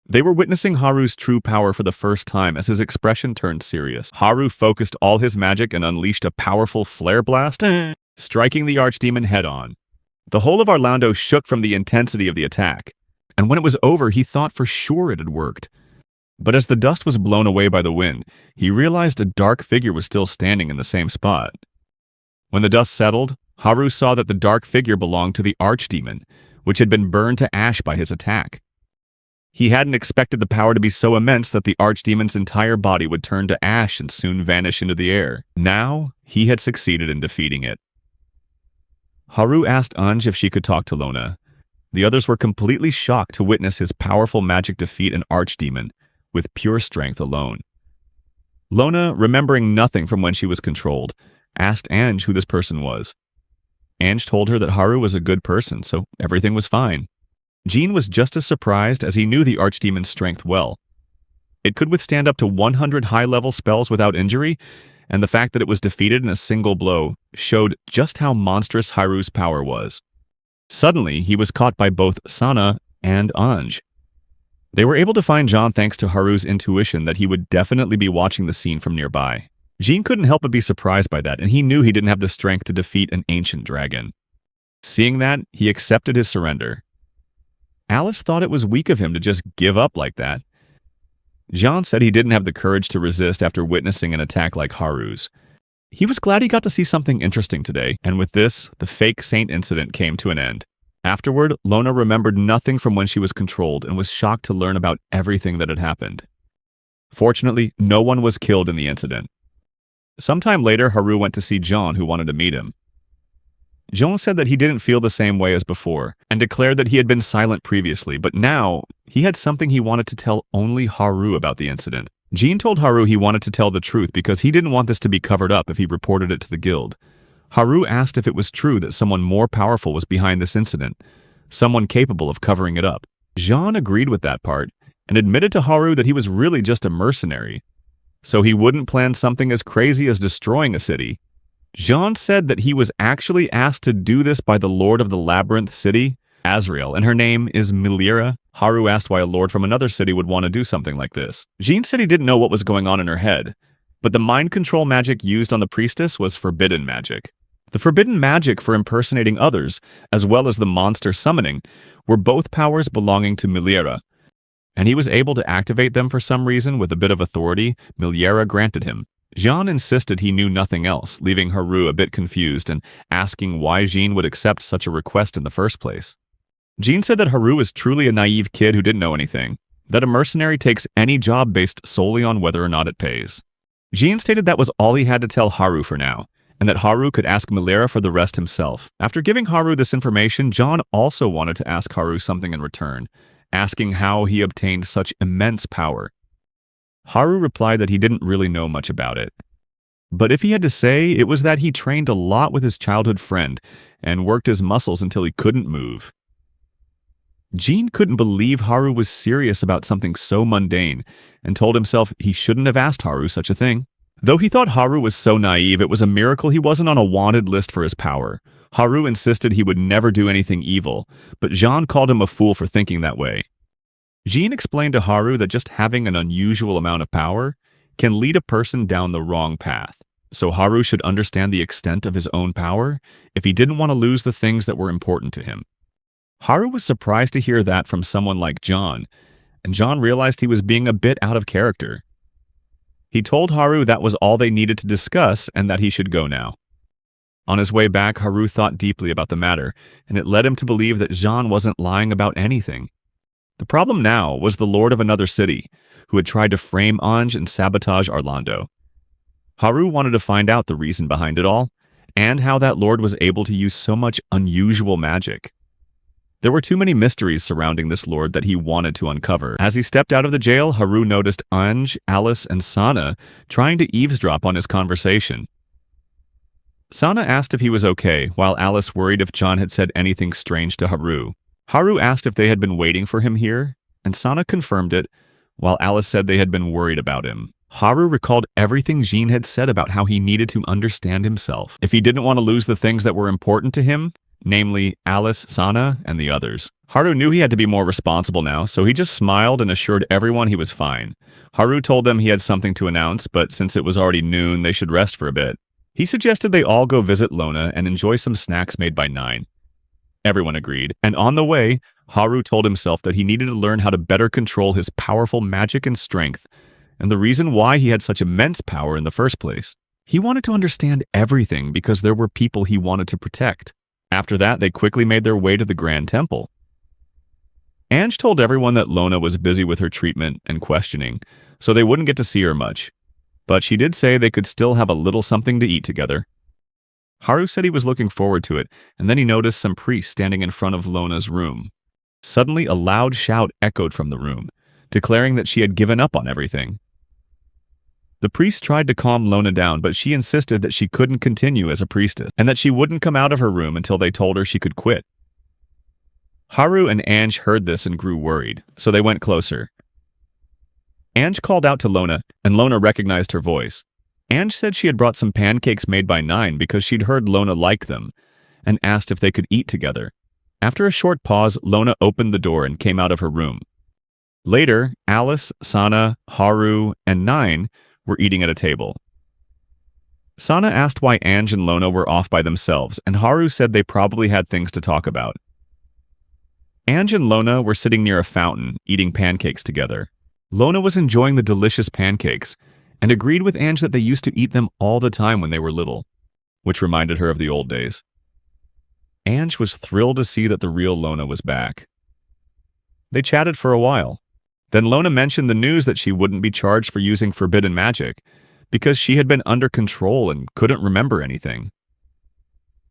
They were witnessing Haru's true power for the first time as his expression turned serious. Haru focused all his magic and unleashed a powerful flare blast, striking the archdemon head-on. The whole of Arlando shook from the intensity of the attack, and when it was over, he thought for sure it had worked. But as the dust was blown away by the wind, he realized a dark figure was still standing in the same spot. When the dust settled, Haru saw that the dark figure belonged to the archdemon, which had been burned to ash by his attack. He hadn't expected the power to be so immense that the archdemon's entire body would turn to ash and soon vanish into the air. Now, he had succeeded in defeating it. Haru asked Ange if she could talk to Lona. The others were completely shocked to witness his powerful magic defeat an archdemon with pure strength alone. Lona, remembering nothing from when she was controlled, asked Ange who this person was. Ange told her that Haru was a good person, so everything was fine. Jean was just as surprised as he knew the archdemon's strength well. It could withstand up to 100 high-level spells without injury, and the fact that it was defeated in a single blow showed just how monstrous Haru's power was. Suddenly, he was caught by both Sana and Ange. They were able to find Jean thanks to Haru's intuition that he would definitely be watching the scene from nearby. Jean couldn't help but be surprised by that, and he knew he didn't have the strength to defeat an ancient dragon. Seeing that, he accepted his surrender. Alice thought it was weak of him to just give up like that. Jean said he didn't have the courage to resist after witnessing an attack like Haru's. He was glad he got to see something interesting today, and with this, the fake saint incident came to an end. Afterward, Lona remembered nothing from when she was controlled and was shocked to learn about everything that had happened. Fortunately, no one was killed in the incident. Sometime later, Haru went to see Jean, who wanted to meet him. Jean said that he didn't feel the same way as before, and declared that he had been silent previously, but now, he had something he wanted to tell only Haru about the incident. Jean told Haru he wanted to tell the truth because he didn't want this to be covered up if he reported it to the guild. Haru asked if it was true that someone more powerful was behind this incident, someone capable of covering it up. Jean agreed with that part, and admitted to Haru that he was really just a mercenary, so he wouldn't plan something as crazy as destroying a city. Jean said that he was actually asked to do this by the Lord of the Labyrinth City, Azrael, and her name is Milira. Haru asked why a lord from another city would want to do something like this. Jean said he didn't know what was going on in her head, but the mind control magic used on the priestess was forbidden magic. The forbidden magic for impersonating others, as well as the monster summoning, were both powers belonging to Milira, and he was able to activate them for some reason with a bit of authority Milira granted him. Jean insisted he knew nothing else, leaving Haru a bit confused and asking why Jean would accept such a request in the first place. Jean said that Haru was truly a naive kid who didn't know anything, that a mercenary takes any job based solely on whether or not it pays. Jean stated that was all he had to tell Haru for now, and that Haru could ask Milira for the rest himself. After giving Haru this information, Jean also wanted to ask Haru something in return, asking how he obtained such immense power. Haru replied that he didn't really know much about it. But if he had to say, it was that he trained a lot with his childhood friend and worked his muscles until he couldn't move. Jean couldn't believe Haru was serious about something so mundane and told himself he shouldn't have asked Haru such a thing. Though he thought Haru was so naive, it was a miracle he wasn't on a wanted list for his power. Haru insisted he would never do anything evil, but Jean called him a fool for thinking that way. Jean explained to Haru that just having an unusual amount of power can lead a person down the wrong path, so Haru should understand the extent of his own power if he didn't want to lose the things that were important to him. Haru was surprised to hear that from someone like Jean, and Jean realized he was being a bit out of character. He told Haru that was all they needed to discuss and that he should go now. On his way back, Haru thought deeply about the matter, and it led him to believe that Jean wasn't lying about anything. The problem now was the lord of another city, who had tried to frame Ange and sabotage Arlando. Haru wanted to find out the reason behind it all, and how that lord was able to use so much unusual magic. There were too many mysteries surrounding this lord that he wanted to uncover. As he stepped out of the jail, Haru noticed Ange, Alice, and Sana trying to eavesdrop on his conversation. Sana asked if he was okay, while Alice worried if John had said anything strange to Haru. Haru asked if they had been waiting for him here, and Sana confirmed it, while Alice said they had been worried about him. Haru recalled everything Jean had said about how he needed to understand himself. If he didn't want to lose the things that were important to him, namely Alice, Sana, and the others. Haru knew he had to be more responsible now, so he just smiled and assured everyone he was fine. Haru told them he had something to announce, but since it was already noon, they should rest for a bit. He suggested they all go visit Lona and enjoy some snacks made by 9. Everyone agreed, and on the way, Haru told himself that he needed to learn how to better control his powerful magic and strength, and the reason why he had such immense power in the first place. He wanted to understand everything because there were people he wanted to protect. After that, they quickly made their way to the Grand Temple. Ange told everyone that Lona was busy with her treatment and questioning, so they wouldn't get to see her much. But she did say they could still have a little something to eat together. Haru said he was looking forward to it, and then he noticed some priests standing in front of Lona's room. Suddenly, a loud shout echoed from the room, declaring that she had given up on everything. The priest tried to calm Lona down, but she insisted that she couldn't continue as a priestess, and that she wouldn't come out of her room until they told her she could quit. Haru and Ange heard this and grew worried, so they went closer. Ange called out to Lona, and Lona recognized her voice. Ange said she had brought some pancakes made by 9 because she'd heard Lona like them, and asked if they could eat together. After a short pause, Lona opened the door and came out of her room. Later, Alice, Sana, Haru, and 9 were eating at a table. Sana asked why Ange and Lona were off by themselves, and Haru said they probably had things to talk about. Ange and Lona were sitting near a fountain, eating pancakes together. Lona was enjoying the delicious pancakes, and agreed with Ange that they used to eat them all the time when they were little, which reminded her of the old days. Ange was thrilled to see that the real Lona was back. They chatted for a while. Then Lona mentioned the news that she wouldn't be charged for using forbidden magic, because she had been under control and couldn't remember anything.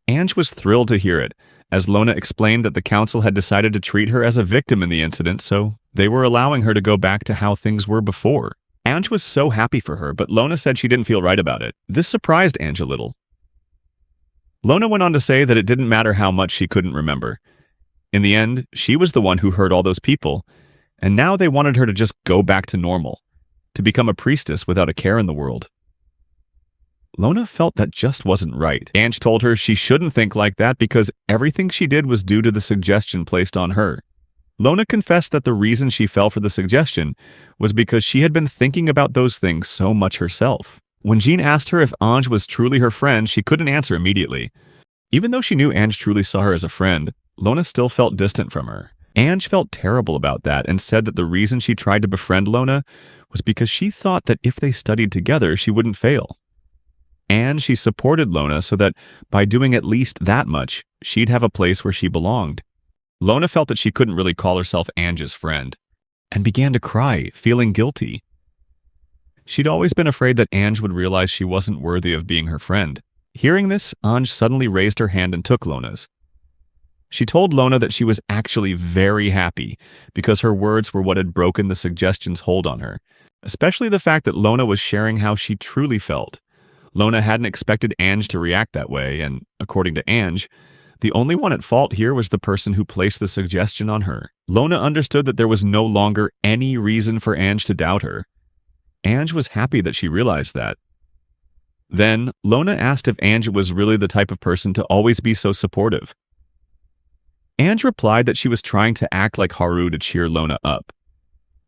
Ange was thrilled to hear it, as Lona explained that the council had decided to treat her as a victim in the incident, so they were allowing her to go back to how things were before. Ange was so happy for her, but Lona said she didn't feel right about it. This surprised Ange a little. Lona went on to say that it didn't matter how much she couldn't remember. In the end, she was the one who hurt all those people, and now they wanted her to just go back to normal, to become a priestess without a care in the world. Lona felt that just wasn't right. Ange told her she shouldn't think like that because everything she did was due to the suggestion placed on her. Lona confessed that the reason she fell for the suggestion was because she had been thinking about those things so much herself. When Jean asked her if Ange was truly her friend, she couldn't answer immediately. Even though she knew Ange truly saw her as a friend, Lona still felt distant from her. Ange felt terrible about that and said that the reason she tried to befriend Lona was because she thought that if they studied together, she wouldn't fail. And she supported Lona so that by doing at least that much, she'd have a place where she belonged. Lona felt that she couldn't really call herself Ange's friend, and began to cry, feeling guilty. She'd always been afraid that Ange would realize she wasn't worthy of being her friend. Hearing this, Ange suddenly raised her hand and took Lona's. She told Lona that she was actually very happy because her words were what had broken the suggestion's hold on her, especially the fact that Lona was sharing how she truly felt. Lona hadn't expected Ange to react that way, and according to Ange, the only one at fault here was the person who placed the suggestion on her. Lona understood that there was no longer any reason for Ange to doubt her. Ange was happy that she realized that. Then, Lona asked if Ange was really the type of person to always be so supportive. Ange replied that she was trying to act like Haru to cheer Lona up.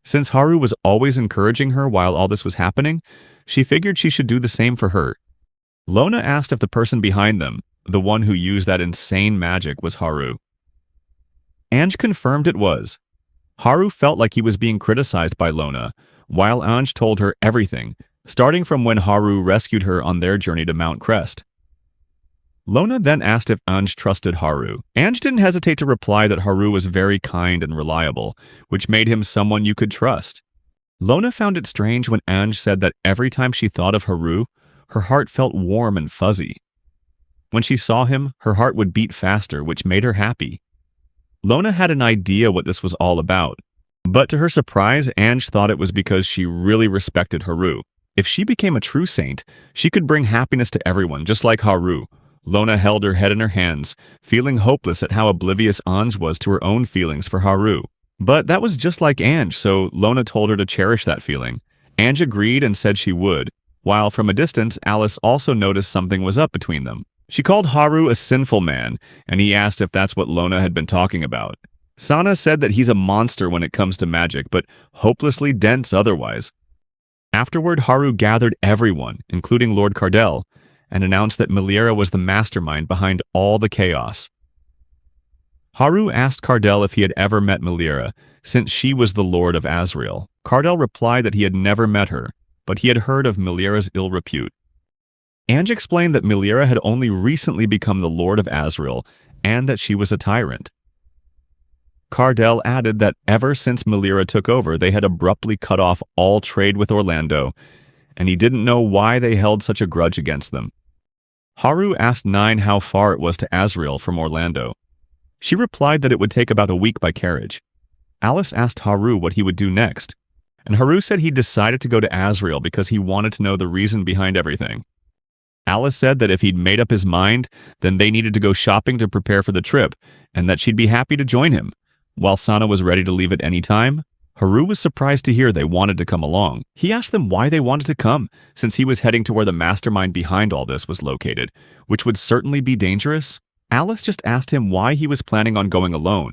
Since Haru was always encouraging her while all this was happening, she figured she should do the same for her. Lona asked if the person behind them, the one who used that insane magic, was Haru. Ange confirmed it was. Haru felt like he was being criticized by Lona, while Ange told her everything, starting from when Haru rescued her on their journey to Mount Crest. Lona then asked if Ange trusted Haru. Ange didn't hesitate to reply that Haru was very kind and reliable, which made him someone you could trust. Lona found it strange when Ange said that every time she thought of Haru, her heart felt warm and fuzzy. When she saw him, her heart would beat faster, which made her happy. Lona had an idea what this was all about, but to her surprise, Ange thought it was because she really respected Haru. If she became a true saint, she could bring happiness to everyone, just like Haru. Lona held her head in her hands, feeling hopeless at how oblivious Ange was to her own feelings for Haru. But that was just like Ange, so Lona told her to cherish that feeling. Ange agreed and said she would, while from a distance, Alice also noticed something was up between them. She called Haru a sinful man, and he asked if that's what Lona had been talking about. Sana said that he's a monster when it comes to magic, but hopelessly dense otherwise. Afterward, Haru gathered everyone, including Lord Cardell, and announced that Meliera was the mastermind behind all the chaos. Haru asked Cardell if he had ever met Meliera, since she was the Lord of Azrael. Cardell replied that he had never met her, but he had heard of Meliera's ill repute. Ange explained that Meliera had only recently become the Lord of Azrael, and that she was a tyrant. Cardell added that ever since Meliera took over, they had abruptly cut off all trade with Orlando, and he didn't know why they held such a grudge against them. Haru asked Nine how far it was to Azrael from Orlando. She replied that it would take about a week by carriage. Alice asked Haru what he would do next, and Haru said he decided to go to Azrael because he wanted to know the reason behind everything. Alice said that if he'd made up his mind, then they needed to go shopping to prepare for the trip, and that she'd be happy to join him. While Sana was ready to leave at any time, Haru was surprised to hear they wanted to come along. He asked them why they wanted to come, since he was heading to where the mastermind behind all this was located, which would certainly be dangerous. Alice just asked him why he was planning on going alone.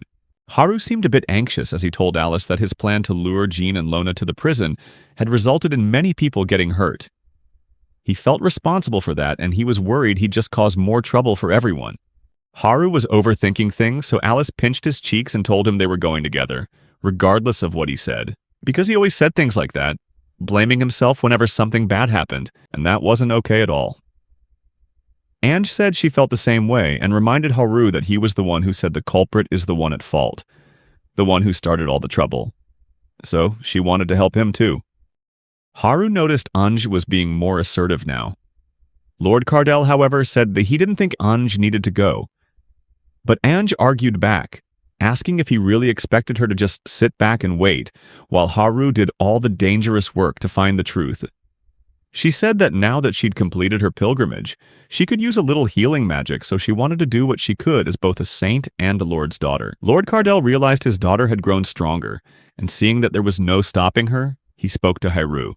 Haru seemed a bit anxious as he told Alice that his plan to lure Jean and Lona to the prison had resulted in many people getting hurt. He felt responsible for that, and he was worried he'd just cause more trouble for everyone. Haru was overthinking things, so Alice pinched his cheeks and told him they were going together, regardless of what he said, because he always said things like that, blaming himself whenever something bad happened, and that wasn't okay at all. Ange said she felt the same way and reminded Haru that he was the one who said the culprit is the one at fault, the one who started all the trouble. So she wanted to help him too. Haru noticed Ange was being more assertive now. Lord Cardell, however, said that he didn't think Ange needed to go. But Ange argued back, asking if he really expected her to just sit back and wait, while Haru did all the dangerous work to find the truth. She said that now that she'd completed her pilgrimage, she could use a little healing magic, so she wanted to do what she could as both a saint and a lord's daughter. Lord Cardell realized his daughter had grown stronger, and seeing that there was no stopping her, he spoke to Haru.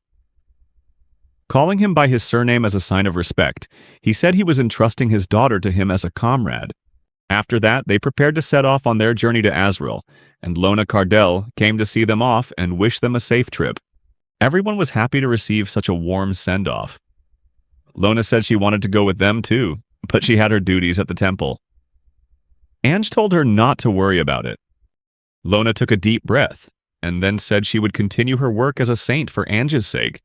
Calling him by his surname as a sign of respect, he said he was entrusting his daughter to him as a comrade. After that, they prepared to set off on their journey to Azrael, and Lona Cardell came to see them off and wish them a safe trip. Everyone was happy to receive such a warm send-off. Lona said she wanted to go with them too, but she had her duties at the temple. Ange told her not to worry about it. Lona took a deep breath, and then said she would continue her work as a saint for Ange's sake,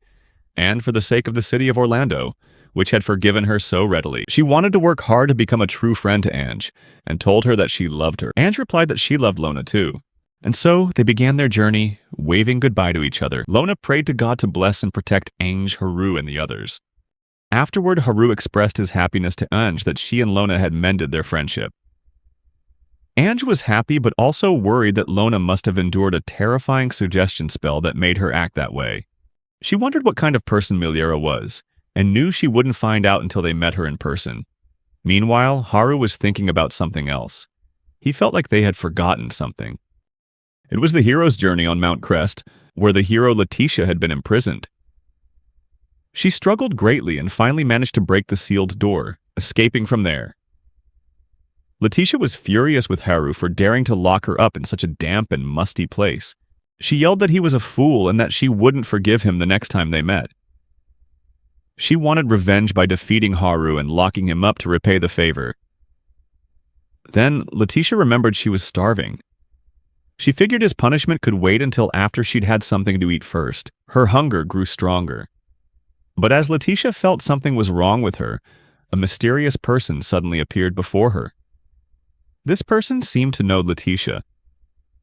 and for the sake of the city of Orlando, which had forgiven her so readily. She wanted to work hard to become a true friend to Ange, and told her that she loved her. Ange replied that she loved Lona too. And so they began their journey, waving goodbye to each other. Lona prayed to God to bless and protect Ange, Haru, and the others. Afterward, Haru expressed his happiness to Ange that she and Lona had mended their friendship. Ange was happy but also worried that Lona must have endured a terrifying suggestion spell that made her act that way. She wondered what kind of person Miliera was, and knew she wouldn't find out until they met her in person. Meanwhile, Haru was thinking about something else. He felt like they had forgotten something. It was the hero's journey on Mount Crest, where the hero Leticia had been imprisoned. She struggled greatly and finally managed to break the sealed door, escaping from there. Leticia was furious with Haru for daring to lock her up in such a damp and musty place. She yelled that he was a fool and that she wouldn't forgive him the next time they met. She wanted revenge by defeating Haru and locking him up to repay the favor. Then, Leticia remembered she was starving. She figured his punishment could wait until after she'd had something to eat first. Her hunger grew stronger. But as Leticia felt something was wrong with her, a mysterious person suddenly appeared before her. This person seemed to know Leticia.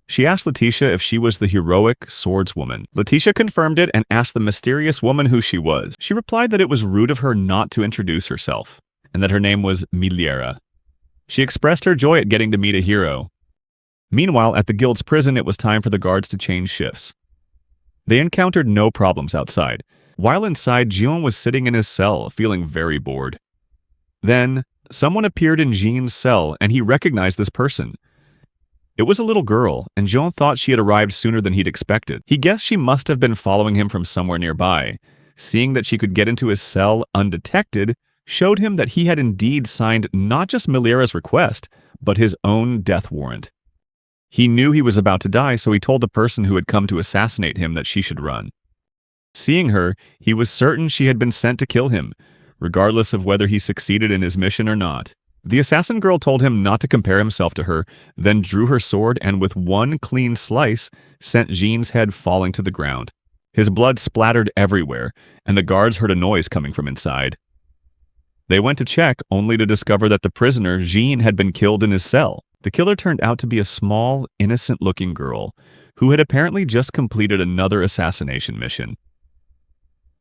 She asked Leticia if she was the heroic swordswoman. Leticia confirmed it and asked the mysterious woman who she was. She replied that it was rude of her not to introduce herself, and that her name was Miliera. She expressed her joy at getting to meet a hero. Meanwhile, at the guild's prison, it was time for the guards to change shifts. They encountered no problems outside. While inside, Jion was sitting in his cell, feeling very bored. Then, someone appeared in Jean's cell, and he recognized this person. It was a little girl, and Jion thought she had arrived sooner than he'd expected. He guessed she must have been following him from somewhere nearby. Seeing that she could get into his cell undetected, showed him that he had indeed signed not just Miliera's request, but his own death warrant. He knew he was about to die, so he told the person who had come to assassinate him that she should run. Seeing her, he was certain she had been sent to kill him, regardless of whether he succeeded in his mission or not. The assassin girl told him not to compare himself to her, then drew her sword and with one clean slice, sent Jean's head falling to the ground. His blood splattered everywhere, and the guards heard a noise coming from inside. They went to check, only to discover that the prisoner, Jean, had been killed in his cell. The killer turned out to be a small, innocent-looking girl, who had apparently just completed another assassination mission.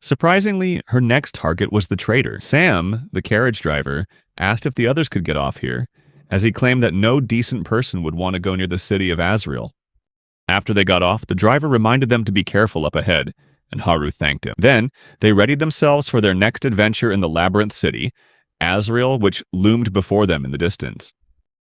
Surprisingly, her next target was the traitor. Sam, the carriage driver, asked if the others could get off here, as he claimed that no decent person would want to go near the city of Azrael. After they got off, the driver reminded them to be careful up ahead, and Haru thanked him. Then, they readied themselves for their next adventure in the Labyrinth City, Azrael, which loomed before them in the distance.